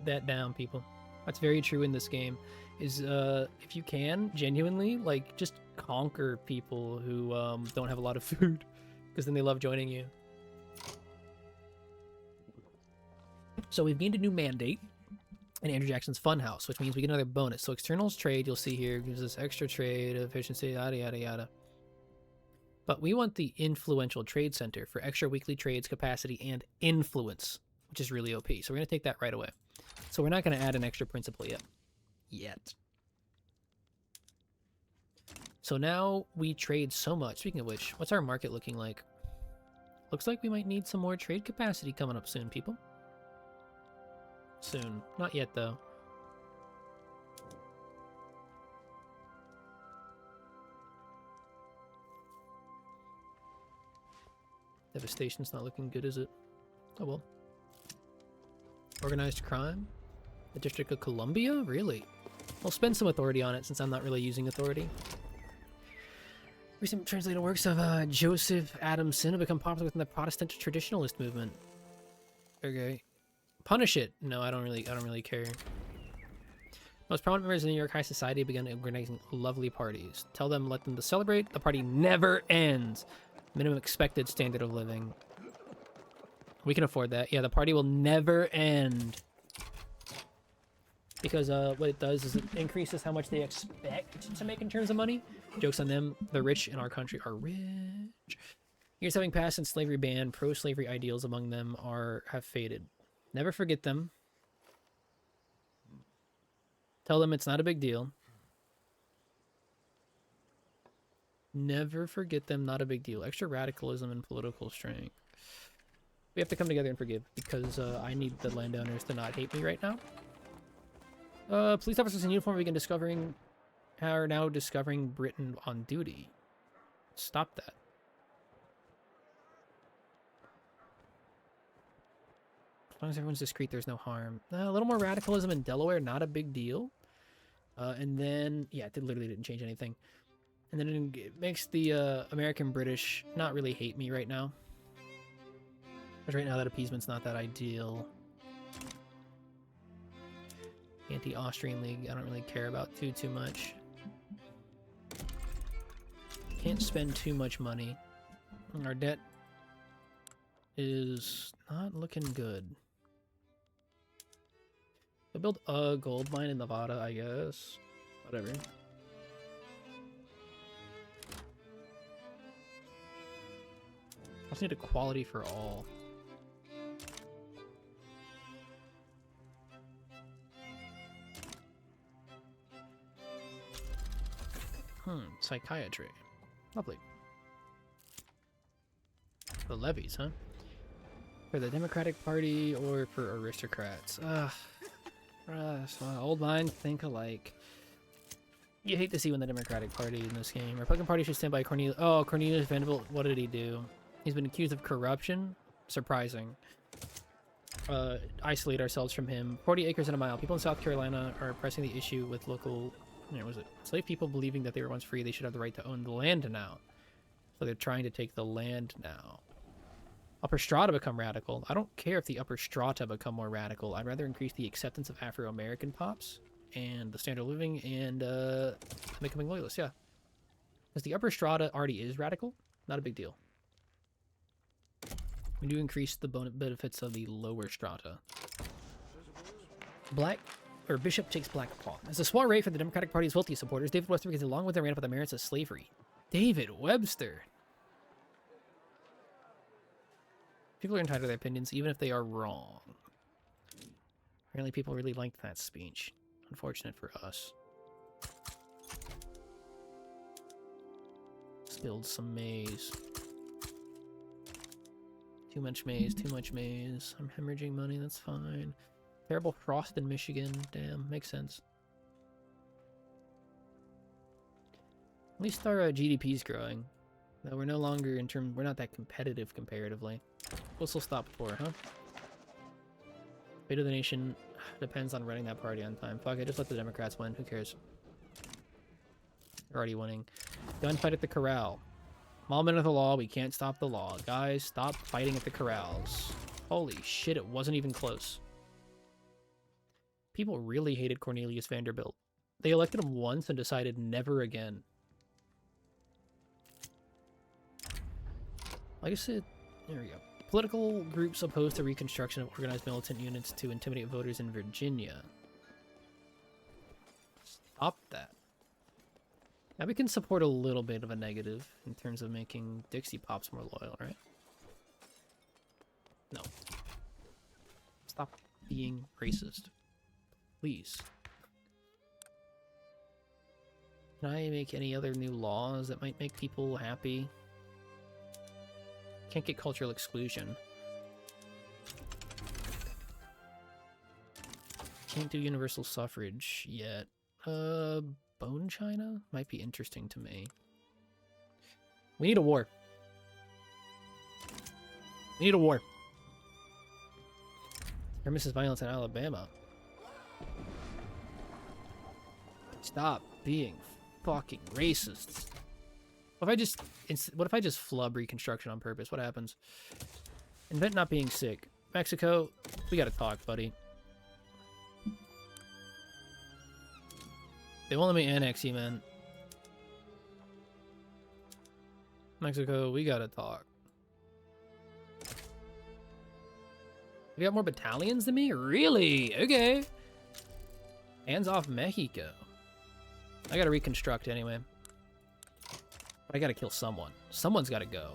Speaker 1: that down, people. That's very true in this game. Is if you can genuinely like just conquer people who don't have a lot of food, because then they love joining you. So we've gained a new mandate in Andrew Jackson's Funhouse, which means we get another bonus. So externals trade, you'll see here, gives us extra trade, efficiency, yada yada yada. But we want the influential trade center for extra weekly trades, capacity, and influence, which is really OP. So we're going to take that right away. So we're not going to add an extra principal yet. So now we trade so much. Speaking of which, what's our market looking like? Looks like we might need some more trade capacity coming up soon, people. Soon. Not yet, though. Devastation's not looking good, is it? Oh well. Organized crime? The District of Columbia? Really? I'll spend some authority on it since I'm not really using authority. Recent translated works of Joseph Adamson have become popular within the Protestant traditionalist movement. Okay. Punish it. No, I don't really care. Most prominent members of the New York High Society began organizing lovely parties. Tell them, let them to celebrate. The party never ends. Minimum expected standard of living. We can afford that. Yeah, the party will never end. Because what it does is it increases how much they expect to make in terms of money. Joke's on them. The rich in our country are rich. Years having passed since slavery ban, pro-slavery ideals among them have faded. Never forget them. Tell them it's not a big deal. Never forget them, not a big deal. Extra radicalism and political strength. We have to come together and forgive, because I need the landowners to not hate me right now. Police officers in uniform are now discovering Britain on duty. Stop that. As long as everyone's discreet, there's no harm. A little more radicalism in Delaware, not a big deal. And then, yeah, it literally didn't change anything. And then it makes the American-British not really hate me right now. Because right now that appeasement's not that ideal. Anti-Austrian League, I don't really care about too much. Can't spend too much money. Our debt is not looking good. I'll build a gold mine in Nevada, I guess. Whatever. I just need equality for all. Psychiatry. Lovely. The levies, huh? For the Democratic Party or for aristocrats? So old minds think alike. You hate to see when the Democratic Party in this game. Republican Party should stand by Cornelius. Oh, Cornelius Vanderbilt, what did he do? He's been accused of corruption? Surprising. Isolate ourselves from him. 40 acres in a mile. People in South Carolina are pressing the issue with local... was it slave people believing that they were once free, they should have the right to own the land now. So they're trying to take the land now. Upper strata become radical. I don't care if the upper strata become more radical. I'd rather increase the acceptance of Afro-American pops and the standard of living and becoming loyalists, yeah. Because the upper strata already is radical, not a big deal. We do increase the benefits of the lower strata. Black, or Bishop takes Black Paw. As a soiree for the Democratic Party's wealthy supporters, David Webster begins a long with their rant about the merits of slavery. David Webster. People are entitled to their opinions, even if they are wrong. Apparently people really liked that speech. Unfortunate for us. Spilled some maize. Too much maize, too much maize. I'm hemorrhaging money, that's fine. Terrible frost in Michigan. Damn, makes sense. At least our GDP's growing. Though we're no longer we're not that competitive comparatively. We'll still stop for, huh? Fate of the nation depends on running that party on time. Fuck it, just let the Democrats win. Who cares? They're already winning. Gunfight at the corral. Moment of the law, we can't stop the law. Guys, stop fighting at the corrals. Holy shit, it wasn't even close. People really hated Cornelius Vanderbilt. They elected him once and decided never again. Like I said, there we go. Political groups opposed to reconstruction of organized militant units to intimidate voters in Virginia. Stop that. Now we can support a little bit of a negative in terms of making Dixie Pops more loyal, right? No. Stop being racist. Please. Can I make any other new laws that might make people happy? Can't get cultural exclusion. Can't do universal suffrage yet. Bone China? Might be interesting to me. We need a war. We need a war. Supremacist violence in Alabama. Stop being fucking racists. What if I just flub reconstruction on purpose? What happens? Invent not being sick. Mexico, we gotta talk, buddy. They won't let me annex you, man. Mexico, we gotta talk. You got more battalions than me? Really? Okay. Hands off Mexico. I gotta reconstruct anyway. But I gotta kill someone. Someone's gotta go.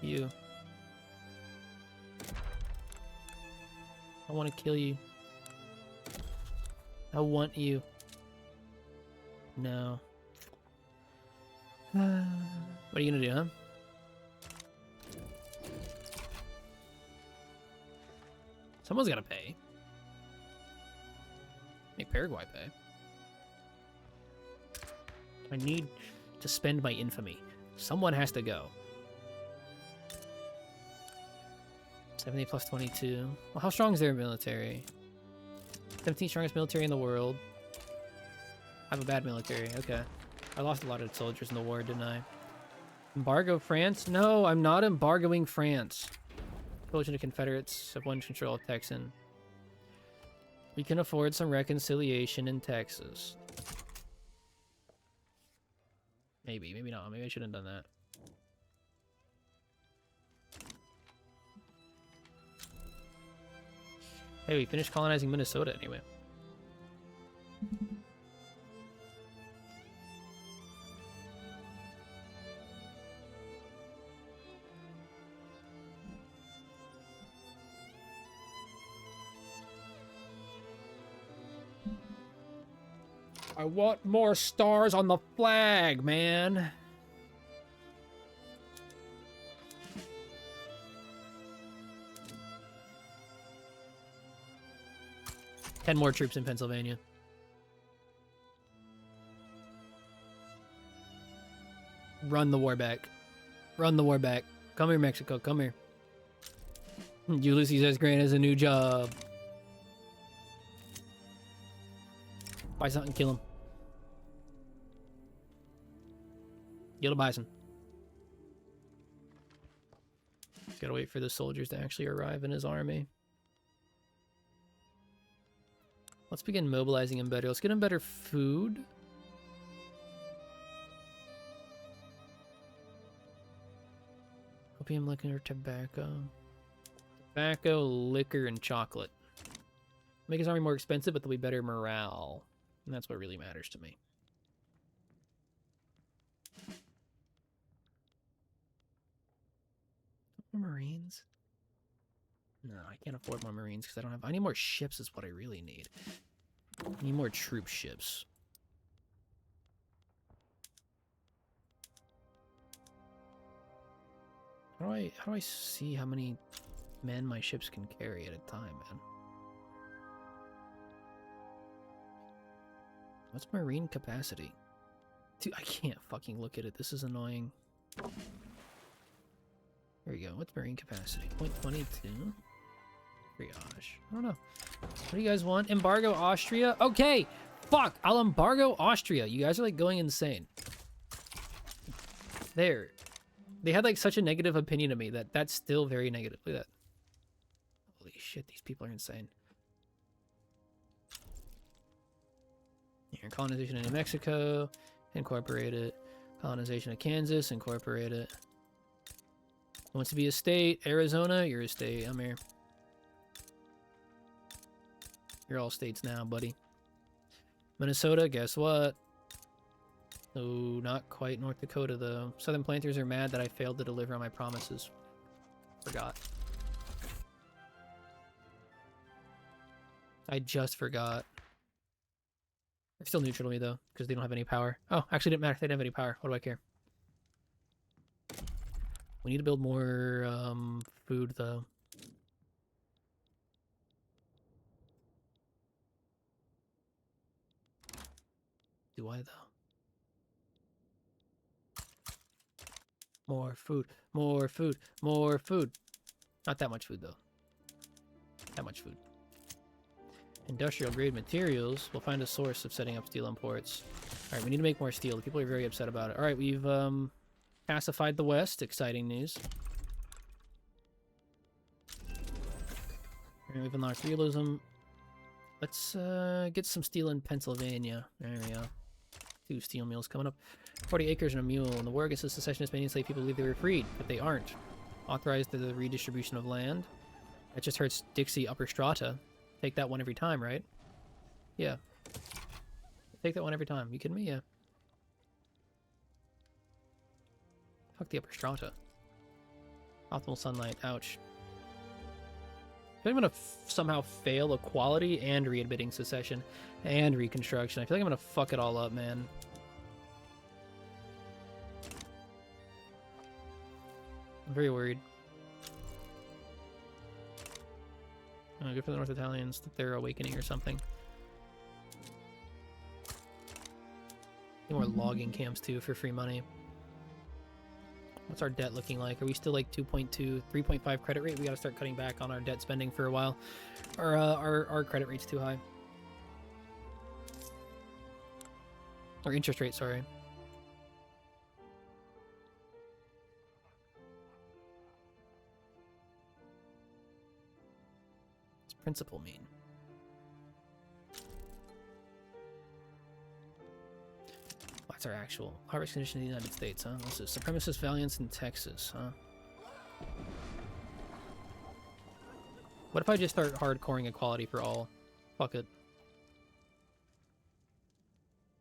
Speaker 1: You. I want to kill you. I want you. No. What are you gonna do, huh? Someone's gotta pay. Make Paraguay pay. I need to spend my infamy. Someone has to go. 70 plus 22. Well, how strong is their military? 17th strongest military in the world. I have a bad military. Okay. I lost a lot of soldiers in the war, didn't I? Embargo France? No, I'm not embargoing France. Coalition of Confederates have won control of Texan. We can afford some reconciliation in Texas. Maybe, maybe not. Maybe I shouldn't have done that. Hey, we finished colonizing Minnesota anyway. I want more stars on the flag, man. Ten more troops in Pennsylvania. Run the war back. Run the war back. Come here, Mexico. Come here. Ulysses S. Grant has a new job. Buy something, kill him. Kill the bison. Gotta wait for the soldiers to actually arrive in his army. Let's begin mobilizing him better. Let's get him better food. Opium, liquor, tobacco. Tobacco, liquor, and chocolate. Make his army more expensive, but there'll be better morale. And that's what really matters to me. More Marines? No, I can't afford more Marines because I don't have... I need more ships is what I really need. I need more troop ships. How do I see how many men my ships can carry at a time, man? What's Marine capacity? Dude, I can't fucking look at it. This is annoying. There we go. What's Marine capacity? 0.22? Triage. I don't know. What do you guys want? Embargo Austria? Okay! Fuck! I'll embargo Austria. You guys are like going insane. There. They had like such a negative opinion of me that that's still very negative. Look at that. Holy shit, these people are insane. Here, colonization of New Mexico, incorporate it. Colonization of Kansas, incorporate it. Wants to be a state. Arizona, you're a state. I'm here. You're all states now, buddy. Minnesota, guess what? Oh, not quite North Dakota, though. Southern planters are mad that I failed to deliver on my promises. Forgot. I just forgot. They're still neutral to me, though, because they don't have any power. Oh, actually, didn't matter. They didn't have any power. What do I care? We need to build more food, though. Do I, though? More food, more food, more food. Not that much food, though. That much food. Industrial grade materials. We'll find a source of setting up steel imports. Alright, we need to make more steel. People are very upset about it. Alright, we've pacified the West. Exciting news. We've unlocked realism. Let's get some steel in Pennsylvania. There we go. 2 steel mills coming up. 40 acres and a mule. And the war against the secessionists made enslaved people believe they were freed, but they aren't. Authorized the redistribution of land. That just hurts Dixie upper strata. Take that one every time, right? Yeah. Take that one every time. You kidding me? Yeah. Fuck the upper strata. Optimal sunlight. Ouch. I feel like I'm gonna somehow fail equality and readmitting secession and reconstruction. I feel like I'm gonna fuck it all up, man. I'm very worried. Oh, good for the North Italians that they're awakening or something. Need more logging camps too for free money. What's our debt looking like? Are we still like 2.2, 3.5 credit rate? We gotta start cutting back on our debt spending for a while. Our credit rate's too high. Or interest rate, sorry. What's principal mean? What's our actual harvest condition in the United States, huh? This is supremacist valiance in Texas, huh? What if I just start hardcoring equality for all? Fuck it.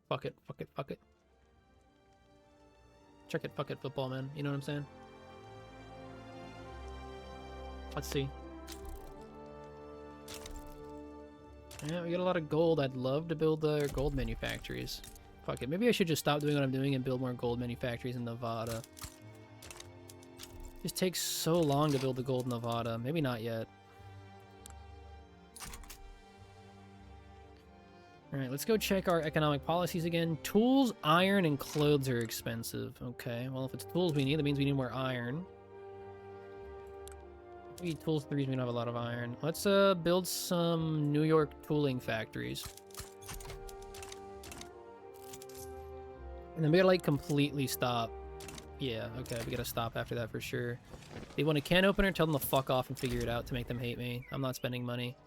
Speaker 1: Fuck it, fuck it, fuck it. Check it, fuck it, football, man. You know what I'm saying? Let's see. Yeah, we got a lot of gold. I'd love to build gold manufactories. Fuck it. Maybe I should just stop doing what I'm doing and build more gold manufactories in Nevada. It just takes so long to build the gold in Nevada. Maybe not yet. Alright, let's go check our economic policies again. Tools, iron, and clothes are expensive. Okay, well, if it's tools we need, that means we need more iron. We need tools, the reason we don't have a lot of iron. Let's build some New York tooling factories. And then we gotta, like, completely stop. Yeah, okay, we gotta stop after that for sure. They want a can opener, tell them to fuck off and figure it out to make them hate me. I'm not spending money.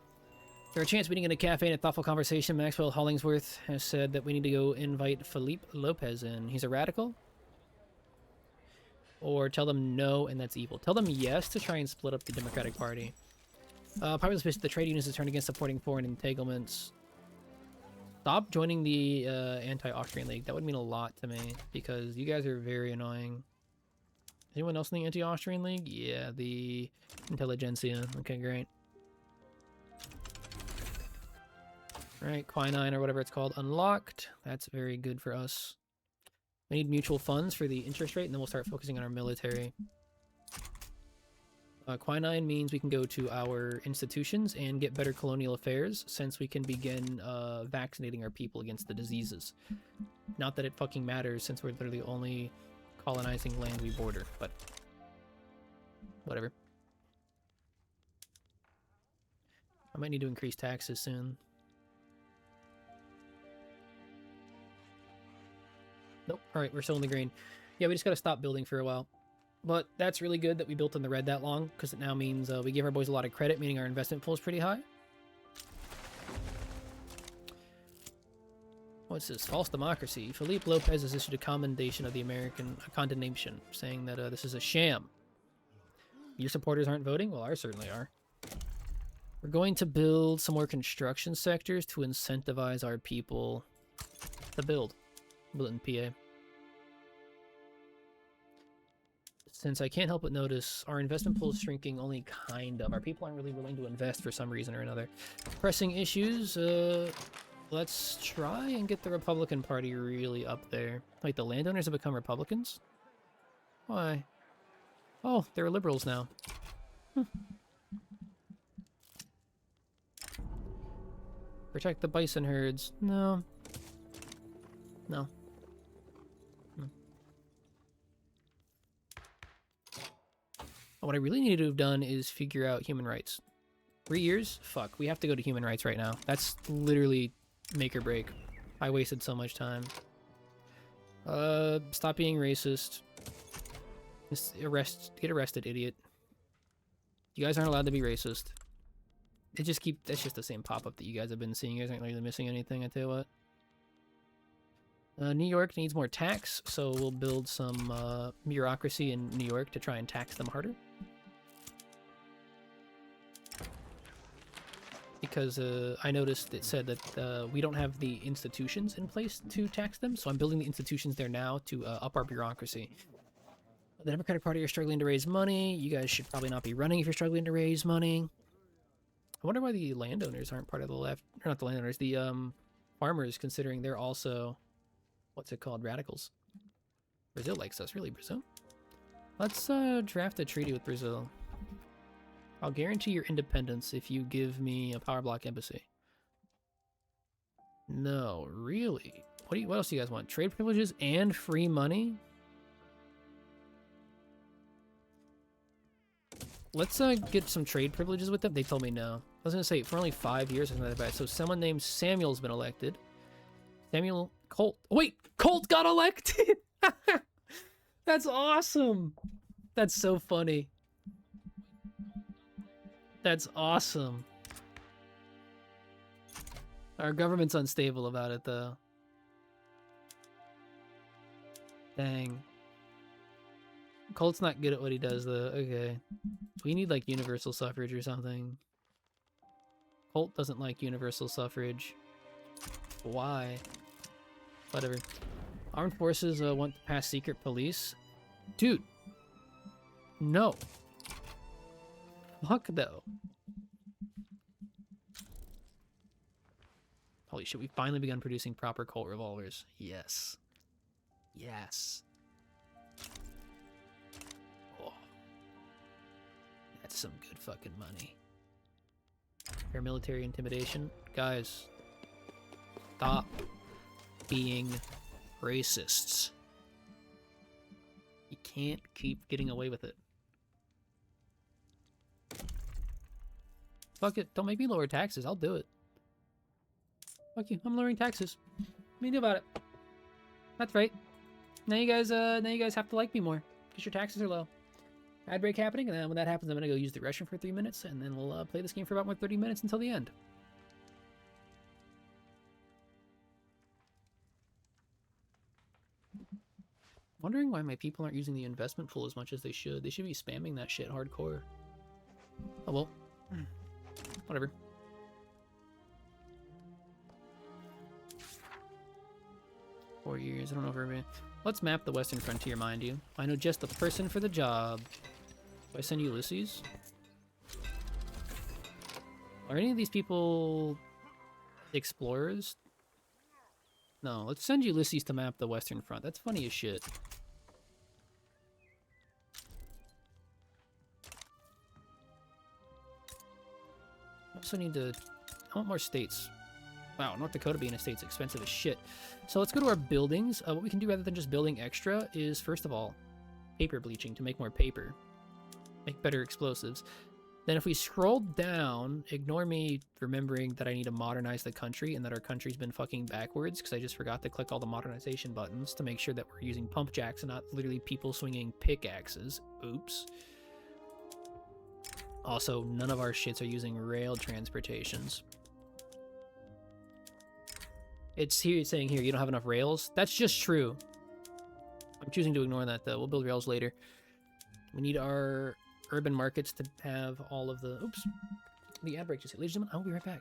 Speaker 1: For a chance meeting in a cafe and a thoughtful conversation, Maxwell Hollingsworth has said that we need to go invite Felipe Lopez in. He's a radical? Or tell them no and that's evil. Tell them yes to try and split up the Democratic Party. Popular suspicion the trade unions has turned against supporting foreign entanglements. Stop joining the anti-Austrian League. That would mean a lot to me because you guys are very annoying. Anyone else in the anti-Austrian League? Yeah, the intelligentsia. Okay, great. Alright, quinine or whatever it's called, unlocked. That's very good for us. We need mutual funds for the interest rate, and then we'll start focusing on our military. Quinine means we can go to our institutions and get better colonial affairs, since we can begin vaccinating our people against the diseases. Not that it fucking matters, since we're literally only colonizing land we border, but whatever. I might need to increase taxes soon. Nope. Alright, we're still in the green. Yeah, we just gotta stop building for a while. But that's really good that we built in the red that long, because it now means we give our boys a lot of credit, meaning our investment pool is pretty high. What's this? False democracy. Felipe Lopez has issued a commendation of the condemnation, saying that this is a sham. Your supporters aren't voting? Well, ours certainly are. We're going to build some more construction sectors to incentivize our people to build. Build it in PA. Since I can't help but notice our investment pool is shrinking only kind of. Our people aren't really willing to invest for some reason or another. Pressing issues, let's try and get the Republican Party really up there. Like, the landowners have become Republicans? Why? Oh, they're liberals now. Protect the bison herds. No. No. What I really need to have done is figure out human rights. 3 years? Fuck, we have to go to human rights right now. That's literally make or break. I wasted so much time. Stop being racist. Just get arrested, idiot. You guys aren't allowed to be racist. That's just the same pop-up that you guys have been seeing. You guys aren't really missing anything, I tell you what. New York needs more tax, so we'll build some bureaucracy in New York to try and tax them harder. Because I noticed it said that we don't have the institutions in place to tax them, so I'm building the institutions there now to up our bureaucracy. The Democratic Party are struggling to raise money. You guys should probably not be running if you're struggling to raise money. I wonder why the landowners aren't part of the left. Or not the landowners, the farmers, considering they're also... what's it called? Radicals. Brazil likes us, really, Brazil? Let's draft a treaty with Brazil. I'll guarantee your independence if you give me a power block embassy. No, really? What else do you guys want? Trade privileges and free money? Let's get some trade privileges with them. They told me no. I was gonna say, for only 5 years, it's not that bad. So someone named Samuel's been elected. Samuel Colt. Oh, wait, Colt got elected. That's awesome. That's so funny. That's awesome. Our government's unstable about it, though. Dang. Colt's not good at what he does, though. Okay. We need, like, universal suffrage or something. Colt doesn't like universal suffrage. Why? Whatever. Armed forces want to pass secret police. Dude. No. Fuck, though. Holy shit, we've finally begun producing proper Colt revolvers. Yes. Yes. Oh. That's some good fucking money. Paramilitary intimidation. Guys. Stop being racists. You can't keep getting away with it. Fuck it. Don't make me lower taxes. I'll do it. Fuck you. I'm lowering taxes. What do you do about it? That's right. Now you guys have to like me more because your taxes are low. Ad break happening, and then when that happens, I'm gonna go use the restroom for 3 minutes, and then we'll play this game for about more 30 minutes until the end. Wondering why my people aren't using the investment pool as much as they should. They should be spamming that shit hardcore. Oh well.
Speaker 2: Whatever. Four years. I don't know if everybody... Let's map the western frontier, mind you. I know just the person for the job. Do I send Ulysses? Are any of these people explorers? No, let's send Ulysses to map the western front. That's funny as shit. I also need to... I want more states. Wow, North Dakota being a state's expensive as shit. So let's go to our buildings. What we can do rather than just building extra is, first of all, paper bleaching to make more paper. Make better explosives. Then if we scroll down, ignore me remembering that I need to modernize the country and that our country's been fucking backwards because I just forgot to click all the modernization buttons to make sure that we're using pump jacks and not literally people swinging pickaxes. Oops. Also, none of our shits are using rail transportations. It's here saying here, you don't have enough rails. That's just true. I'm choosing to ignore that, though. We'll build rails later. We need our urban markets to have all of the... Oops. The ad break just hit. Ladies and gentlemen, I'll be right back.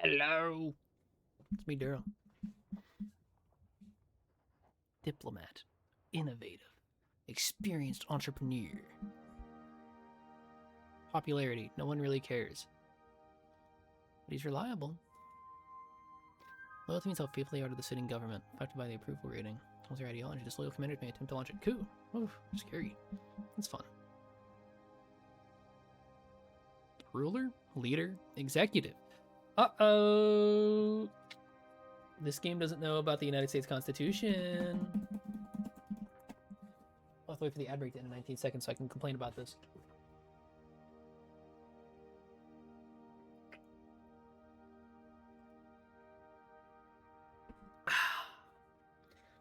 Speaker 2: Hello. It's me, Daryl. Diplomat. Innovative. Experienced entrepreneur. Popularity. No one really cares. But he's reliable. Loyalty means how faithfully are to the sitting government, affected by the approval rating. What's your ideology? Disloyal commanders may attempt to launch a coup. Oof, scary. That's fun. Ruler? Leader? Executive. Uh-oh! This game doesn't know about the United States Constitution. I'll have to wait for the ad break to end in 19 seconds so I can complain about this.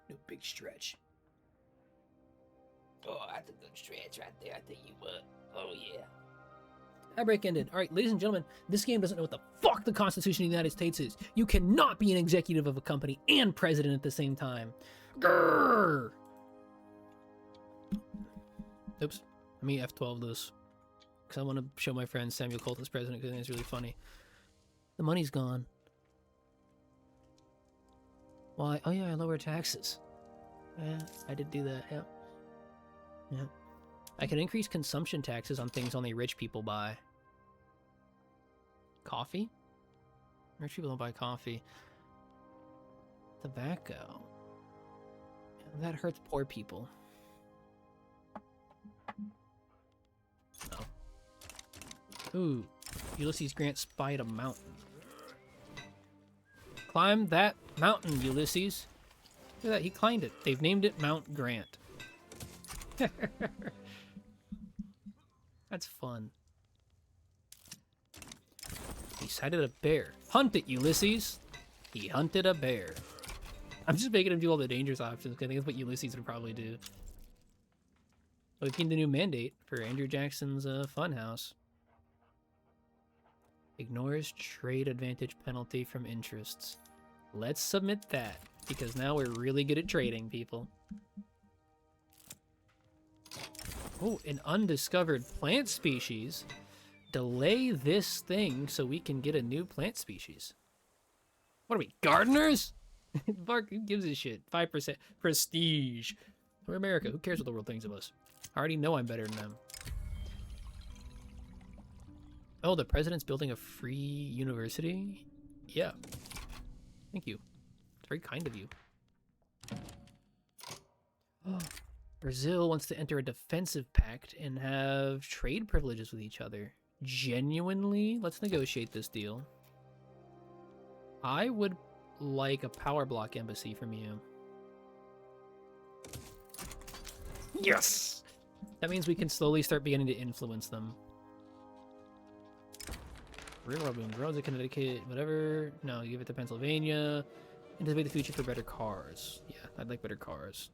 Speaker 2: No big stretch. Oh, that's a good stretch right there, I tell you what. Oh, yeah. Ad break ended. All right, ladies and gentlemen, this game doesn't know what the fuck the Constitution of the United States is. You cannot be an executive of a company and president at the same time. Grrr! Oops. Let me F12 this. Because I want to show my friend Samuel Colt as president because it's really funny. The money's gone. Why? Oh yeah, I lowered taxes. Yeah, I did do that, yeah. Yeah. I can increase consumption taxes on things only rich people buy. Coffee? Rich people don't buy coffee. Tobacco. Yeah, that hurts poor people. No. Ooh. Ulysses Grant spied a mountain. Climb that mountain, Ulysses. Look at that, he climbed it. They've named it Mount Grant. That's fun. He sighted a bear. Hunt it, Ulysses. He hunted a bear. I'm just making him do all the dangerous options, because I think that's what Ulysses would probably do. We've seen the new mandate for Andrew Jackson's funhouse. Ignores trade advantage penalty from interests. Let's submit that, because now we're really good at trading, people. Oh, an undiscovered plant species. Delay this thing so we can get a new plant species. What are we, gardeners? Bark, who gives a shit? 5% prestige. We're America. Who cares what the world thinks of us? I already know I'm better than them. Oh, the president's building a free university? Yeah. Thank you. It's very kind of you. Brazil wants to enter a defensive pact and have trade privileges with each other. Genuinely? Let's negotiate this deal. I would like a power block embassy from you. Yes! That means we can slowly start beginning to influence them. Railroad boom, roads in Connecticut, whatever. No, give it to Pennsylvania. Anticipate the future for better cars. Yeah, I'd like better cars.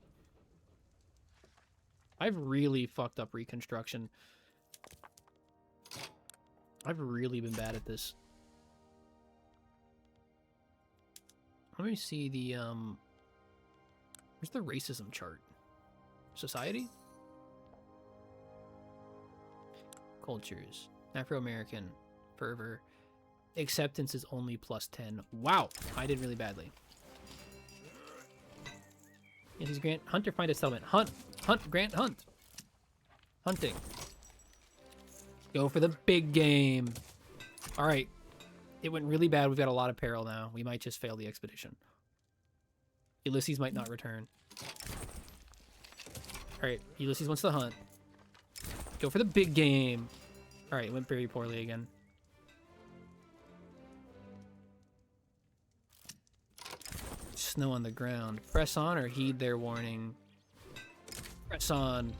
Speaker 2: I've really fucked up Reconstruction. I've really been bad at this. Let me see the, where's the racism chart? Society? Cultures. Afro-American. Fervor. Acceptance is only +10. Wow! I did really badly. Yankees grant. Hunter find a settlement. Hunt! Hunt! Grant hunt! Hunting. Go for the big game. Alright. It went really bad. We've got a lot of peril now. We might just fail the expedition. Ulysses might not return. Alright. Ulysses wants to hunt. Go for the big game. Alright, it went very poorly again. Snow on the ground. Press on or heed their warning. Press on.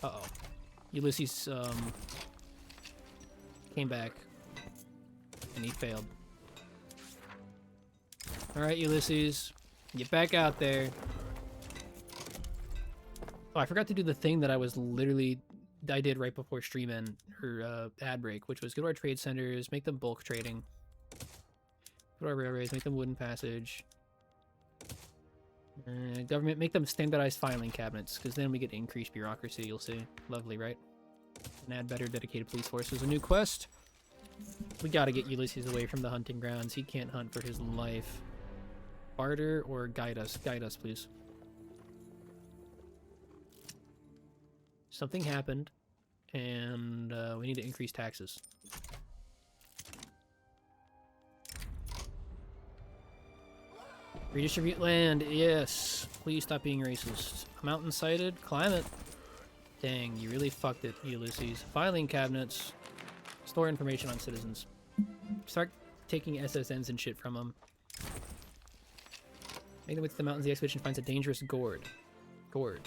Speaker 2: Uh-oh. Ulysses, came back. And he failed. Alright, Ulysses. Get back out there. Oh, I forgot to do the thing that I did right before stream end, or ad break, which was go to our trade centers, make them bulk trading. Go to our railways, make them wooden passage. Government, make them standardized filing cabinets, because then we get increased bureaucracy, you'll see. Lovely, right? And add better dedicated police forces. A new quest. We gotta get Ulysses away from the hunting grounds. He can't hunt for his life. Barter or guide us. Guide us, please. Something happened, and we need to increase taxes. Redistribute land, yes. Please stop being racist. Mountain sighted, climb it. Dang, you really fucked it, Ulysses. Filing cabinets. Store information on citizens. Start taking SSNs and shit from them. Make them with the mountains. The expedition finds a dangerous gorge. The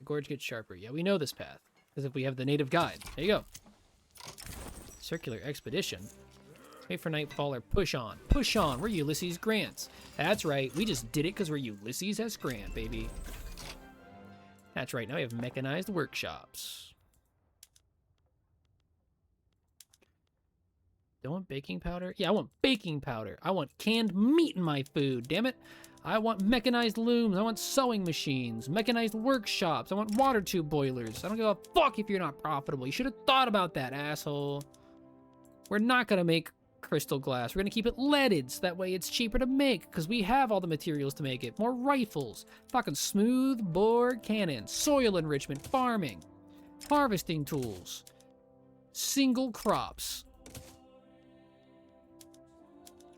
Speaker 2: gorge gets sharper. Yeah, we know this path. Because if we have the native guide. There you go. Circular expedition. Wait for nightfall or push on. Push on. We're Ulysses Grants. That's right. We just did it because we're Ulysses S. Grant, baby. That's right. Now we have mechanized workshops. Do I want baking powder? Yeah, I want baking powder. I want canned meat in my food, damn it. I want mechanized looms. I want sewing machines. Mechanized workshops. I want water tube boilers. I don't give a fuck if you're not profitable. You should have thought about that, asshole. We're not going to make crystal glass. We're going to keep it leaded so that way it's cheaper to make because we have all the materials to make it. More rifles. Fucking smooth bore cannons. Soil enrichment. Farming. Harvesting tools. Single crops.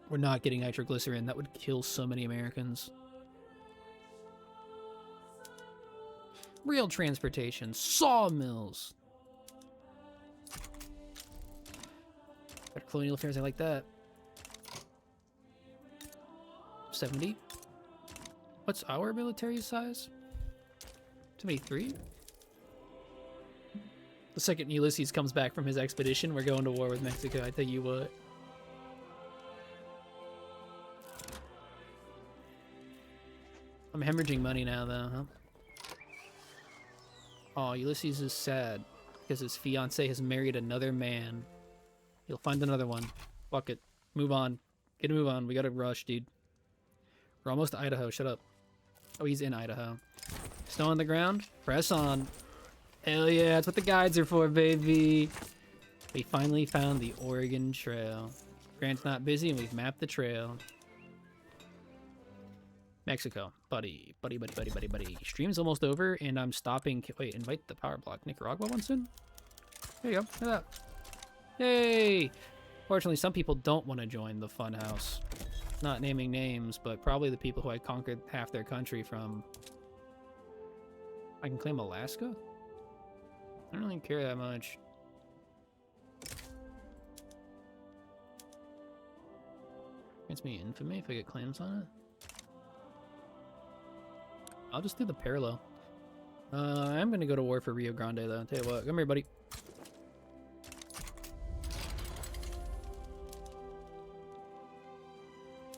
Speaker 2: We're not getting nitroglycerin. That would kill so many Americans. Rail transportation. Sawmills. Better colonial affairs. I like that. 70. What's our military size? 73? The second Ulysses comes back from his expedition, we're going to war with Mexico, I tell you what. I'm hemorrhaging money now, though, huh? Oh, Ulysses is sad because his fiance has married another man. He'll find another one. Fuck it. Move on. Get a move on. We gotta rush, dude. We're almost to Idaho. Shut up. Oh, he's in Idaho. Snow on the ground? Press on. Hell yeah, that's what the guides are for, baby. We finally found the Oregon Trail. Grant's not busy and we've mapped the trail. Mexico. Buddy. Stream's almost over and I'm stopping. Wait, invite the power block. Nicaragua one soon? There you go. Look at that. Yay! Fortunately, some people don't want to join the fun house. Not naming names, but probably the people who I conquered half their country from. I can claim Alaska? I don't really care that much. Grants me infamy if I get claims on it. I'll just do the parallel. I'm gonna go to war for Rio Grande though. Tell you what, come here, buddy.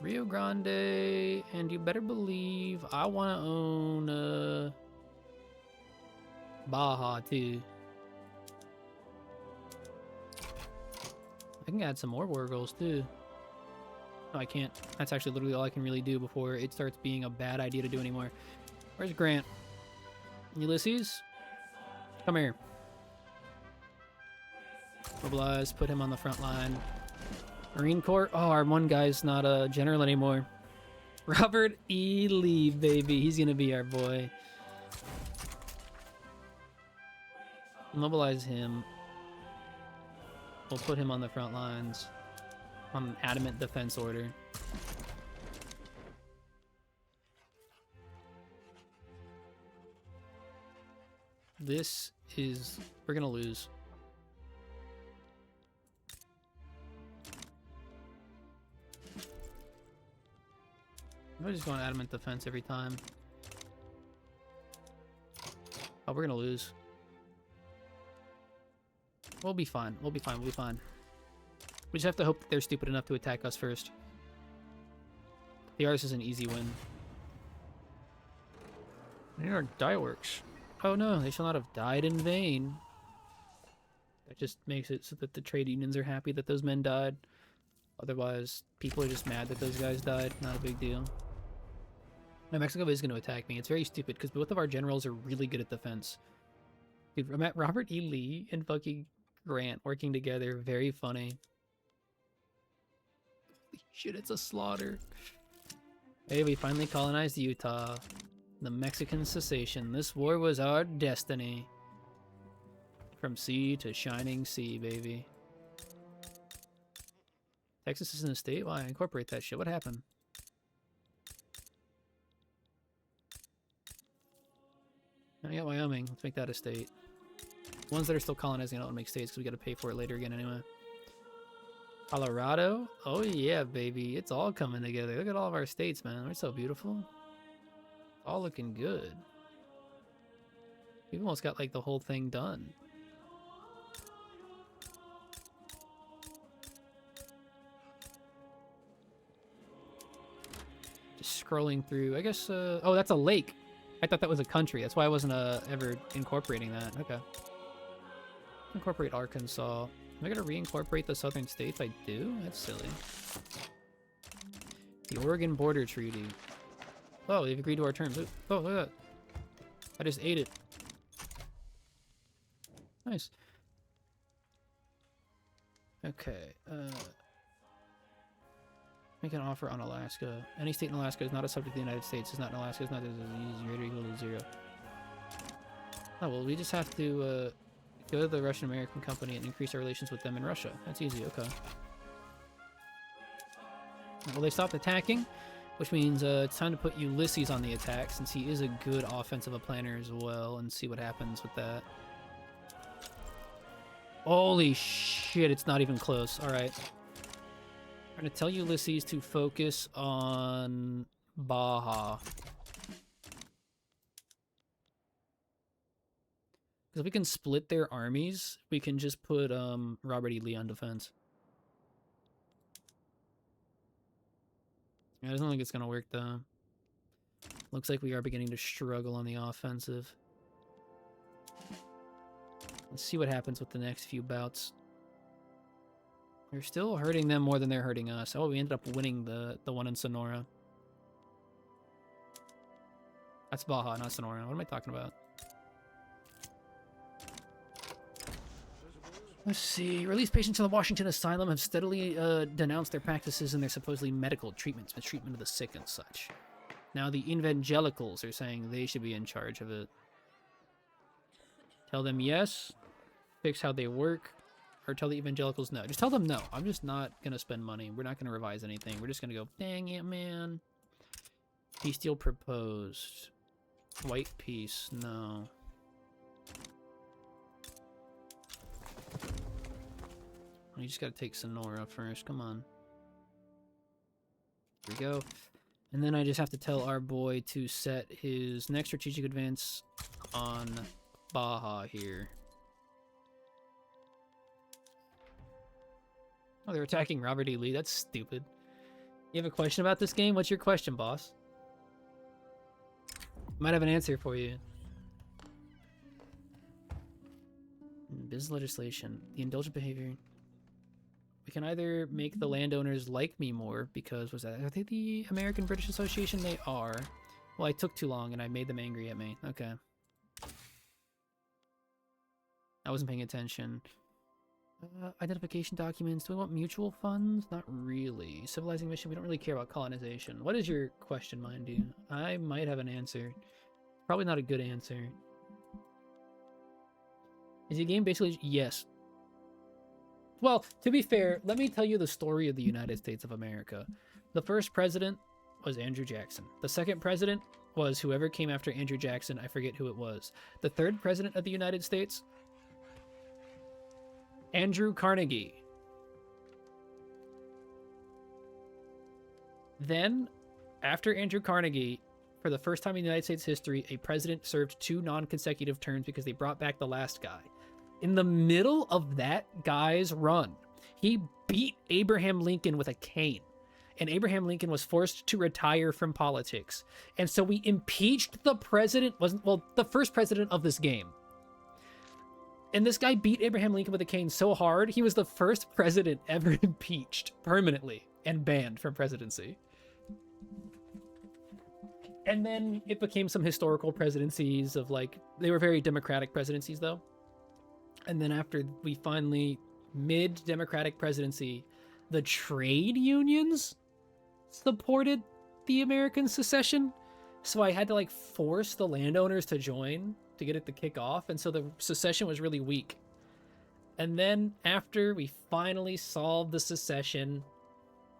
Speaker 2: Rio Grande, and you better believe I want to own Baja too. I can add some more war goals too. No, I can't. That's actually literally all I can really do before it starts being a bad idea to do anymore. Where's Grant? Ulysses? Come here. Mobilize, put him on the front line. Marine Corps? Oh, our one guy's not a general anymore. Robert E. Lee, baby. He's gonna be our boy. Mobilize him. We'll put him on the front lines. On an adamant defense order. This is... we're gonna lose. I'm just going adamant defense every time. Oh, we're gonna lose. We'll be fine. We'll be fine. We'll be fine. We just have to hope that they're stupid enough to attack us first. The ours is an easy win. Here are die works. Oh no, they shall not have died in vain. That just makes it so that the trade unions are happy that those men died. Otherwise, people are just mad that those guys died. Not a big deal. Now, Mexico is going to attack me. It's very stupid because both of our generals are really good at defense. Dude, I'm at Robert E. Lee and fucking Grant working together. Very funny. Holy shit, it's a slaughter. Hey, we finally colonized Utah. The Mexican cessation. This war was our destiny. From sea to shining sea, baby. Texas isn't a state? Why? Incorporate that shit. What happened? I got Wyoming. Let's make that a state. Ones that are still colonizing, I don't want to make states because we got to pay for it later again anyway. Colorado? Oh yeah, baby. It's all coming together. Look at all of our states, man. They're so beautiful. All looking good. We've almost got like the whole thing done. Just scrolling through. I guess, oh, that's a lake. I thought that was a country. That's why I wasn't ever incorporating that. Okay. Incorporate Arkansas. Am I going to reincorporate the southern states? I do? That's silly. The Oregon Border Treaty. Oh, they've agreed to our terms. Oh, look at that. I just ate it. Nice. Okay. Make an offer on Alaska. Any state in Alaska is not a subject of the United States. Is not in Alaska. Is not greater or equal to 0. Oh, well, we just have to go to the Russian-American company and increase our relations with them in Russia. That's easy. Okay. Well, they stopped attacking, which means it's time to put Ulysses on the attack, since he is a good offensive planner as well, and see what happens with that. Holy shit, it's not even close. Alright. I'm going to tell Ulysses to focus on Baja. Because if we can split their armies, we can just put Robert E. Lee on defense. Yeah, I don't think it's going to work, though. Looks like we are beginning to struggle on the offensive. Let's see what happens with the next few bouts. We're still hurting them more than they're hurting us. Oh, we ended up winning the one in Sonora. That's Baja, not Sonora. What am I talking about? Let's see. Released patients in the Washington Asylum have steadily denounced their practices and their supposedly medical treatments, mistreatment of the sick and such. Now the evangelicals are saying they should be in charge of it. Tell them yes, fix how they work, or tell the evangelicals no. Just tell them no. I'm just not going to spend money. We're not going to revise anything. We're just going to go, dang it, man. Peace deal proposed. White peace, no. You just got to take Sonora first. Come on. Here we go. And then I just have to tell our boy to set his next strategic advance on Baja here. Oh, they're attacking Robert E. Lee. That's stupid. You have a question about this game? What's your question, boss? Might have an answer for you. Business legislation. The indulgent behavior. We can either make the landowners like me more because, was that, are they the American British Association? They are. Well, I took too long and I made them angry at me. Okay. I wasn't paying attention. Identification documents. Do we want mutual funds? Not really. Civilizing mission. We don't really care about colonization. What is your question, mind you? I might have an answer. Probably not a good answer. Is the game basically... Yes. Well, to be fair, let me tell you the story of the United States of America. The first president was Andrew Jackson. The second president was whoever came after Andrew Jackson. I forget who it was. The third president of the United States, Andrew Carnegie. Then, after Andrew Carnegie, for the first time in United States history, a president served 2 non-consecutive terms because they brought back the last guy. In the middle of that guy's run, he beat Abraham Lincoln with a cane. And Abraham Lincoln was forced to retire from politics. And so we impeached the president, the first president of this game. And this guy beat Abraham Lincoln with a cane so hard, he was the first president ever impeached permanently and banned from presidency. And then it became some historical presidencies of like, they were very democratic presidencies though. And then after we finally, mid-democratic presidency, the trade unions supported the American secession. So I had to like force the landowners to join to get it to kick off. And so the secession was really weak. And then after we finally solved the secession,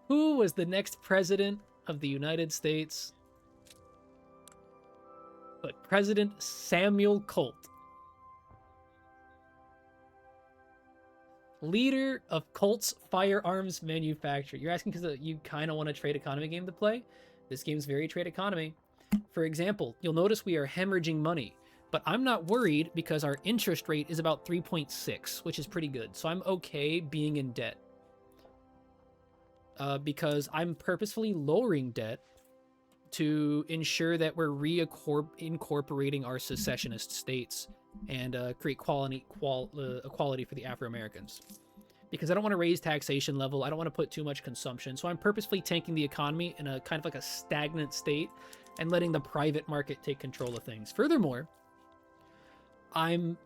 Speaker 2: who was the next president of the United States? But President Samuel Colt. Leader of Colt's firearms manufacturer. You're asking because you kind of want a trade economy game to play? This game's very trade economy. For example, you'll notice we are hemorrhaging money, but I'm not worried because our interest rate is about 3.6, which is pretty good. So I'm okay being in debt. Because I'm purposefully lowering debt to ensure that we're incorporating our secessionist states and create equality for the Afro-Americans. Because I don't want to raise taxation level. I don't want to put too much consumption. So I'm purposefully tanking the economy in a kind of like a stagnant state and letting the private market take control of things. Furthermore, I'm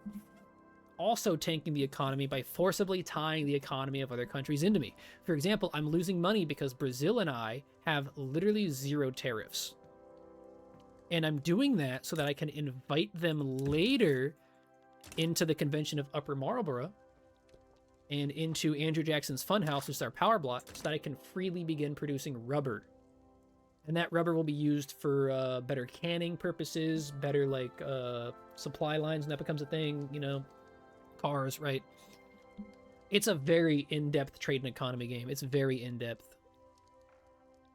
Speaker 2: also tanking the economy by forcibly tying the economy of other countries into me. For example, I'm losing money because Brazil and I have literally 0 tariffs. And I'm doing that so that I can invite them later into the convention of Upper Marlborough and into Andrew Jackson's Funhouse, which is our power block, so that I can freely begin producing rubber. And that rubber will be used for better canning purposes, better like supply lines, and that becomes a thing, you know, cars, right? It's a very in-depth trade and economy game. It's very in-depth.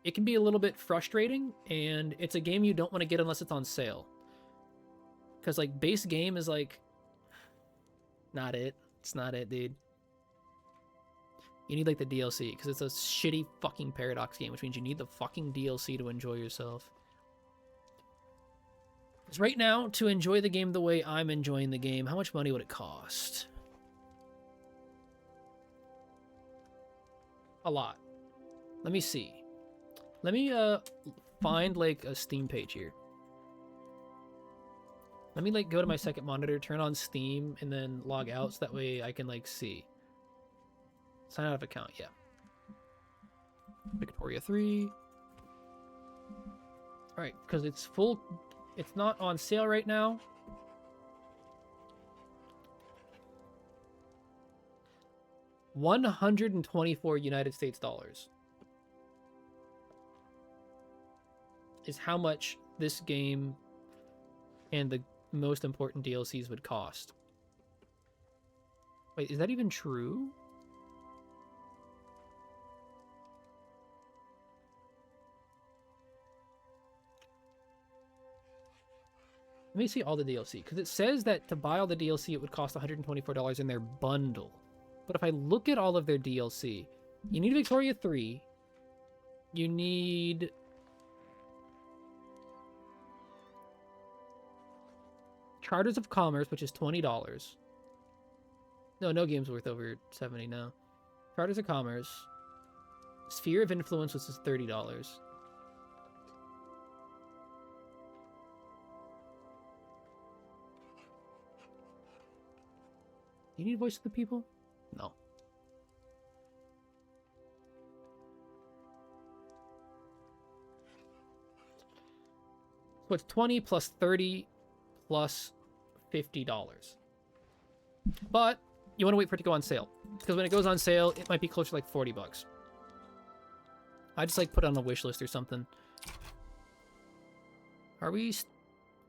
Speaker 2: It can be a little bit frustrating, and it's a game you don't want to get unless it's on sale. Because, like, base game is, like, not it. It's not it, dude. You need, like, the DLC, because it's a shitty fucking Paradox game, which means you need the fucking DLC to enjoy yourself. Because right now, to enjoy the game the way I'm enjoying the game, how much money would it cost? A lot. Let me see. Let me find like a Steam page here. Let me like go to my second monitor, turn on Steam, and then log out so that way I can like see. Sign out of account, yeah. Victoria 3. Alright, because it's full. It's not on sale right now. $124 United States dollars is how much this game and the most important DLCs would cost. Wait, is that even true? Let me see all the DLC, because it says that to buy all the DLC it would cost $124 in their bundle. But if I look at all of their DLC, you need Victoria 3, you need Charters of Commerce, which is $20. No game's worth over $70 now. Charters of Commerce, Sphere of Influence, which is $30. You need Voice of the People? No. So it's 20 plus 30 plus $50. But you want to wait for it to go on sale, because when it goes on sale, it might be closer to like 40 bucks. I just like put it on a wish list or something. Are we...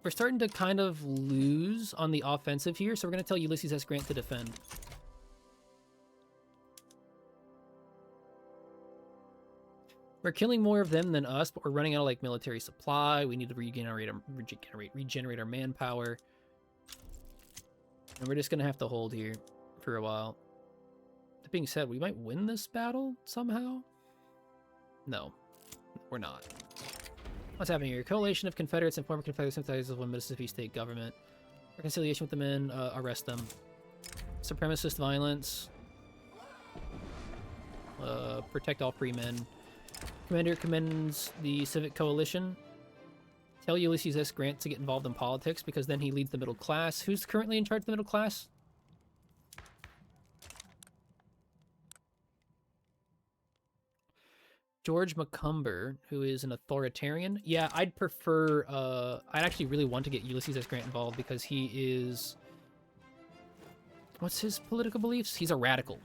Speaker 2: We're starting to kind of lose on the offensive here, so we're going to tell Ulysses S. Grant to defend. We're killing more of them than us, but we're running out of like military supply. We need to regenerate our manpower. And we're just going to have to hold here for a while. That being said, we might win this battle somehow. No, we're not. What's happening here? Coalition of Confederates and former Confederate sympathizers of one Mississippi state government. Reconciliation with the men. Arrest them. Supremacist violence. Protect all free men. Commander commends the Civic Coalition. Tell Ulysses S. Grant to get involved in politics, because then he leads the middle class. Who's currently in charge of the middle class? George McCumber, who is an authoritarian. Yeah, I'd prefer... I'd actually really want to get Ulysses S. Grant involved, because he is... What's his political beliefs? He's a radical.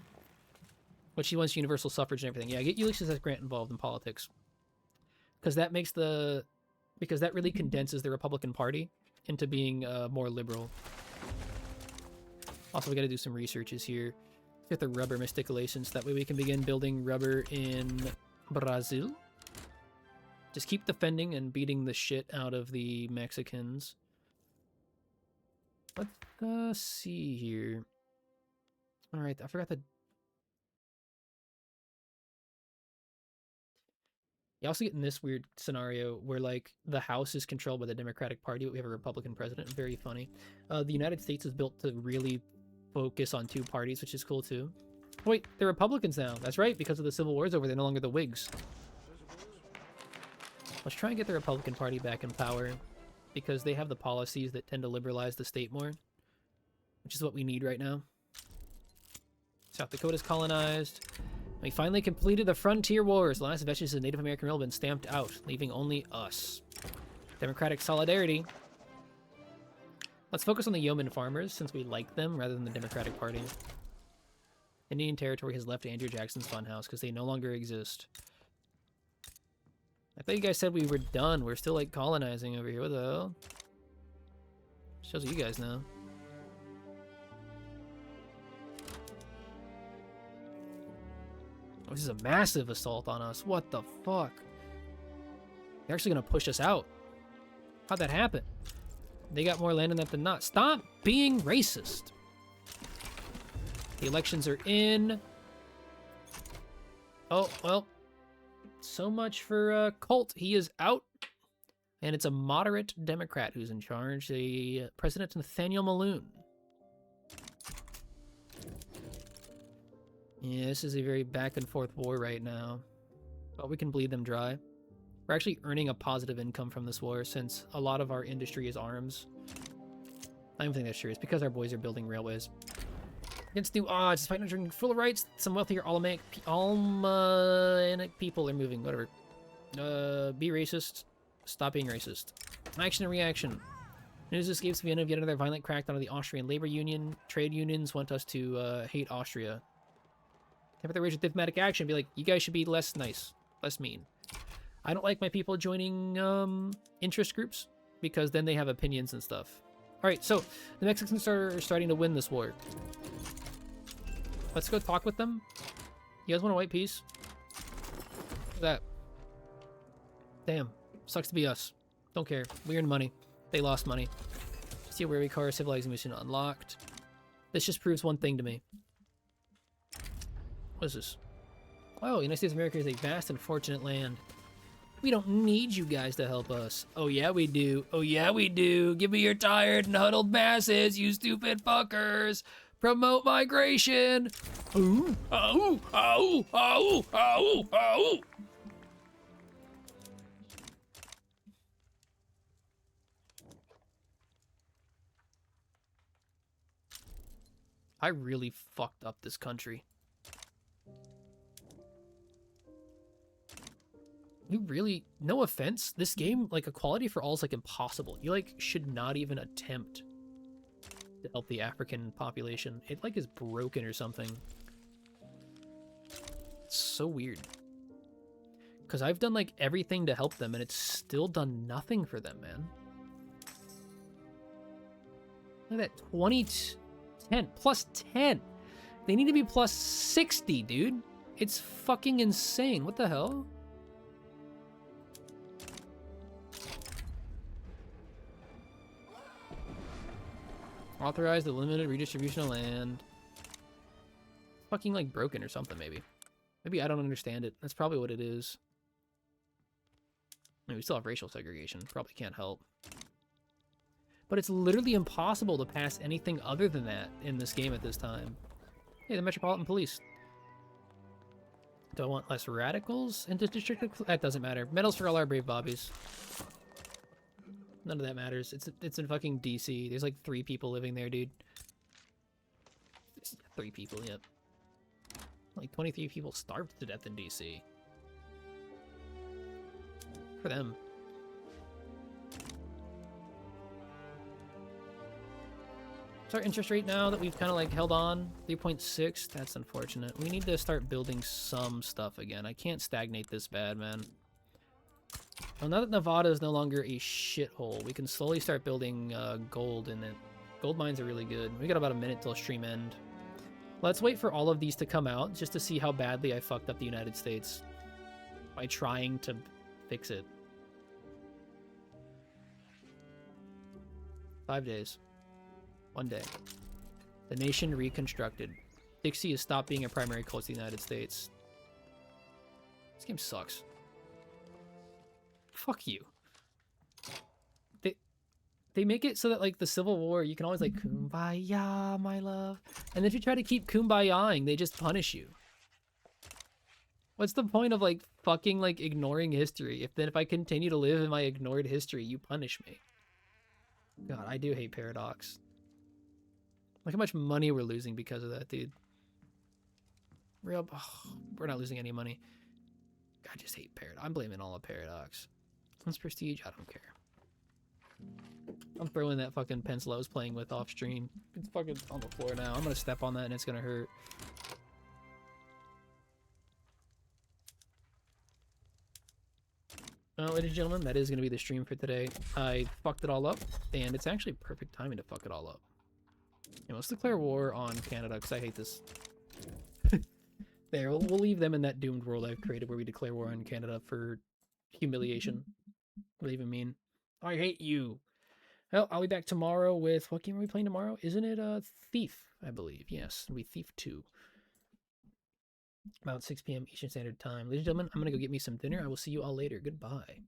Speaker 2: Which he wants universal suffrage and everything. Yeah, get Ulysses S. Grant involved in politics. Because that makes the... Because that really condenses the Republican Party into being more liberal. Also, we got to do some researches here. Get the rubber mysticulations, so that way we can begin building rubber in Brazil. Just keep defending and beating the shit out of the Mexicans. Let's see here. Alright, I forgot the... You also get in this weird scenario where, like, the House is controlled by the Democratic Party, but we have a Republican president. Very funny. The United States is built to really focus on two parties, which is cool, too. Oh, wait, they're Republicans now. That's right, because of the Civil War's over, they're no longer the Whigs. Let's try and get the Republican Party back in power, because they have the policies that tend to liberalize the state more, which is what we need right now. South Dakota's colonized. We finally completed the Frontier Wars. The last vestiges of Native American rule have been stamped out, leaving only us. Democratic solidarity. Let's focus on the yeoman farmers, since we like them, rather than the Democratic Party. Indian Territory has left Andrew Jackson's Funhouse, because they no longer exist. I thought you guys said we were done. We're still, like, colonizing over here. What the hell? Shows what you guys know. Oh, this is a massive assault on us. What the fuck? They're actually gonna push us out. How'd that happen? They got more land in that than not. Stop being racist. The elections are in. Oh, well. So much for Colt. He is out. And it's a moderate Democrat who's in charge. The President Nathaniel Maloon. Yeah, this is a very back and forth war right now. But we can bleed them dry. We're actually earning a positive income from this war since a lot of our industry is arms. I don't think that's true. It's because our boys are building railways. Against new odds, despite not drinking full of rights, some wealthier Almanic people are moving. Whatever. Be racist. Stop being racist. Action and reaction. News escapes Vienna of yet another violent crackdown on the Austrian labor union. Trade unions want us to hate Austria. Have their rage with diplomatic action. Be like, you guys should be less nice, less mean. I don't like my people joining interest groups because then they have opinions and stuff. All right, so the Mexicans are starting to win this war. Let's go talk with them. You guys want a white peace? Look at that. Damn. Sucks to be us. Don't care. We earned money. They lost money. See where we car civilizing mission unlocked. This just proves one thing to me. What is this? Oh, United States of America is a vast and fortunate land. We don't need you guys to help us. Oh yeah, we do. Oh yeah, we do. Give me your tired and huddled masses, you stupid fuckers. Promote migration. Ooh, oh, oh, oh, oh, oh. I really fucked up this country. You really, no offense, this game, like, equality for all is, like, impossible. You, like, should not even attempt to help the African population. It, like, is broken or something. It's so weird. Because I've done, like, everything to help them, and it's still done nothing for them, man. Look at that, 10, plus 10. They need to be plus 60, dude. It's fucking insane. What the hell? Authorize the limited redistribution of land. Fucking like broken or something, maybe. Maybe I don't understand it. That's probably what it is. I mean, we still have racial segregation. Probably can't help. But it's literally impossible to pass anything other than that in this game at this time. Hey, the Metropolitan Police. Do I want less radicals into district? That doesn't matter. Medals for all our brave bobbies. None of that matters. It's in fucking DC. There's like 3 people living there, dude. 3 people, yep. Like 23 people starved to death in DC. For them. What's our interest rate now that we've kind of like held on? 3.6. That's unfortunate. We need to start building some stuff again. I can't stagnate this bad, man. Well, now that Nevada is no longer a shithole, we can slowly start building gold in it. Gold mines are really good. We got about a minute till stream end. Let's wait for all of these to come out just to see how badly I fucked up the United States by trying to fix it. 5 days. 1 day. The nation reconstructed. Dixie has stopped being a primary colony of the United States. This game sucks. Fuck you. They make it so that like the Civil War, you can always like kumbaya, my love. And if you try to keep kumbayaing, they just punish you. What's the point of like fucking like ignoring history if I continue to live in my ignored history, you punish me? God, I do hate Paradox. Look how much money we're losing because of that, dude. We're not losing any money. I just hate Paradox. I'm blaming all of Paradox. What's prestige? I don't care. I'm throwing that fucking pencil I was playing with off stream. It's fucking on the floor now. I'm gonna step on that and it's gonna hurt. Ladies and gentlemen, that is gonna be the stream for today. I fucked it all up, and it's actually perfect timing to fuck it all up. Let's declare war on Canada, because I hate this. There, we'll leave them in that doomed world I've created where we declare war on Canada for humiliation. What do you even mean? I hate you. Well, I'll be back tomorrow with... What game are we playing tomorrow? Isn't it Thief, I believe? Yes, it'll be Thief 2. About 6 p.m. Eastern Standard Time. Ladies and gentlemen, I'm going to go get me some dinner. I will see you all later. Goodbye.